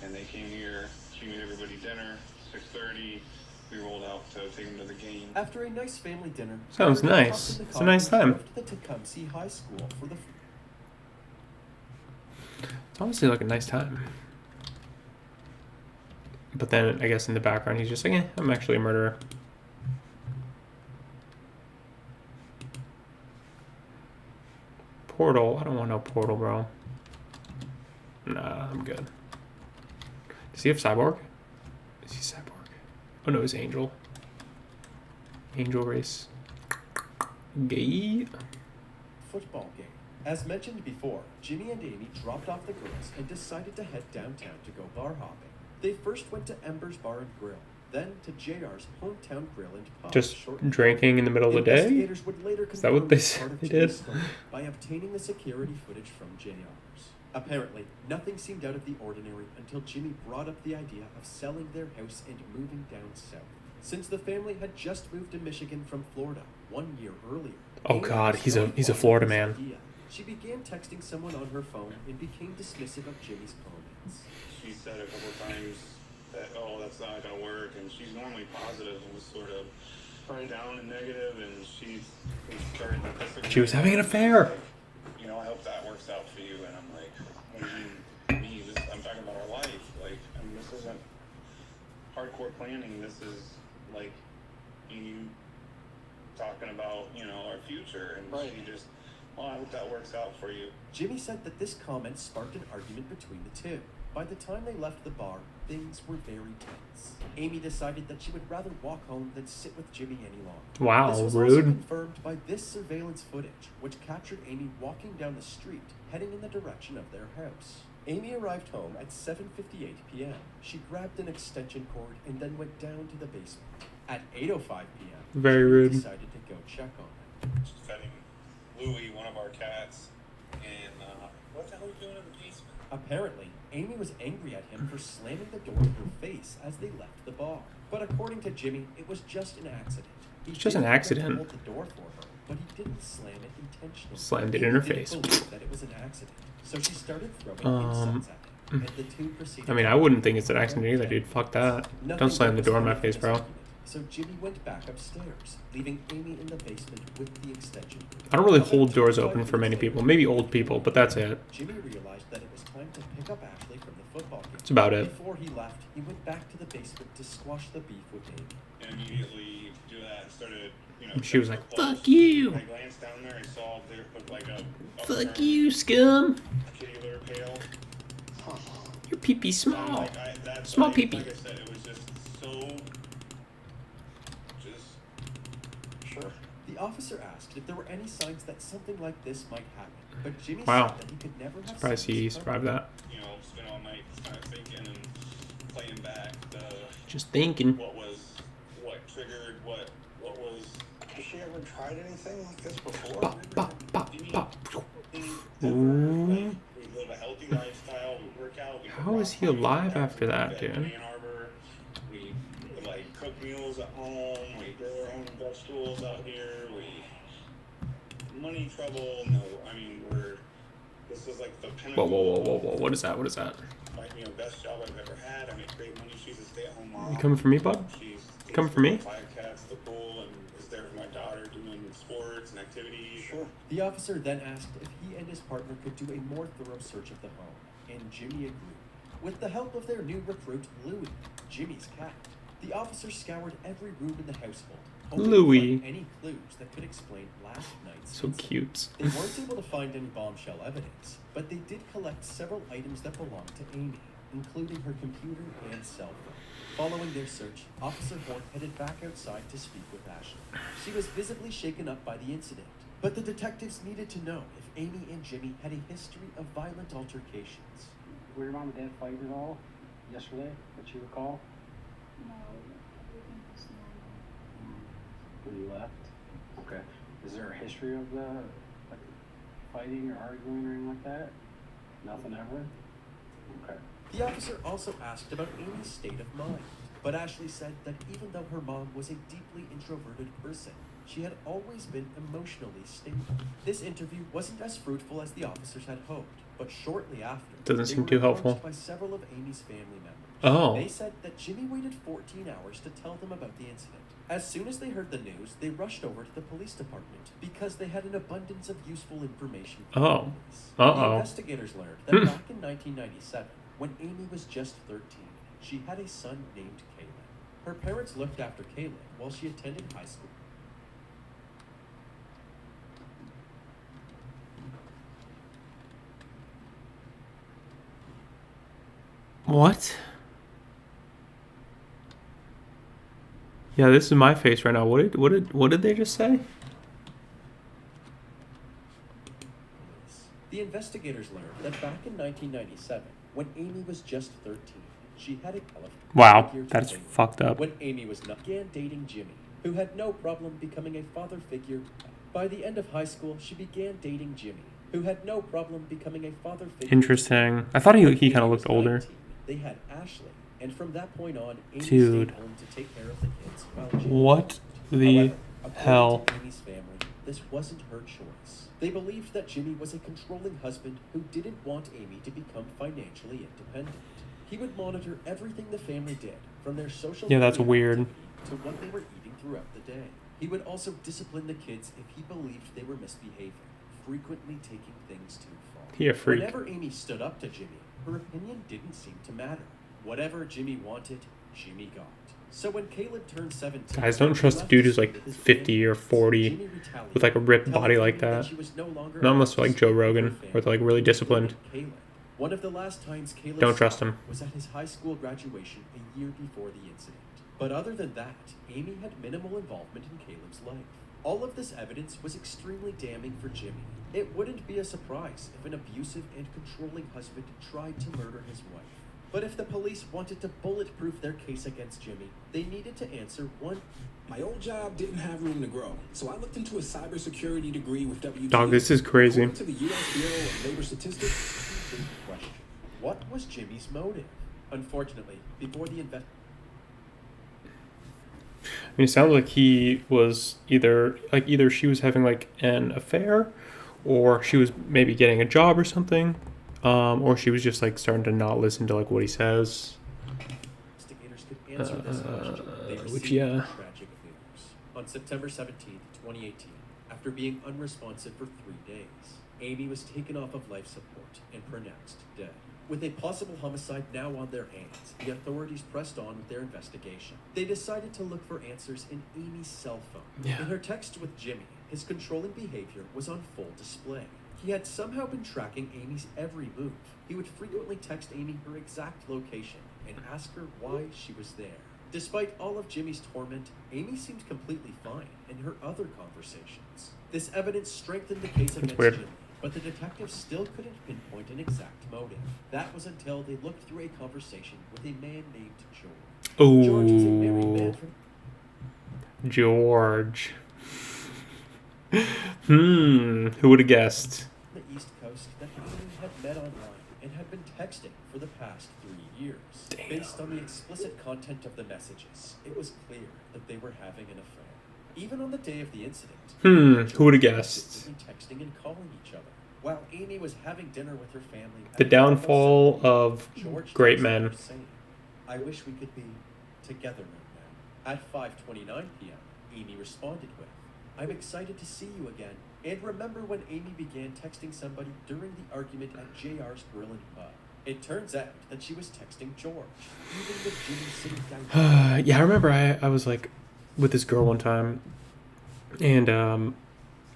And they came here, she made everybody dinner, 6:30. We rolled out to take them to the game. After a nice family dinner, Sounds everyone hopped nice. in the It's a car nice and time. drove to the Tecumseh High School for the It's honestly like a nice time. But then I guess in the background he's just like, I'm actually a murderer. Portal. I don't want no portal, bro. Nah, I'm good. Does he have Cyborg? Is he Cyborg? Oh no, it's Angel. Angel race. Gay. football game. As mentioned before, Jimmy and Amy dropped off the girls and decided to head downtown to go bar hopping. They first went to Ember's Bar and Grill, then to JR's Hometown Grill and Pub. Just drinking in the middle of the day? Investigators would later Is that what they confirm said part of they did? Jimmy's story by obtaining the security footage from JR's. Apparently, nothing seemed out of the ordinary until Jimmy brought up the idea of selling their house and moving down south. Since the family had just moved to Michigan from Florida 1 year earlier. Oh Amy God, was he's so a involved Florida in this man. idea, she began texting someone on her phone and became dismissive of Jimmy's comments. She said a couple times that, oh, that's not gonna work, and she's normally positive and was sort of down and negative, and she started to disagree. She was having an affair. You know, I hope that works out for you, and I'm like, what do you mean? I'm talking about our life. Like, I mean, this isn't hardcore planning. This is like you talking about, you know, our future, and she just, well, I hope that works out for you. Jimmy said that this comment sparked an argument between the two. By the time they left the bar, things were very tense. Amy decided that she would rather walk home than sit with Jimmy any longer. Wow, this was rude. also confirmed by this surveillance footage, which captured Amy walking down the street, heading in the direction of their house. Amy arrived home at 7:58 p.m. She grabbed an extension cord and then went down to the basement. At 8:05 p.m., Very Jimmy rude. decided to go check on them. Just petting Louie, one of our cats. And what the hell are you doing in the basement? Apparently, Amy was angry at him for slamming the door in her face as they left the bar. But according to Jimmy, it was just an accident. It's just an accident. Hold the door for her, but he didn't slam it intentionally. Slammed it in her Amy didn't face. believe that it was an accident, so she started throwing insults at him. And the two proceeded I mean, I wouldn't think it's an accident either, dude. Fuck that. Don't slam the door in my face, bro. So Jimmy went back upstairs, leaving Amy in the basement with the extension cord. I don't really hold doors open for many people. Maybe old people, but that's it. Jimmy realized that it was time to pick up Ashley from the football game. That's about it. Before he left, he went back to the basement to squash the beef with Amy. And immediately do that and started, She was like, "Fuck you." I glanced down there, I saw there looked like a Fuck you, scum. kitty litter pail. Your pee-pee small. That's Small like, pee-pee. Like I said, it was just so. Sure. The officer asked if there were any signs that something like this might happen, but Jimmy Wow. said that he could never have Surprised he survived that. Spent all night kind of thinking and playing back the. Just thinking. What triggered what was. Has she ever tried anything like this before? Ooh. We live a healthy lifestyle. We work out. How is he alive after that, dude? Ann Arbor. We cook meals at home. We grow our own vegetables out here. Money trouble. No, I mean this is like the pinnacle. Whoa. What is that? What is that? Best job I've ever had. I make great money. She's a stay-at-home mom. You coming for me, bud? She's You coming for me? 5 cats, the pool, and is there for my daughter doing sports and activities. Sure. The officer then asked if he and his partner could do a more thorough search of the home, and Jimmy agreed. With the help of their new recruit, Louie, Jimmy's cat, the officer scoured every room in the household, hoping Louie. to find any clues that could explain last night's So incident. cute. They weren't able to find any bombshell evidence, but they did collect several items that belonged to Amy, including her computer and cell phone. Following their search, Officer Horn headed back outside to speak with Ashley. She was visibly shaken up by the incident, but the detectives needed to know if Amy and Jimmy had a history of violent altercations. Were your mom and dad fighting at all yesterday, that you recall? No, everything was normal. When you left? Okay. Is there a history of fighting or arguing or anything like that? Nothing ever? Okay. The officer also asked about Amy's state of mind, but Ashley said that even though her mom was a deeply introverted person, she had always been emotionally stable. This interview wasn't as fruitful as the officers had hoped, but shortly after, Doesn't they seem were too approached helpful. by several of Amy's family members. Oh. They said that Jimmy waited 14 hours to tell them about the incident. As soon as they heard the news, they rushed over to the police department because they had an abundance of useful information. For Oh. police. Uh-oh. The investigators learned that back in 1997, when Amy was just 13, she had a son named Caleb. Her parents looked after Caleb while she attended high school. What? Yeah, this is my face right now. What did they just say? The investigators learned that back in 1997, when Amy was just 13, she had a Wow, figure to that's date. fucked up. When Amy was not began dating Jimmy, who had no problem becoming a father figure. By the end of high school, she began dating Jimmy, who had no problem becoming a father figure. Interesting. I thought he kind of looked older. They had Ashley, and from that point on, Amy Dude. stayed home to take care of the kids while Jimmy What worked. the However, according hell? to Amy's family, this wasn't her choice. They believed that Jimmy was a controlling husband who didn't want Amy to become financially independent. He would monitor everything the family did, from their social Yeah, that's media weird. activity to what they were eating throughout the day. He would also discipline the kids if he believed they were misbehaving, frequently taking things too far. He a freak. Whenever Amy stood up to Jimmy, her opinion didn't seem to matter. Whatever Jimmy wanted, Jimmy got. So when Caleb turned 17, Guys, don't he trust a left dude to who's like stay with his 50 or 40 Jimmy retaliated, with like a ripped telling body like Amy that. she was no longer Not unless they're like Joe allowed to Rogan, stay with where they're like really disciplined. Caleb. One of the last times Caleb Don't saw trust her him. was at his high school graduation a year before the incident. But other than that, Amy had minimal involvement in Caleb's life. All of this evidence was extremely damning for Jimmy. It wouldn't be a surprise if an abusive and controlling husband tried to murder his wife. But if the police wanted to bulletproof their case against Jimmy, they needed to answer one. My old job didn't have room to grow, so I looked into a cybersecurity degree with WTU. Dog, this is crazy. According to the U.S. Bureau of Labor Statistics. Big question. What was Jimmy's motive? Unfortunately, before the I mean, it sounds like he was either she was having like an affair, or she was maybe getting a job or something, or she was just like starting to not listen to like what he says. Investigators could answer this question. They Which, received yeah. tragic news. On September 17th, 2018, after being unresponsive for 3 days, Amy was taken off of life support and pronounced dead. With a possible homicide now on their hands, the authorities pressed on with their investigation. They decided to look for answers in Amy's cell phone. Yeah. In her text with Jimmy, his controlling behavior was on full display. He had somehow been tracking Amy's every move. He would frequently text Amy her exact location and ask her why she was there. Despite all of Jimmy's torment, Amy seemed completely fine in her other conversations. This evidence strengthened the case against weird. Jimmy, but the detectives still couldn't pinpoint an exact motive. That was until they looked through a conversation with a man named George. George was a married man from George. Who would have guessed? the East Coast that Amy had met online and had been texting for the past 3 years. Based on the explicit content of the messages, it was clear that they were having an affair. Even on the day of the incident, Who would have guessed? texting and calling each other. While Amy was having dinner with her family, The downfall of George great texted men. her saying, "I wish we could be together right now." At 5:29 p.m., Amy responded with, "I'm excited to see you again. And remember when Amy began texting somebody during the argument at JR's Grill and Pub? It turns out that she was texting George, even with Jimmy sitting down." Yeah, I remember I was like with this girl one time, and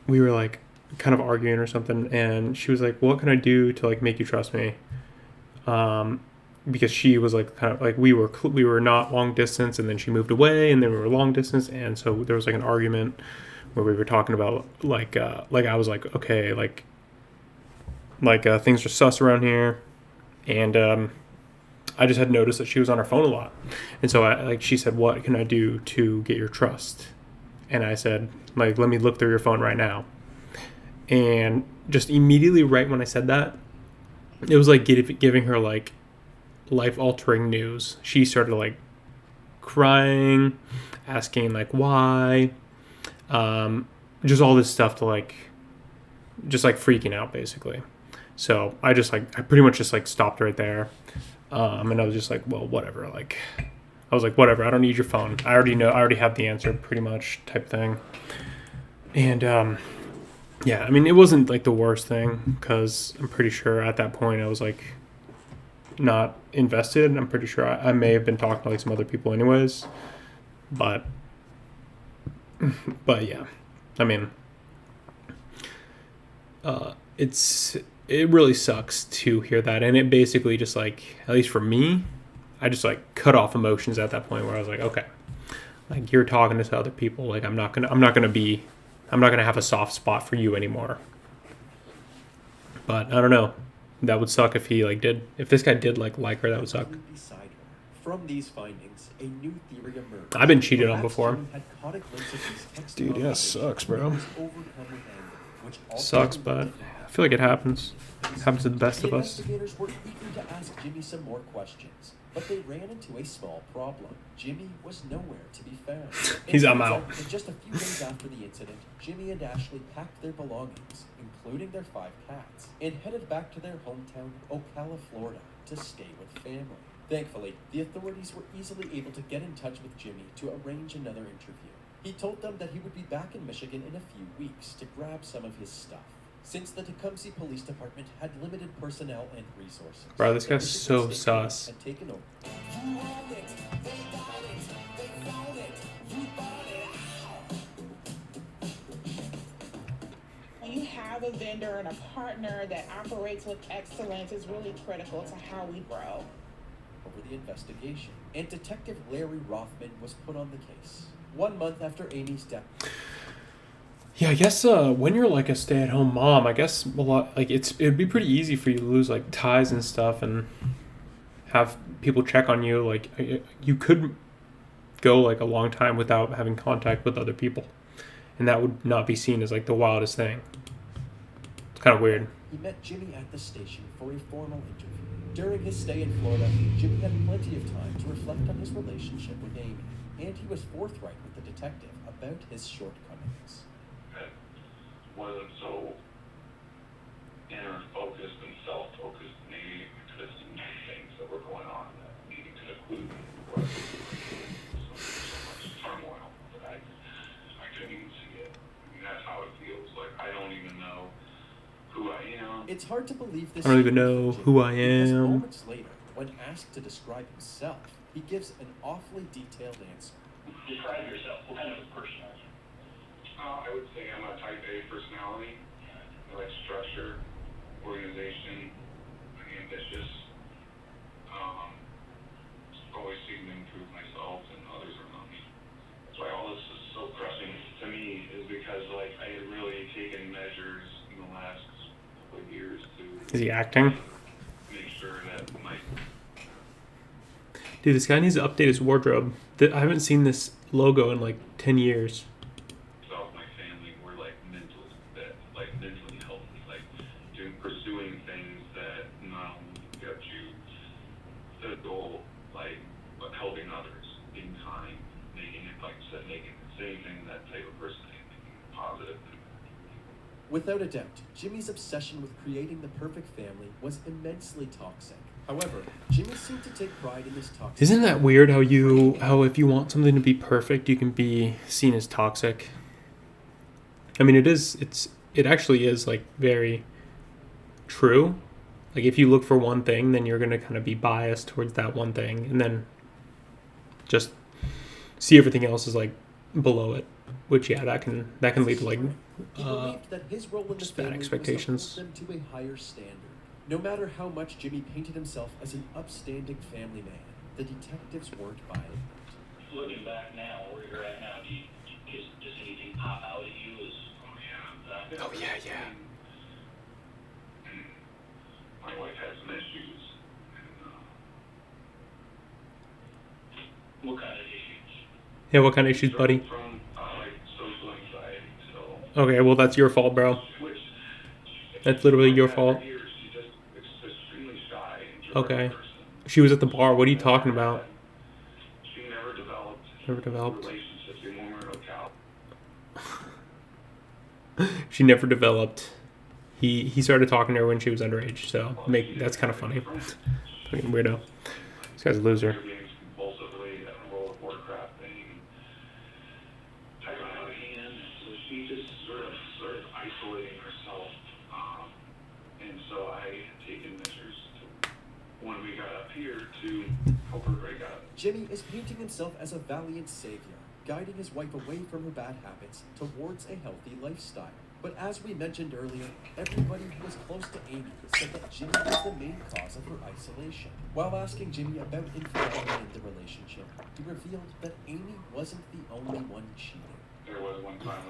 we were like kind of arguing or something, and she was like, "What can I do to like make you trust me?" Because she was like kind of like we were not long distance, and then she moved away, and then we were long distance, and so there was like an argument where we were talking about like I was like, okay, like things are sus around here, and I just had noticed that she was on her phone a lot, and so she said, "What can I do to get your trust?" And I said, like, "Let me look through your phone right now." And just immediately right when I said that, it was like giving her like life-altering news. She started like crying, asking like why, just all this stuff to like, just like freaking out basically. So I pretty much just like stopped right there, and I was just like, well, whatever. Like, I was like, whatever. I don't need your phone. I already have the answer, pretty much type thing. And yeah, I mean, it wasn't like the worst thing, because I'm pretty sure at that point I was like not invested. I'm pretty sure I may have been talking to like some other people anyways, but yeah, I mean, it really sucks to hear that, and it basically just like, at least for me, I just like cut off emotions at that point where I was like, okay, like you're talking to other people, like I'm not gonna have a soft spot for you anymore. But I don't know. That would suck if he like did. If this guy did like her, that would suck. Beside her. From these findings, a new theory emerged. I've been cheated on Perhaps before. Jimmy had caught a glimpse of these text Dude, yeah, conversations sucks, bro. and was overcome with anger, which Sucks, but I feel like it happens. It happens to the best of The us. investigators were eager to ask Jimmy some more questions, but they ran into a small problem. Jimmy was nowhere to be found. I'm out. And just a few days after the incident, Jimmy and Ashley packed their belongings, including their 5 cats, and headed back to their hometown, Ocala, Florida, to stay with family. Thankfully, the authorities were easily able to get in touch with Jimmy to arrange another interview. He told them that he would be back in Michigan in a few weeks to grab some of his stuff. Since the Tecumseh Police Department had limited personnel and resources, Bro, this the guy's Michigan so State sus. Police had taken over. When you have a vendor and a partner that operates with excellence is really critical to how we grow. Over the investigation, and Detective Larry Rothman was put on the case. 1 month after Amy's death. Yeah, I guess when you're like a stay-at-home mom, I guess a lot like it'd be pretty easy for you to lose like ties and stuff and have people check on you. Like, you could go like a long time without having contact with other people, and that would not be seen as like the wildest thing. It's kind of weird. He met Jimmy at the station for a formal interview. During his stay in Florida, Jimmy had plenty of time to reflect on his relationship with Amy, and he was forthright with the detective about his shortcomings. That wasn't so inner focused and self-focused, maybe because of many things that were going on that needed to include me. So much turmoil that I couldn't even see it. I mean, that's how it feels. Like, I don't even know who I am. It's hard to believe this. I don't even know who I because am. moments later, when asked to describe himself, he gives an awfully detailed answer. Describe yourself. What kind of a person are you? I would say I'm a type A personality. I like structure, organization, I'm ambitious. Always seeking to improve myself and others around me. That's why all this is so pressing to me, is because like I had really taken measures in the last couple of years to. Is he acting? Make sure that my. Dude, this guy needs to update his wardrobe. I haven't seen this logo in like 10 years. My family were like mentally healthy, like pursuing things that not only get you the goal, like but helping others, being kind, making it like said, making that type of person, making it positive. Without a doubt, Jimmy's obsession with creating the perfect family was immensely toxic. However, Jimmy seemed to take pride in this toxic. Isn't that weird how if you want something to be perfect, you can be seen as toxic? I mean, it actually is like very true. Like if you look for one thing, then you're going to kind of be biased towards that one thing, and then just see everything else as like below it, which that can lead to like he believed that his role in the just bad family expectations. was to hold them to a higher standard. No matter how much Jimmy painted himself as an upstanding family man, the detectives weren't buying it. Looking back now, where you're at now, does anything pop out at you as, oh yeah. My wife has some issues. What kind of issues? Yeah, what kind of issues, buddy? From like social anxiety. So. Okay, well that's your fault, bro. That's literally your fault. Okay. She was at the bar. What are you talking about? She never developed. Never developed. Relationships in more She never developed. He started talking to her when she was underage, so that's kind of funny. Fucking weirdo. This guy's a loser. Compulsively at a World of Warcraft thing. Type out of hand. So she just sort of isolating herself. And so I had taken measures when we got up here to help her break out. Jimmy is painting himself as a valiant savior, guiding his wife away from her bad habits towards a healthy lifestyle. But as we mentioned earlier, everybody who was close to Amy said that Jimmy was the main cause of her isolation. While asking Jimmy about infidelity in the relationship, he revealed that Amy wasn't the only one cheating. There was one time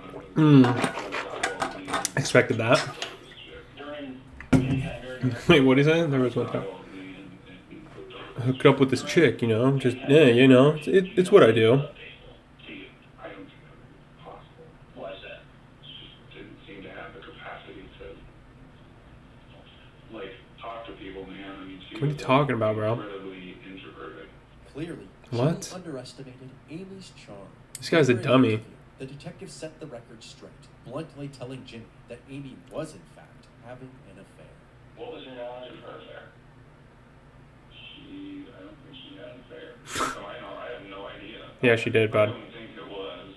Expected that. Wait, what is that? There was one time. Hooked up with this chick, just it's what I do. What are you talking about, bro? Clearly, what? Jimmy underestimated Amy's charm. This guy's a dummy. The detective set the record straight, bluntly telling Jimmy that Amy was in fact having an affair. What was your knowledge of her affair? I don't think she had an affair. So I have no idea. Yeah, she did, bud. I wouldn't think it was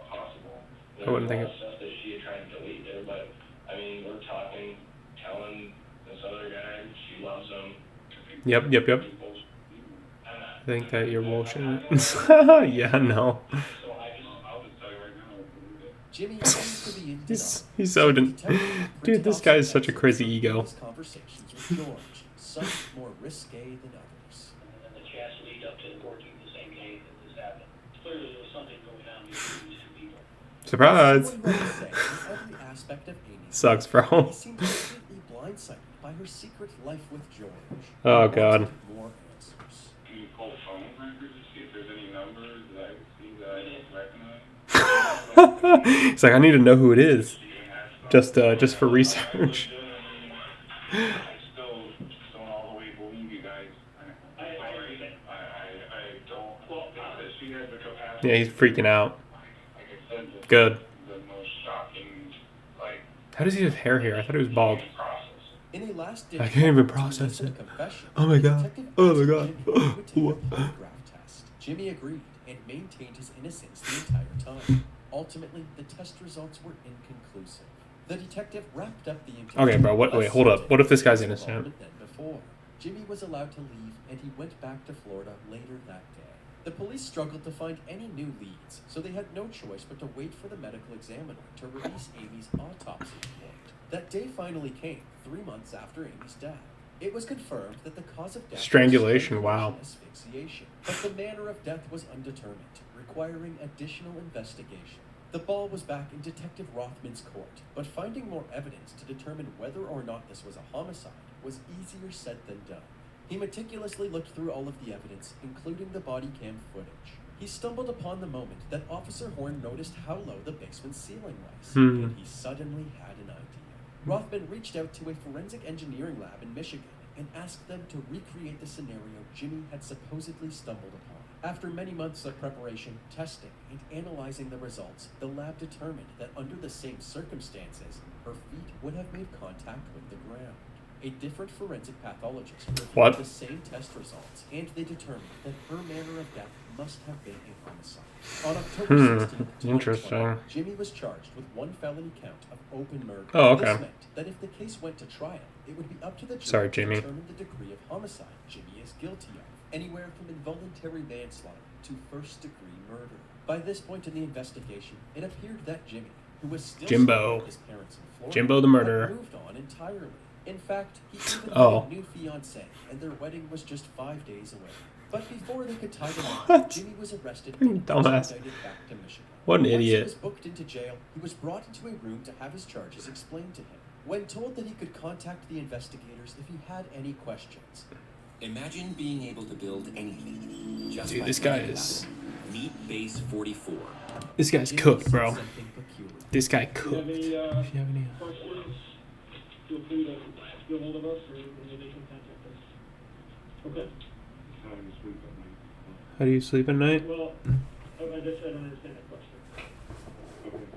possible. I wouldn't think it. Stuff that she had tried to delete there, but I mean, we're talking, telling this other guy she loves him. Yep. I think that you're bullshit. Yeah, no. Jimmy seems to be in He's so dude. This guy is such a crazy ego. Conversations with George, some more risque than others. And the chance to lead up to working the same day that this happened. Clearly, there was something going on between these two people. Surprise! Every aspect of Amy Sucks, bro. He seemed completely blindsided by her secret life with George. Oh god. More answers. you pull phone records to see if there's any numbers that I could see that I don't recognize? It's like, I need to know who it is, just for research. I still don't all the way believe you guys. I don't think that she has the capacity. Yeah, he's freaking out. Like I said, Good. the most shocking, like, How does he have hair here? I thought he was bald. In a last-ditch I can't even effort to process elicit a it. confession, Oh my the god. detective Oh asked my god. Jimmy if he would take a polygraph test. Jimmy agreed and maintained his innocence the entire time. Ultimately, the test results were inconclusive. The detective wrapped up the interview. Okay, bro. Wait, hold up. What if this guy's innocent? Than before. Jimmy was allowed to leave, and he went back to Florida later that day. The police struggled to find any new leads, so they had no choice but to wait for the medical examiner to release Amy's autopsy report. That day finally came, 3 months after Amy's death. It was confirmed that the cause of death Strangulation, was wow. asphyxiation, but the manner of death was undetermined, requiring additional investigation. The ball was back in Detective Rothman's court, but finding more evidence to determine whether or not this was a homicide was easier said than done. He meticulously looked through all of the evidence, including the body cam footage. He stumbled upon the moment that Officer Horn noticed how low the basement ceiling was, and he suddenly had an idea. Rothman reached out to a forensic engineering lab in Michigan and asked them to recreate the scenario Jimmy had supposedly stumbled upon. After many months of preparation, testing, and analyzing the results, the lab determined that under the same circumstances, her feet would have made contact with the ground. A different forensic pathologist reviewed the same test results, and they determined that her manner of death must have been a homicide. On October 16th, 2020, Interesting. Jimmy was charged with 1 felony count of open murder. Oh, okay. This meant that if the case went to trial, it would be up to the jury to determine the degree of homicide Jimmy is guilty of, anywhere from involuntary manslaughter to first-degree murder. By this point in the investigation, it appeared that Jimmy, who was still staying with his parents in Florida, Jimbo the murderer. had moved on entirely. In fact, he even had Oh. a new fiancée, and their wedding was just 5 days away. But before they could tie the knot, Jimmy was arrested and Dumbass. extradited back to Michigan. What an Once idiot. he was booked into jail, he was brought into a room to have his charges explained to him. When told that he could contact the investigators if he had any questions. Imagine being able to build anything. Just Dude, by this guy thinking is- about it. Meet Base 44. This guy's Jimmy cooked, said bro. something peculiar. This guy If you cooked. have any If you have any. questions, feel free to get a hold of us or they can contact us. Okay? How do you sleep at night? Well, I guess I don't understand that question.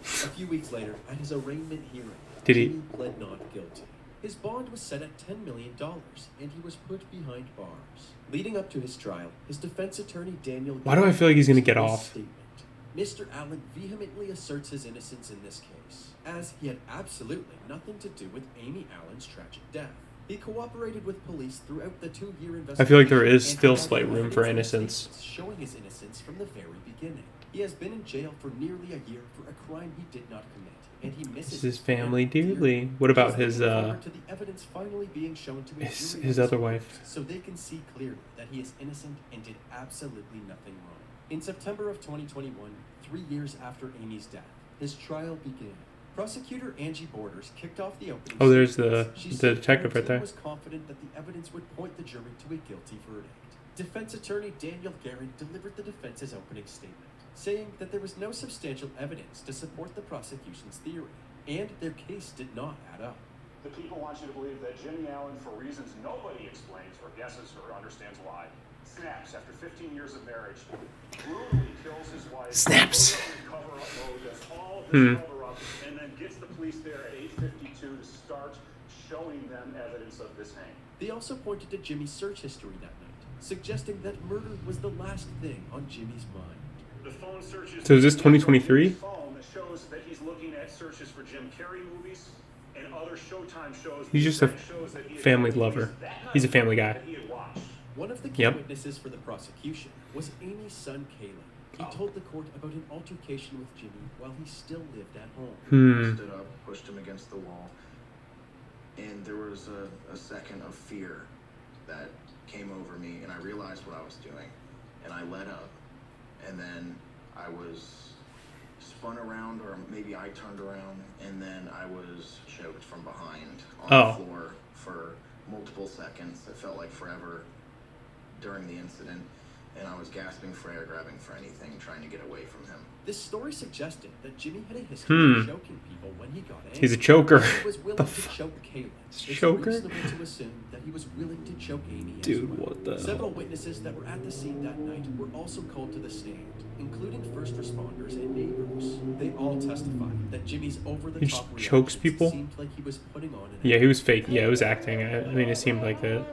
A few weeks later, at his arraignment hearing, Did he- Jimmy pled not guilty. His bond was set at $10 million, and he was put behind bars. Leading up to his trial, his defense attorney Daniel... Why do I feel like he's gonna get released a off? statement. Mr. Allen vehemently asserts his innocence in this case, as he had absolutely nothing to do with Amy Allen's tragic death. He cooperated with police throughout the 2-year investigation. I feel like there is and still provided slight room for evidence and innocence. statements showing his innocence from the very beginning. He has been in jail for nearly a year for a crime he did not commit, and he misses This is family dearly. What about his to the evidence finally being shown to a jury his of other his wife? peers, so they can see clearly that he is innocent and did absolutely nothing wrong. In September of 2021, 3 years after Amy's death, his trial began. Prosecutor Angie Borders kicked off the opening. Oh, there's statements. the- She the said detective her right team there. was confident that the evidence would point the jury to a guilty verdict. Defense attorney Daniel Guerin delivered the defense's opening statement, saying that there was no substantial evidence to support the prosecution's theory, and their case did not add up. The people want you to believe that Jimmy Allen, for reasons nobody explains or guesses or understands why, snaps after 15 years of marriage, brutally kills his wife, Snaps. goes up in cover-up mode, does all of Hmm. this cover-up, and then gets the police there at 8:52 to start showing them evidence of this hang. They also pointed to Jimmy's search history that night, suggesting that murder was the last thing on Jimmy's mind. The phone searches. So is this 2023? Phone that shows that he's looking at searches for Jim Carrey movies and other Showtime shows. He's just a that shows that he had family watched lover. movies that He's a night family guy. that he had watched. One of the key Yep. witnesses for the prosecution was Amy's son, Caleb. He told the court about an altercation with Jimmy while he still lived at home. Hmm. Stood up, pushed him against the wall, and there was a second of fear that came over me, and I realized what I was doing, and I let up, and then I was spun around, or maybe I turned around, and then I was choked from behind on Oh. the floor for multiple seconds. It felt like forever. during the incident, and I was gasping for air, grabbing for anything, trying to get away from him. This story suggested that Jimmy had a history of choking people when he got angry. He's a choker. He was willing to choke Kayla. It's Choker? reasonable to assume that he was willing to choke Amy Dude, as well. what the Several witnesses that were at the scene that night were also called to the stand, including first responders and neighbors. They all testified that Jimmy's over-the-top just chokes reactions people? seemed like he was putting on an Yeah, he was fake. Yeah, it was acting. I mean, it seemed like that.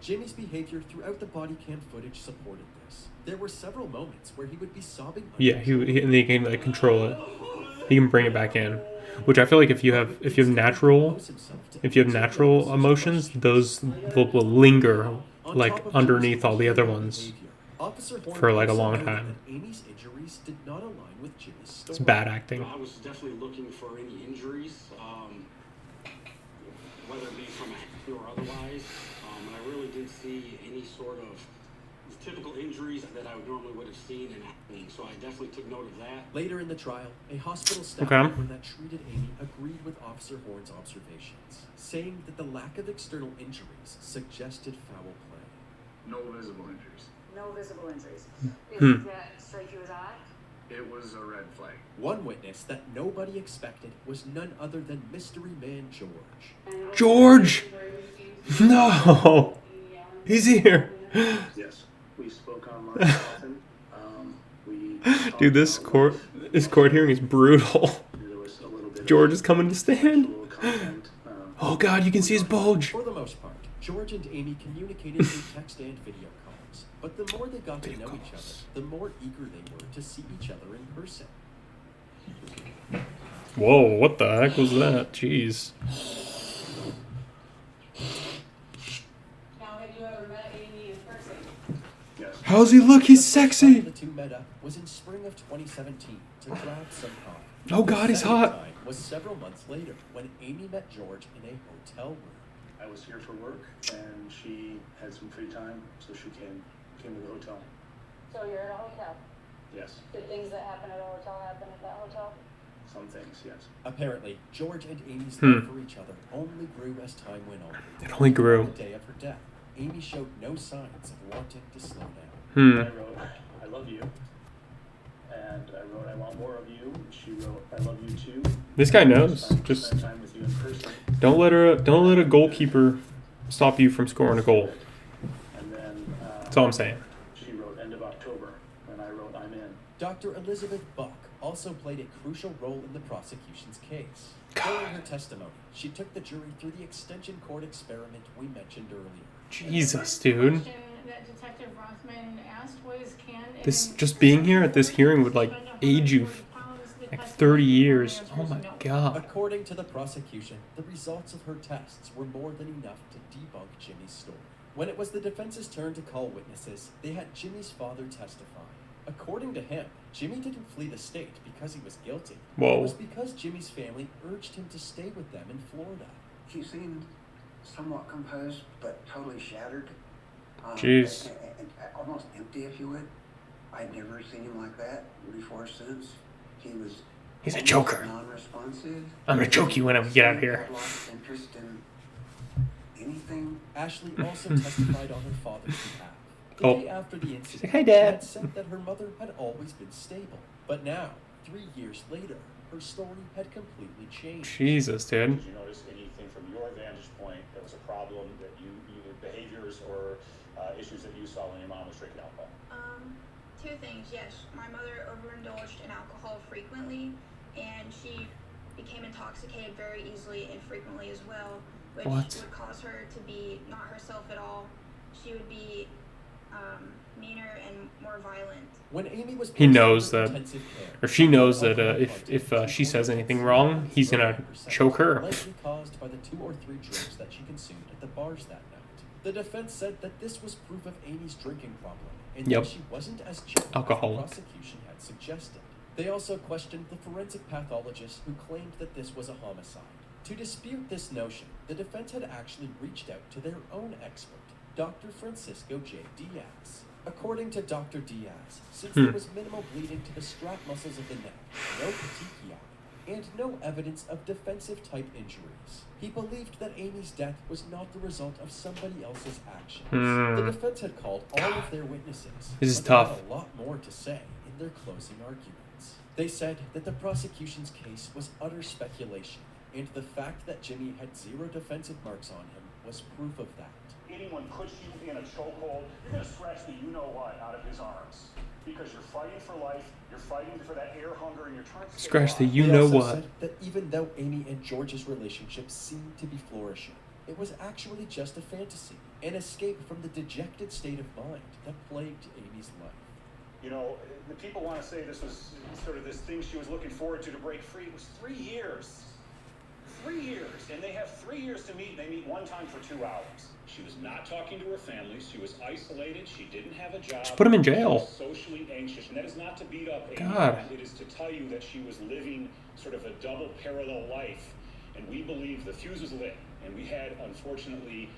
Jimmy's behavior throughout the body cam footage supported this. There were several moments where he would be sobbing. Yeah, and they can like control it. He can bring it back in, which I feel like if you have natural emotions, those will linger like underneath all the other ones for like a long time. Amy's injuries did not align with Jimmy's story. It's bad acting. I was definitely looking for any injuries, whether it be from a head or otherwise, and I really didn't see any sort of typical injuries that I normally would have seen in acne, so I definitely took note of that. Later in the trial, a hospital staff Okay. member that treated Amy agreed with Officer Horn's observations, saying that the lack of external injuries suggested foul play. No visible injuries. No visible injuries. Hmm. Did that strike you as odd? It was a red flag. One witness that nobody expected was none other than Mystery Man George. George! No! He's here! Yes, we spoke online often. Dude, this court hearing is brutal. George is coming to stand. Oh god, you can see his bulge. For the most part, George and Amy communicated through text and video calls, but the more they got to know each other, the more eager they were to see each other in person. Whoa, what the heck was that? Jeez. Now, have you ever met Amy in person? Yes. How's he look? He's sexy. The two met up was in spring of 2017 to grab some coffee. Oh god, he's The second hot. time was several months later when Amy met George in a hotel room. I was here for work, and she had some free time, so she came to the hotel. So you're at a hotel. Yes, Did things that happen at a hotel happen at that hotel? some things, yes. Apparently, George and Amy's Hmm. love for each other only grew as time went on. It only grew. On the day of her death, Amy showed no signs of wanting to slow down. Hmm. I wrote, I love you. And I wrote, I want more of you. She wrote, I love you too. This guy knows. Just Spend time with you in person. don't let a goalkeeper stop you from scoring a goal. And then That's all I'm saying. she wrote end of October, and I wrote I'm in. Dr. Elizabeth Buck also played a crucial role in the prosecution's case. During her testimony, she took the jury through the extension cord experiment we mentioned earlier. Jesus, dude. That Detective Rothman asked was, can This just being here at this hearing would like age you like 30 years. Oh my god. According to the prosecution, the results of her tests were more than enough to debunk Jimmy's story. When it was the defense's turn to call witnesses, they had Jimmy's father testify. According to him, Jimmy didn't flee the state because he was guilty. Whoa. It was because Jimmy's family urged him to stay with them in Florida. He seemed somewhat composed, but totally shattered. Jeez. And almost empty, if you would. I'd never seen him like that before or since. He's a joker. Non-responsive. I'm gonna choke you when we get out of here. Had lost interest in anything. Ashley also testified on her father's behalf. The Oh. day after the incident, like, "Hi, she Dad." had said that her mother had always been stable. But now, 3 years later, her story had completely changed. Jesus, dude. Did you notice anything from your vantage point that was a problem that you behaviors or issues that you saw when your mom was drinking alcohol? Two things, yes. My mother overindulged in alcohol frequently, and she became intoxicated very easily and frequently as well, which What? would cause her to be not herself at all. She would be meaner and more violent. When Amy was He placed knows under that, intensive care, or she knows that if she says anything wrong, he's gonna choke her. likely caused by the 2 or 3 drinks that she consumed at the bars that night. The defense said that this was proof of Amy's drinking problem, and Yep. that she wasn't as chill Alcoholic. as the prosecution had suggested. They also questioned the forensic pathologist who claimed that this was a homicide. To dispute this notion, the defense had actually reached out to their own expert, Dr. Francisco J. Diaz. According to Dr. Diaz, since there was minimal bleeding to the strap muscles of the neck, no petechiae, and no evidence of defensive-type injuries. He believed that Amy's death was not the result of somebody else's actions. The defense had called all of their witnesses, This is but tough. they had a lot more to say in their closing arguments. They said that the prosecution's case was utter speculation, and the fact that Jimmy had 0 defensive marks on him was proof of that. Anyone puts you in a chokehold, you're going to scratch the you-know-what out of his arms. Because you're fighting for life, you're fighting for that air hunger, and you're trying to Scratch the They you-know-what. also said that even though Amy and George's relationship seemed to be flourishing, it was actually just a fantasy, an escape from the dejected state of mind that plagued Amy's life. You know, the people want to say this was sort of this thing she was looking forward to break free. It was 3 years. 3 years. And they have 3 years to meet, and they meet one time for 2 hours. She was not talking to her family. She was isolated. She didn't have a job. Just put him in jail. She was socially anxious. And that is not to beat up Amy. God. It is to tell you that she was living sort of a double parallel life. And we believe the fuse was lit. And we had, unfortunately,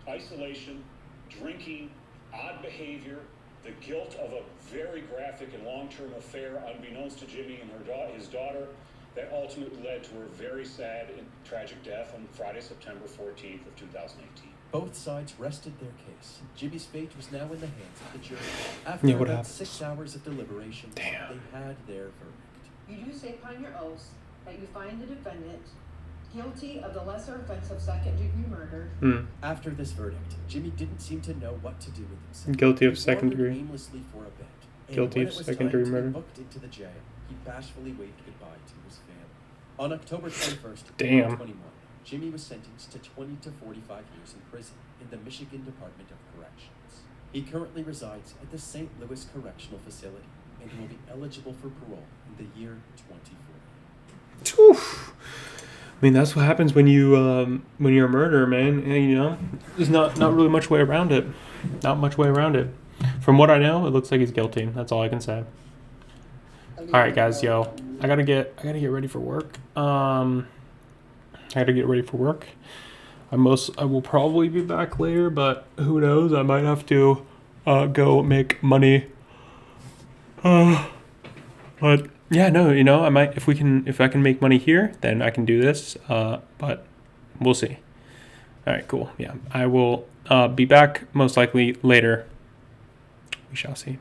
isolation, drinking, odd behavior, the guilt of a very graphic and long-term affair unbeknownst to Jimmy and his daughter that ultimately led to her very sad and tragic death on Friday, September 14th of 2018. Both sides rested their case. Jimmy's fate was now in the hands of the jury. After Yeah, what about happens? 6 hours of deliberation, they had their verdict. You do say upon your oaths that you find the defendant guilty of the lesser offense of second-degree murder. After this verdict, Jimmy didn't seem to know what to do with himself. Guilty of He second wandered degree. aimlessly for a bit. And Guilty when of it was second-degree time to be murder. booked into the jail, he bashfully waved goodbye to his family. On October 21st, Damn. 2021, Jimmy was sentenced to 20 to 45 years in prison in the Michigan Department of Corrections. He currently resides at the St. Louis Correctional Facility and will be eligible for parole in the year 2040. Oof. I mean, that's what happens when you're a murderer, man. And, you know, there's not really much way around it. Not much way around it. From what I know, it looks like he's guilty. That's all I can say. All right, guys, yo, I gotta get ready for work. I gotta get ready for work. I will probably be back later, but who knows? I might have to go make money. But yeah, no, you know, I might if I can make money here, then I can do this. But we'll see. All right, cool. Yeah, I will be back most likely later. We shall see.